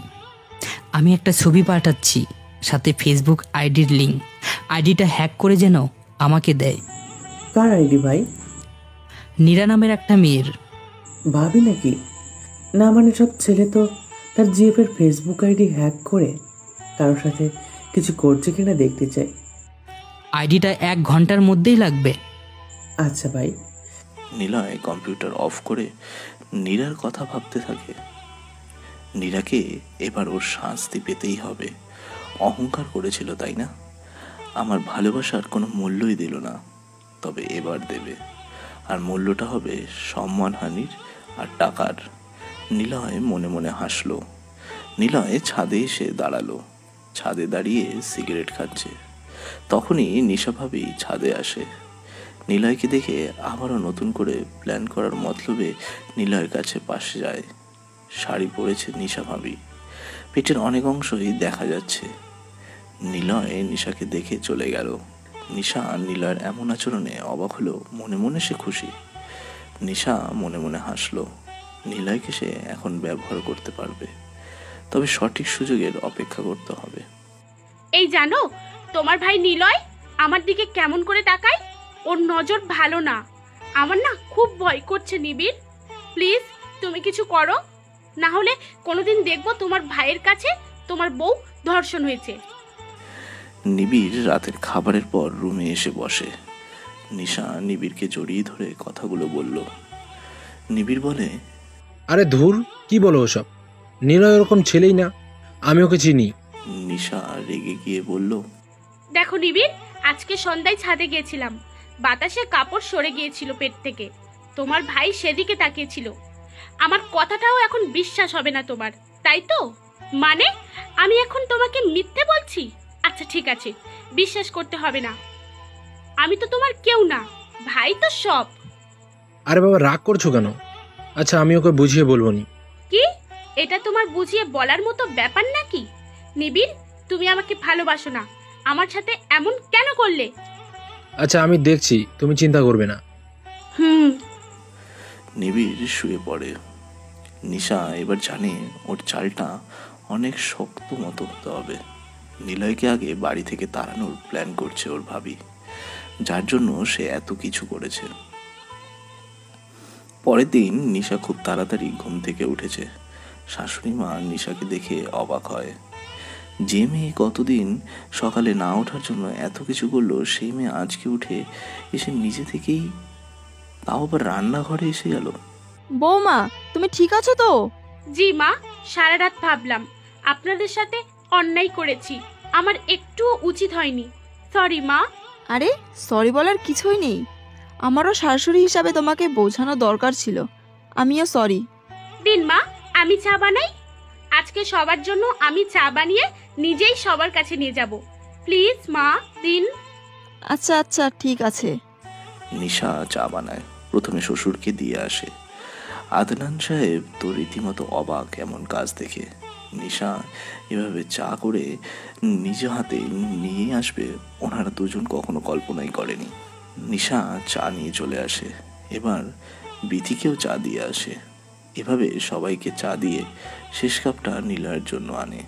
আমি একটা ছবি পাঠাচ্ছি, সাথে ফেসবুক আইডির লিঙ্ক। আইডিটা হ্যাক করে যেন আমাকে দেয়। কার আইডি ভাই? নীরা নামের একটা মেয়ের। ভাবি নাকি? না মানে সব ছেলে তো তার জিএফের ফেসবুক আইডি হ্যাক করে কারোর সাথে কিছু করছে কিনা দেখতে চাই। আইডিটা 1 ঘন্টার মধ্যেই লাগবে। আচ্ছা ভাই। নিলয় কম্পিউটার অফ করে নীরার কথা ভাবতে থাকে। নীরাকে এবার ওর শাস্তি পেতেই হবে। অহংকার করেছিল, তাই না? আমার ভালোবাসার কোনো মূল্যই দিল না, তবে এবার দেবে। আর মূল্যটা হবে সম্মানহানির আর টাকার। নিলয় মনে মনে হাসলো। নিলয় ছাদে এসে দাঁড়ালো। ছাদে দাঁড়িয়ে সিগারেট খাচ্ছে। তখনই নিশা ভাবি ছাদে আসে। নিলয়কে দেখে আবারও নতুন করে প্ল্যান করার মতলবে নিলয়ের কাছে পাশে যায়। শাড়ি পরেছে নিশা ভাবি, পেটের অনেক অংশই দেখা যাচ্ছে। নিলয় নিশাকে দেখে চলে গেল। নিশা নিলয়ের এমন আচরণে অবাক হলো। মনে মনে সে খুশি। নিশা মনে মনে হাসলো। নিলয়কে সে এখন ব্যবহার করতে পারবে, তবে সঠিক সুযোগের অপেক্ষা করতে হবে। এই জানো, তোমার ভাই নিলয় আমার দিকে কেমন করে তাকায়? ওর নজর ভালো না। আমার না খুব ভয় করছে নিবিড়। প্লিজ তুমি কিছু করো, না হলে কোনোদিন দেখবো তোমার ভাইয়ের কাছে তোমার বউ ধর্ষণ হয়েছে। নিবিড় রাতের খাবারের পর রুমে এসে বসে। নিশা নিবিড়কে জড়িয়ে ধরে কথাগুলো বলল। নিবিড় বলে, আরে ধুর, কি বলো ওসব? নিলয় ওরকম ছেলেই না, আমি ওকে চিনি। নিশা রেগে গিয়ে বলল, দেখো নিবিড়, আজকে সন্ধ্যায় ছাদে গিয়েছিলাম। বাতাসে কাপড় সরে গিয়েছিল পেট থেকে। তোমার ভাই সেদিকে তাকিয়েছিল। আমার কথাটাও এখন বিশ্বাস হবে না তোমার, তাই তো? মানে আমি এখন তোমাকে মিথ্যে বলছি? আচ্ছা ঠিক আছে, বিশ্বাস করতে হবে না। আমি তো তোমার কেউ না, ভাই তো সব। আরে বাবা, রাগ করছো কেন? আচ্ছা আমি ওকে বুঝিয়ে বলবো নি। কি এটা তোমার বুঝিয়ে বলার মতো ব্যাপার নাকি? নিবিড়, তুমি আমাকে ভালোবাসো না, আমার সাথে এমন কেন করলে? আচ্ছা আমি দেখছি, তুমি চিন্তা করবে না। নিবিড় শুয়ে পড়ে। নিশা এবার জানে ওর চালটা অনেক শক্ত মতো হতে হবে। নিলয়কে আগে বাড়ি থেকে তাড়ানোর প্ল্যান করছে ওর ভাবি, যার জন্য সে এত কিছু করেছে। পরের দিন নিশা খুব তাড়াতাড়ি ঘুম থেকে উঠেছে। শাশুড়ি মা নিশাকে দেখে অবাক হয়। যে মেয়ে কতদিন সকালে না ওঠার জন্য এত কিছু করলো, সেই মেয়ে আজকে উঠে এসে নিজে থেকেই, তাও আবার রান্নাঘরে এসে গেল। বৌমা, তুমি ঠিক আছো তো? জি মা, সারা রাত ভাবলাম আপনাদের সাথে অন্যায় করেছি, আমার একটুও উচিত হয়নি। সরি মা। আরে সরি বলার কিছুই নেই। আমারও শাশুড়ি হিসাবে তোমাকে বোঝানো দরকার ছিল। আমিও সরি। দিন মা, আমি চা বানাই। আজকে সবার জন্য আমি চা বানিয়ে নিজেই সবার কাছে নিয়ে যাব। প্লিজ মা, দিন। আচ্ছা আচ্ছা ঠিক আছে। নিশা চা বানায়। প্রথমে শ্বশুরকে দিয়ে আসে। আদনান সাহেব তো রীতিমতো অবাক এমন কাজ দেখে। নিশা এভাবে চা করে নিজ হাতে নিয়ে আসবে ওনারা দুজন কখনো কল্পনাই করেনি। নিশা চা নিয়ে চলে আসে। এবার বিথিকেও চা দিয়ে আসে। এভাবে সবাইকে চা দিয়ে শেষ কাপটা নিলয়ের জন্য আনে।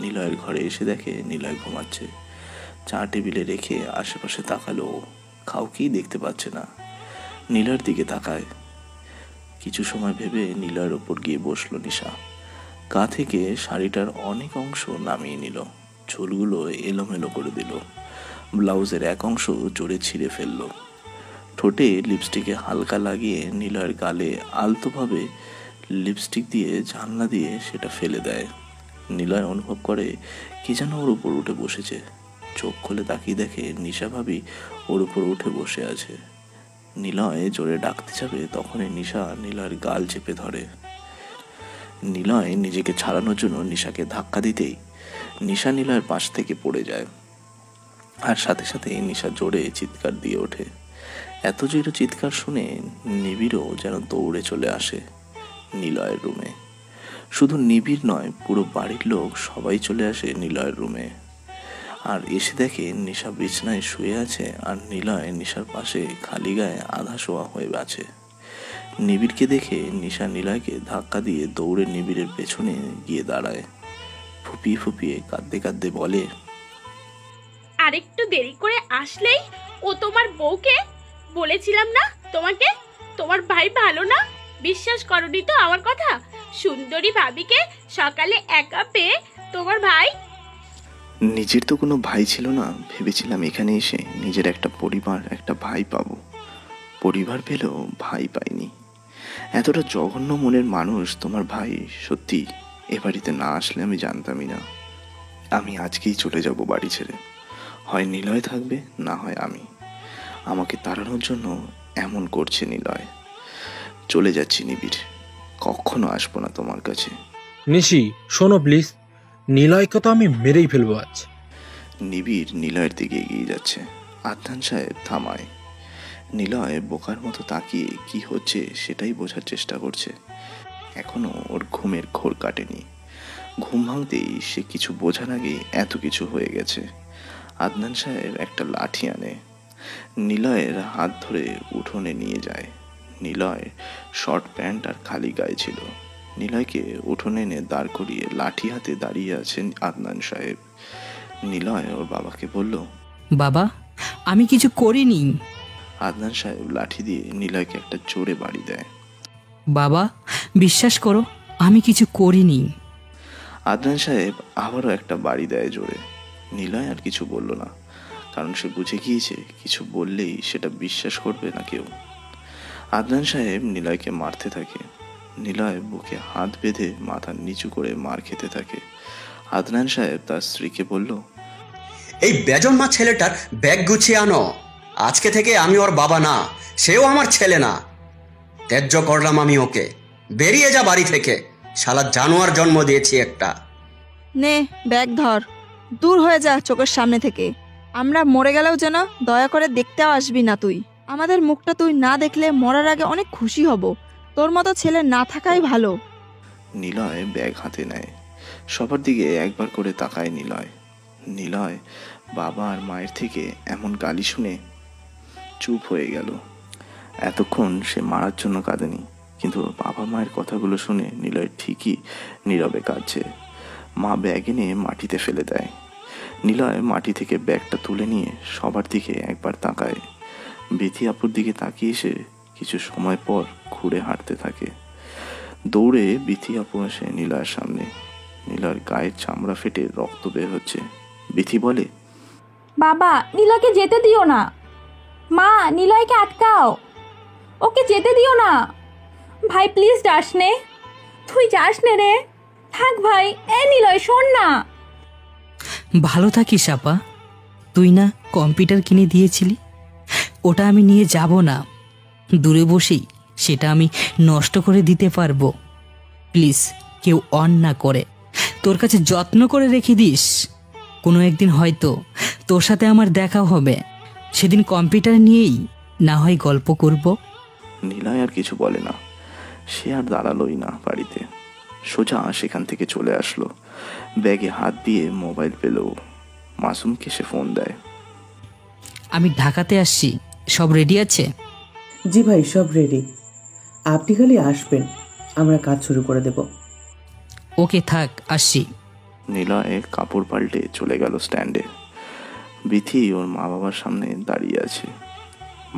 নিলয়ের ঘরে এসে দেখে নিলয় ঘুমাচ্ছে। চা টেবিলে রেখে আশেপাশে তাকালো। কাউকেই দেখতে পাচ্ছে না। নীলার দিকে তাকায়। কিছু সময় ভেবে নীলার ওপর গিয়ে বসলো নিশা। গা থেকে শাড়িটার অনেক অংশ নামিয়ে নিল, চুলগুলো এলোমেলো করে দিল, ব্লাউজের এক অংশ জোরে ছিঁড়ে ফেললো। ঠোঁটে লিপস্টিকে হালকা লাগিয়ে নীলার গালে আলতোভাবে লিপস্টিক দিয়ে জানলা দিয়ে সেটা ফেলে দেয়। নীলয় অনুভব করে কি যেন ওর উপর উঠে বসেছে। চোখ খুলে তাকিয়ে দেখে নিশা ভাবি ওর উপর উঠে বসে আছে। নীলয় জোরে ডাকতে যাবে, তখনই নিশা নীলয়ের গাল চেপে ধরে। নীলয় নিজেকে ছাড়ানোর জন্য নিশাকে ধাক্কা দিতেই নিশা নীলয়ের পাশ থেকে পড়ে যায়, আর সাথে সাথে নিশা জোরে চিৎকার দিয়ে ওঠে। এত জোরে চিৎকার শুনে নিবিড়ও যেন দৌড়ে চলে আসে নীলয়ের রুমে। শুধু নিবিড় নয়, পুরো বাড়ির লোক সবাই চলে আসে নীলয়ের রুমে, আর এসে দেখে নিশা বিছানায় শুয়ে আছে আর নীলয় নিশার পাশে খালি গায়ে আধা শোয়া হয়ে আছে। নিবিড়কে দেখে নিশা নীলয়কে ধাক্কা দিয়ে দৌড়ে নিবিড়ের পেছনে গিয়ে দাঁড়ায়। ফুপিয়ে ফুপিয়ে কাঁদতে কাঁদতে বলে, আরেকটু দেরি করে আসলেই ও তোমার বউকে বলেছিলাম না তোমাকে তোমার ভাই ভালো না, বিশ্বাস করনি তো আমার কথা। সুন্দরী ভাবিকে সকালে একা পেয়ে তোমার ভাই। নিজের তো কোনো ভাই ছিল না, ভেবেছিলাম এখানে এসে নিজের একটা পরিবার, একটা ভাই পাবো। পরিবার পেলেও ভাই পাইনি। এতটা জঘন্য মনের মানুষ তোমার ভাই। সত্যি এ বাড়িতে না আসলে আমি জানতামই না। আমি আজকেই চলে যাব বাড়ি ছেড়ে। হয় নিলয় থাকবে, না হয় আমি। আমাকে তাড়ানোর জন্য এমন করছে নিলয়। চলে যাচ্ছি নিবিড়, কখনো আসবো না তোমার কাছে। নিশি শোনো প্লিজ, নিলয়কে তো আমি মেরেই ফেলবো আজ। নিবিড় নিলয়ের দিকে এগিয়ে যাচ্ছে। আদনান সাহেব থামায়। নিলয় বোকার মতো তাকিয়ে কি হচ্ছে সেটাই বোঝার চেষ্টা করছে। এখনো ওর ঘুমের ঘোর কাটেনি। ঘুম ভাঙতেই সে কিছু বোঝার আগে এত কিছু হয়ে গেছে। আদনান সাহেব একটা লাঠি আনে, নিলয়ের হাত ধরে উঠোনে নিয়ে যায়। নিলয় শর্ট প্যান্ট আর খালি গায়ে ছিল। নিলয়কে উঠোনে এনে দাঁড় করিয়ে লাঠি হাতে দাঁড়িয়ে আছেন আদনান সাহেব। নিলয় ওর বাবাকে বলল, বাবা আমি কিছু করিনি। আদনান সাহেব লাঠি দিয়ে নিলয়কে একটা জোরে বাড়ি দেয়। বাবা বিশ্বাস করো আমি কিছু করিনি। আদনান সাহেব আবারও একটা বাড়ি দেয় জোরে। নিলয় আর কিছু বলল না, কারণ সে বুঝে গিয়েছে কিছু বললেই সেটা বিশ্বাস করবে না কেউ। আদনান সাহেব নিলয়কে মারতে থাকে। নিলয় বুকে হাত বেঁধে মাথা নিচু করে মার খেতে থাকে। আদনান সাহেব তার স্ত্রীকে বলল, এই বেজন্মা ছেলেটার ব্যাগ গুছিয়ে আনো। আজকে থেকে আমি ওর বাবা না, সেও আমার ছেলে না। ত্যায্য করলাম আমি ওকে। বেরিয়ে যা বাড়ি থেকে, শালা জানোয়ার জন্ম দিয়েছি একটা। নে ব্যাগ ধর, দূর হয়ে যা চোখের সামনে থেকে। আমরা মরে গেলেও যেন দয়া করে দেখতেও আসবি না তুই। আমাদের মুখটা তুই না দেখলে মরার আগে অনেক খুশি হব। তোর মতো ছেলে না থাকাই ভালো। নিলয় ব্যাগ হাতে নেয়। সবার দিকে একবার করে তাকায় নিলয়। নিলয় বাবা আর মায়ের থেকে এমন গালি শুনে চুপ হয়ে গেল। এতক্ষণ সে মারার জন্য কাঁদেনি, কিন্তু বাবা মায়ের কথাগুলো শুনে নিলয় ঠিকই নীরবে কাঁদছে। মা ব্যাগ এনে মাটিতে ফেলে দেয়। নিলয় মাটি থেকে ব্যাগটা তুলে নিয়ে সবার দিকে একবার তাকায়। বিথি আপুর দিকে তাকিয়ে এসে কিছু সময় পর ঘুরে হাঁটতে থাকে। দৌড়ে বিথি আপু আসে নিলয়ের সামনে। নিলয়ের গায়ের চামড়া ফেটে রক্ত বের হচ্ছে। বিথি বলে, বাবা নিলয়কে যেতে দিও না। মা নিলয়কে আটকাও, ওকে যেতে দিও না। ভাই প্লিজ যাস নে, তুই যাস নে রে, থাক ভাই। এ নিলয় শোন না। ভালো থাকিস আপা। তুই না কম্পিউটার কিনে দিয়েছিলি, ওটা আমি নিয়ে যাব না। দূরে বসেই সেটা আমি নষ্ট করে দিতে পারবো। প্লিজ কেউ অন না করে তোর কাছে যত্ন করে রেখে দিস। কোনো একদিন হয়তো তোর সাথে আমার দেখা হবে, সেদিন কম্পিউটার নিয়েই না হয় গল্প করব। নিলয় আর কিছু বলে না। সে আর দাঁড়ালোই না বাড়িতে, সোজা সেখান থেকে চলে আসলো। ব্যাগে হাত দিয়ে মোবাইল পেল। মাসুমকে সে ফোন দেয়। আমি ঢাকাতে আসছি, সব রেডি আছে? জি ভাই, সব রেডি। আপনি খালি আসবেন, আমরা কাজ শুরু করে দেব। ওকে থাক, আসছি। নিলয় কাপড় পাল্টে চলে গেল স্ট্যান্ডে। বিথি ওর মা বাবার সামনে দাঁড়িয়ে আছে।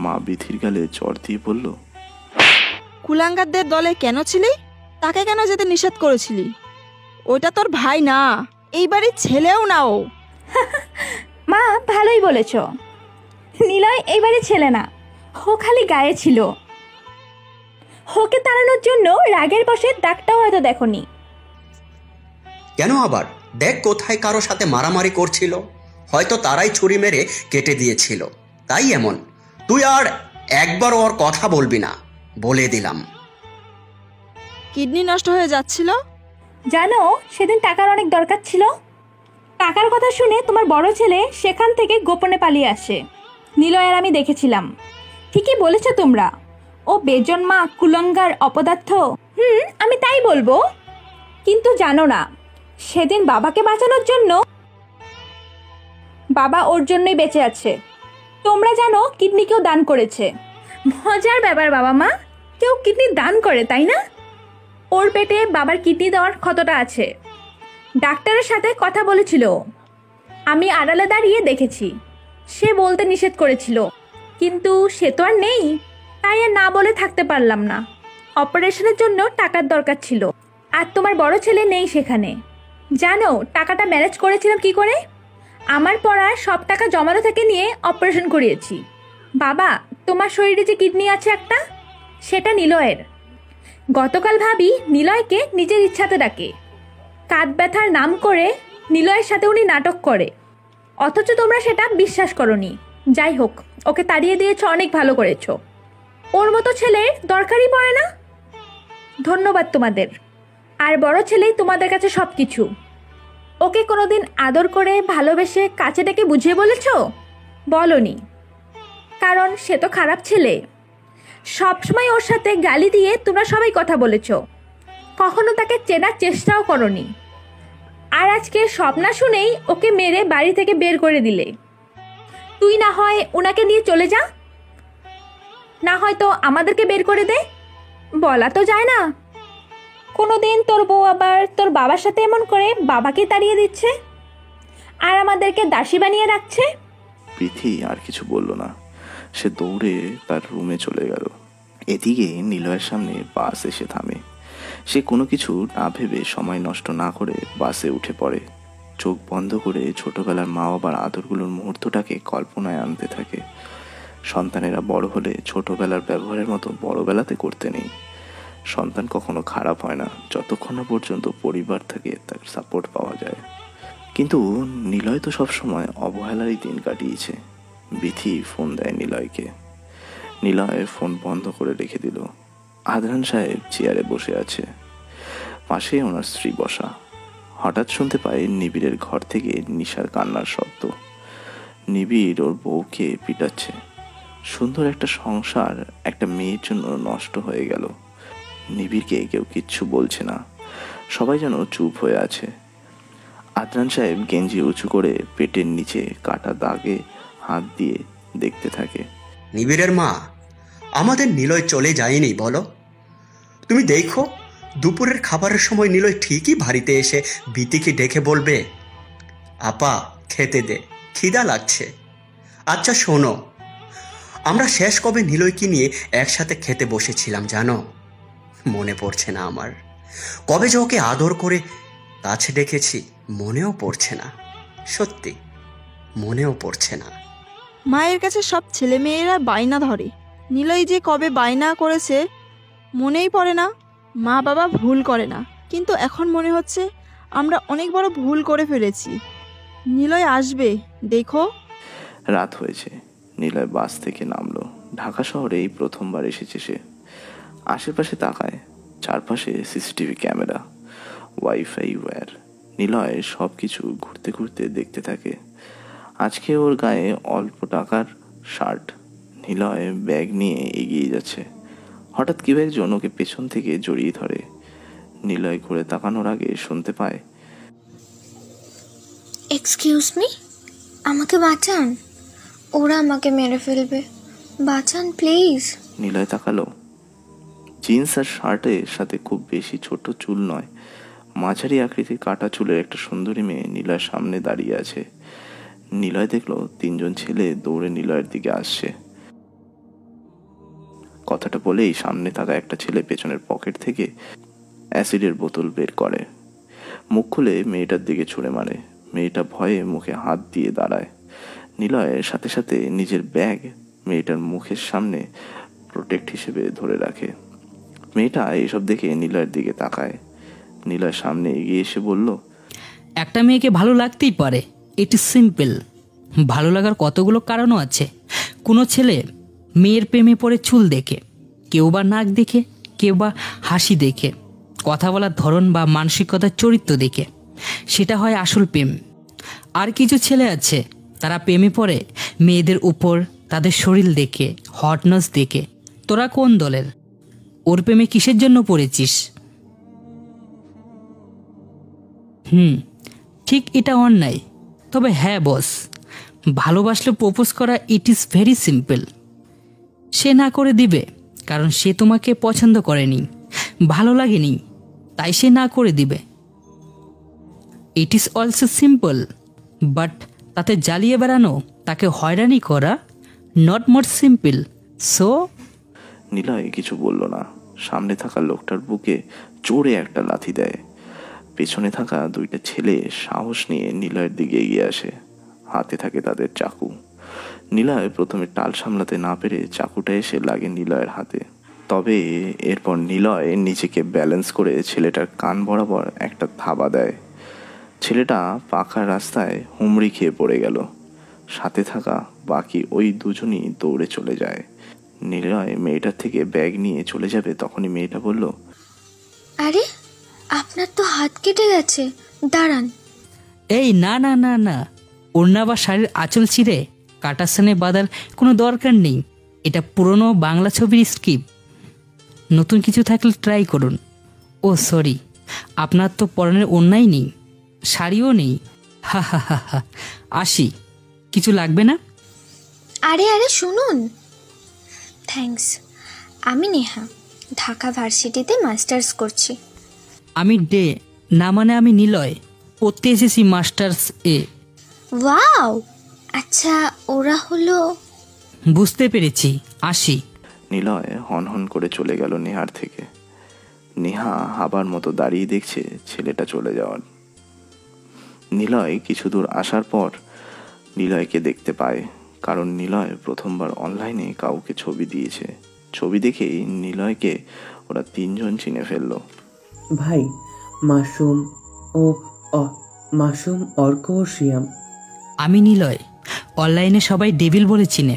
মা বিথির গালে চড় দিয়ে বলল, কুলাঙ্গারদের দলে কেন ছিলি? তাকে কেন যেতে নিষেধ করেছিলি? ওটা তোর ভাই না, এই বাড়ির ছেলেও না ও। মা ভালোই বলেছ, নিলয় এই বাড়ির ছেলে না, ও খালি গায়ে ছিল। ওকে তাড়ানোর জন্য রাগের বশে দাগটাও হয়তো দেখনি। কেন আবার? দেখ কোথায় কারো সাথে মারামারি করছিল, হয়তো তারাই ছুরি মেরে কেটে দিয়েছিল, তাই এমন। তুই আর একবার ওর কথা বলবি না, বলে দিলাম। কিডনি নষ্ট হয়ে যাচ্ছিল। জানো, সেদিন টাকার অনেক দরকার ছিল। টাকার কথা শুনে তোমার বড় ছেলে সেখান থেকে গোপনে পালিয়ে আসে। নিলয় আর আমি দেখেছিলাম। ঠিকই বলেছ তোমরা, ও বেজন্মা, কুলঙ্গার, অপদার্থ। আমি তাই বলবো। কিন্তু জানো না, সেদিন বাবাকে বাঁচানোর জন্য বাবা ওর জন্যই বেঁচে আছে। তোমরা জানো কিডনিকেও দান করেছে। মজার ব্যাপার বাবা মা, কেউ কিডনি দান করে, তাই না? ওর পেটে বাবার কিডনি দেওয়ার ক্ষতটা আছে। ডাক্তারের সাথে কথা বলেছিল, আমি আড়ালে দাঁড়িয়ে দেখেছি। সে বলতে নিষেধ করেছিল, কিন্তু সে তো আর নেই, তাই আর না বলে থাকতে পারলাম না। অপারেশনের জন্য টাকার দরকার ছিল, আর তোমার বড় ছেলে নেই সেখানে। জানো টাকাটা ম্যানেজ করেছিলাম কি করে? আমার পড়ার সব টাকা জমানো থেকে নিয়ে অপারেশন করিয়েছি। বাবা, তোমার শরীরে যে কিডনি আছে একটা, সেটা নিলয়ের। গতকাল ভাবি নিলয়কে নিজের ইচ্ছাতে ডাকে। কাঁধ ব্যথার নাম করে নিলয়ের সাথে উনি নাটক করে, অথচ তোমরা সেটা বিশ্বাস করনি। যাই হোক, ওকে তাড়িয়ে দিয়েছ, অনেক ভালো করেছ। ওর মতো ছেলের দরকারই পড়ে না। ধন্যবাদ তোমাদের। আর বড় ছেলেই তোমাদের কাছে সব কিছু। ওকে কোনোদিন আদর করে ভালোবেসে কাছে ডেকে বুঝিয়ে বলেছ? বলনি, কারণ সে তো খারাপ ছেলে। সবসময় ওর সাথে গালি দিয়ে তোমরা সবাই কথা বলেছ, কখনো তাকে চেনার চেষ্টাও করনি। আর আজকে সব না শুনেই ওকে মেরে বাড়ি থেকে বের করে দিলে। তুই না হয় ওনাকে নিয়ে চলে যা, না হয়তো আমাদেরকে বের করে দে। বলা তো যায় না। কোনোদিন তোর বউ আবার তোর বাবার সাথে এমন করে বাবাকে তাড়িয়ে দিচ্ছে, আর আমাদেরকে দাসী বানিয়ে রাখছে। বিথি আর কিছু বলল না, সে দৌড়ে তার রুমে চলে গেল। এদিকে নিলয়ের সামনে বাস এসে থামে। সে কোনো কিছু না ভেবে, সময় নষ্ট না করে বাসে উঠে পড়ে। চোখ বন্ধ করে ছোটবেলার মা বাবার আদরগুলোর মুহূর্তটাকে কল্পনায় আনতে থাকে। সন্তানেরা বড় হলে ছোটবেলার ব্যবহারের মতো বড়বেলাতে করতে নেই। সন্তান কখনো খারাপ হয় না যতক্ষণ না পর্যন্ত পরিবার থেকে তার সাপোর্ট পাওয়া যায়। কিন্তু নিলয় তো সবসময় অবহেলারই দিন কাটিয়েছে। বিথি ফোন দেয় নিলয়কে। নিলয় ফোন বন্ধ করে রেখে দিল। আদনান সাহেব চেয়ারে বসে আছে, পাশে ওনার স্ত্রী বসা। হঠাৎ শুনতে পায় নিবিড়ের ঘর থেকে নিশার কান্নার শব্দ। নিবিড় ওর বউকে পিটাচ্ছে। সুন্দর একটা সংসার একটা মেয়ের জন্য নষ্ট হয়ে গেল। নিবিড়কে কেউ কিচ্ছু বলছে না, সবাই যেন চুপ হয়ে আছে। আদনান সাহেব গেঞ্জি উঁচু করে পেটের নিচে কাটা দাগে হাত দিয়ে দেখতে থাকে। নিবিড়ের মা, আমাদের নিলয় চলে যায়নি বলো? তুমি দেখো, দুপুরের খাবারের সময় নিলয় ঠিকই বাড়িতে এসে বিতিকে ডেকে বলবে, আপা খেতে দে, খিদা লাগছে। আচ্ছা শোনো, আমরা শেষ কবে নিলয়কে নিয়ে একসাথে খেতে বসেছিলাম জানো? মনে পড়ছে না আমার। কবে যে ওকে আদর করে কাছে ডেকেছি মনেও পড়ছে না। সত্যি মনেও পড়ছে না। মায়ের কাছে সব ছেলে মেয়েরা বায়না ধরে। নিলয় যে কবে বায়না করেছে মনেই পড়ে না। মা বাবা ভুল করে না, কিন্তু এখন মনে হচ্ছে আমরা অনেক বড় ভুল করে ফেলেছি। নিলয় আসবে, দেখো। রাত হয়েছে। নিলয় বাস থেকে নামলো। ঢাকা শহরে এই প্রথমবার এসেছে সে। আশেপাশে তাকায়, চারপাশে CCTV camera, wifi wire. Niloy সব কিছু ঘুরতে ঘুরতে দেখতে থাকে। আজকে ওর গায়ে অল্প টাকার শার্ট। নিলয় ব্যাগ নিয়ে এগিয়ে যাচ্ছে। হঠাৎ কেউ একজন ওকে পেছন থেকে জড়িয়ে ধরে। নিলয় ঘুরে তাকানোর আগে শুনতে পায়, এক্সকিউজ মি, আমাকে বাঁচান, ওরা আমাকে মেরে ফেলবে, বাঁচান প্লিজ। নিলয় তাকালো। জিন্স আর শার্টের সাথে খুব বেশি ছোট চুল নয়, মাঝারি আকৃতির কাটা চুলের একটা সুন্দরী মেয়ে নিলয়ের সামনে দাঁড়িয়ে আছে। নিলয় দেখলো 3 জন ছেলে দৌড়ে নিলয়ের দিকে আসছে। কথাটা বলেই সামনে থাকা একটা ছেলে পেছনের পকেট থেকে অ্যাসিডের বোতল বের করে, মুখ খুলে মেয়েটার দিকে ছুঁড়ে মারে। মেয়েটা ভয়ে মুখে হাত দিয়ে দাঁড়ায়। নিলয়ের সাথে সাথে নিজের ব্যাগ মেয়েটার মুখের সামনে প্রোটেক্ট হিসেবে ধরে রাখে। মেয়েটা এসব দেখে নিলয়ের দিকে তাকায়। নিলয় সামনে এগিয়ে এসে বলল, একটা মেয়েকে ভালো লাগতেই পারে, ইট ইজ সিম্পল। ভালো লাগার কতগুলো কারণও আছে। কোনো ছেলে মেয়ের প্রেমে পড়ে চুল দেখে, কেউ বা নাক দেখে, কেউ বা হাসি দেখে, কথা বলার ধরন বা মানসিকতার চরিত্র দেখে, সেটা হয় আসল প্রেম। আর কিছু ছেলে আছে তারা প্রেমে পড়ে মেয়েদের উপর তাদের শরীর দেখে, হটনেস দেখে। তোরা কোন দলের? ওর প্রেমে কিসের জন্য পড়েছিস? ঠিক এটা অন্যায়। তবে হ্যাঁ বস, ভালোবাসলে প্রপোজ করা ইট ইজ ভেরি সিম্পল। সে না করে দিবে কারণ সে তোমাকে পছন্দ করেনি, ভালো লাগেনি, তাই সে না করে দিবে। It is also simple, but তাতে জ্বালিয়ে বেড়ানো, তাকে হয়রানি করা, not more simple. So Niloy কিছু বলল না। সামনে থাকা লোকটার বুকে জোরে একটা লাথি দেয়। পেছনে থাকা 2টা ছেলে সাহস নিয়ে নিলয়ের দিকে এগিয়ে আসে। হাতে থাকে তাদের চাকু। নিলয় প্রথমে টাল সামলাতে না পেরে চাকুটা এসে লাগে নিলয়ের হাতে। তবে এরপর নিলয় নিজেকে ব্যালেন্স করে ছেলেটার কান বরাবর একটা থাবা দেয়। ছেলেটা পাকা রাস্তায় হুমড়ি খেয়ে পড়ে গেল। সাথে থাকা বাকি ওই 2 জনই দৌড়ে চলে যায়। নিলয় মেয়েটার থেকে ব্যাগ নিয়ে চলে যাবে, তখনই মেয়েটা বলল, আরে আপনার তো হাত কেটে গেছে, দাঁড়ান। এই না না না না, ওড়না বা শাড়ির আঁচল ছিঁড়ে কাটার সানে বাঁধার কোনো দরকার নেই। এটা পুরনো বাংলা ছবির স্ক্রিপ্ট। নতুন কিছু থাকলে ট্রাই করুন। ও সরি, আপনার তো পরনের ওড়নাই নেই, শাড়িও নেই। হা হা হা হা। আসি, কিছু লাগবে না? আরে আরে শুনুন। থ্যাঙ্কস। আমি নেহা, ঢাকা ভার্সিটিতে মাস্টার্স করছি। আমি ডে, না মানে আমি নিলয়, পড়তে এসেছি মাস্টার্স এ। ওয়াও, আচ্ছা ওরা হলো। বুঝতে পেরেছি, আসি। নিলয় হন হন করে চলে গেল নেহার থেকে। নেহা হাবার মতো দাঁড়িয়ে দেখছে ছেলেটা চলে যাওয়ার। নিলয় কিছু দূর আসার পর নিলয়কে দেখতে পায়, কারণ নিলয় প্রথমবার অনলাইনে কাউকে ছবি দিয়েছে। ছবি দেখেই নিলয়কে ওরা 3 জন চিনে ফেললো। ভাই, মাসুম মাসুম, অর্ক ও শিয়াম। আমি নিলয়, অনলাইনে সবাই ডেভিল বলে চিনে।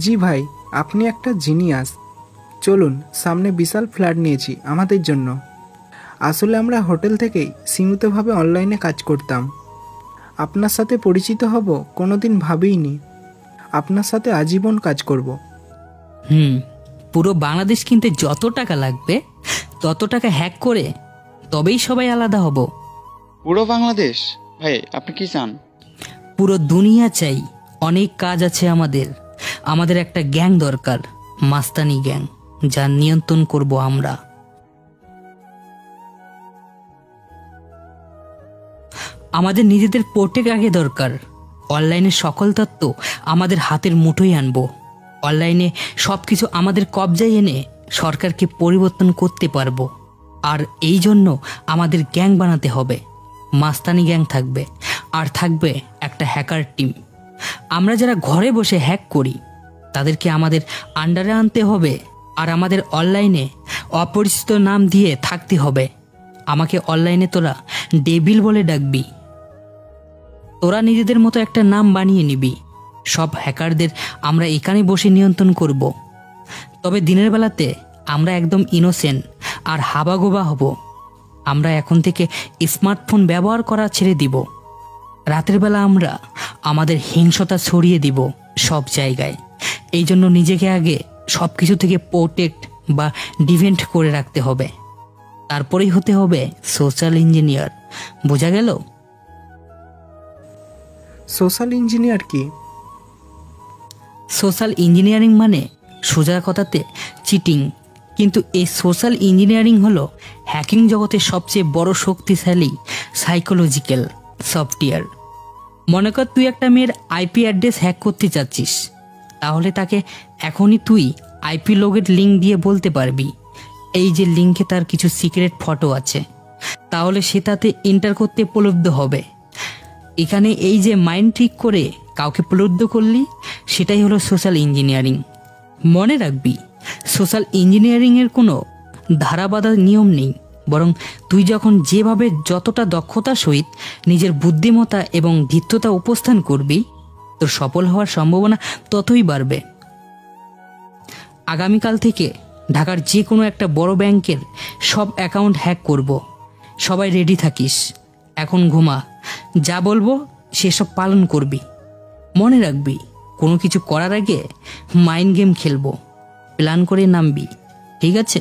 জি ভাই, আপনি একটা জিনিয়াস। চলুন, সামনে বিশাল ফ্ল্যাট নিয়েছি আমাদের জন্য। আসলে আমরা হোটেল থেকেই সীমিতভাবে অনলাইনে কাজ করতাম। আপনার সাথে পরিচিত হব কোনোদিন ভাবিনি। আপনার সাথে আজীবন কাজ করব। পুরো বাংলাদেশ কিনতে যত টাকা লাগবে তত টাকা হ্যাক করে তবেই সবাই আলাদা হব। পুরো বাংলাদেশ? ভাই আপনি কি চান? পুরো দুনিয়া চাই। অনেক কাজ আছে আমাদের। আমাদের একটা গ্যাং দরকার, মাস্তানি গ্যাং, যার নিয়ন্ত্রণ করব আমরা। আমাদের নিজেদের প্রোটেক্ট আগে দরকার। অনলাইনে সকল তথ্য আমাদের হাতের মুঠোয় আনবো। অনলাইনে সব কিছু আমাদের কবজায় এনে সরকারকে পরিবর্তন করতে পারবো। আর এই জন্য আমাদের গ্যাং বানাতে হবে। মাস্তানি গ্যাং থাকবে, আর থাকবে একটা হ্যাকার টিম। আমরা যারা ঘরে বসে হ্যাক করি তাদেরকে আমাদের আন্ডারে আনতে হবে। আর আমাদের অনলাইনে অপরিচিত নাম দিয়ে থাকতে হবে। আমাকে অনলাইনে তোরা ডেভিল বলে ডাকবি। তোরা নিজেদের মতো একটা নাম বানিয়ে নিবি। সব হ্যাকারদের আমরা এখানে বসে নিয়ন্ত্রণ করব। তবে দিনের বেলাতে আমরা একদম ইনোসেন্ট আর হাবাগোবা হব। আমরা এখন থেকে স্মার্টফোন ব্যবহার করা ছেড়ে দিব। রাতের বেলা আমরা আমাদের হিংসতা ছড়িয়ে দিব সব জায়গায়। এই জন্য নিজেকে আগে সব কিছু থেকে প্রোটেক্ট বা ডিফেন্ড করে রাখতে হবে। তারপরেই হতে হবে সোশ্যাল ইঞ্জিনিয়ার। বোঝা গেল? সোশ্যাল ইঞ্জিনিয়ার কি? সোশ্যাল ইঞ্জিনিয়ারিং মানে সোজা কথাতে চিটিং, কিন্তু এই সোশ্যাল ইঞ্জিনিয়ারিং হলো হ্যাকিং জগতের সবচেয়ে বড় শক্তিশালী সাইকোলজিক্যাল সফটওয়্যার। মনে কর তুই একটা মেয়ের আইপি অ্যাড্রেস হ্যাক করতে চাচ্ছিস, তাহলে তাকে এখনই তুই আইপি লগের লিঙ্ক দিয়ে বলতে পারবি এই যে লিঙ্কে তার কিছু সিক্রেট ফটো আছে, তাহলে সে তাতে এন্টার করতে প্রলুব্ধ হবে। এখানে এই যে মাইন্ড ট্রিক করে কাউকে প্রলুব্ধ করলি, সেটাই হলো সোশ্যাল ইঞ্জিনিয়ারিং। মনে রাখবি, সোশ্যাল ইঞ্জিনিয়ারিংয়ের কোনো ধারাবাধা নিয়ম নেই, বরং তুই যখন যেভাবে যতটা দক্ষতার সহিত নিজের বুদ্ধিমত্তা এবং ধৃত্যতা উপস্থান করবি, তোর সফল হওয়ার সম্ভাবনা ততই বাড়বে। আগামীকাল থেকে ঢাকার যে কোনো একটা বড় ব্যাংকের সব অ্যাকাউন্ট হ্যাক করব। সবাই রেডি থাকিস, এখন ঘুমা, যা বলবো সেসব পালন করবি। মনে রাখবি, কোনো কিছু করার আগে মাইন্ড গেম খেলবো, প্ল্যান করে নামবি, ঠিক আছে?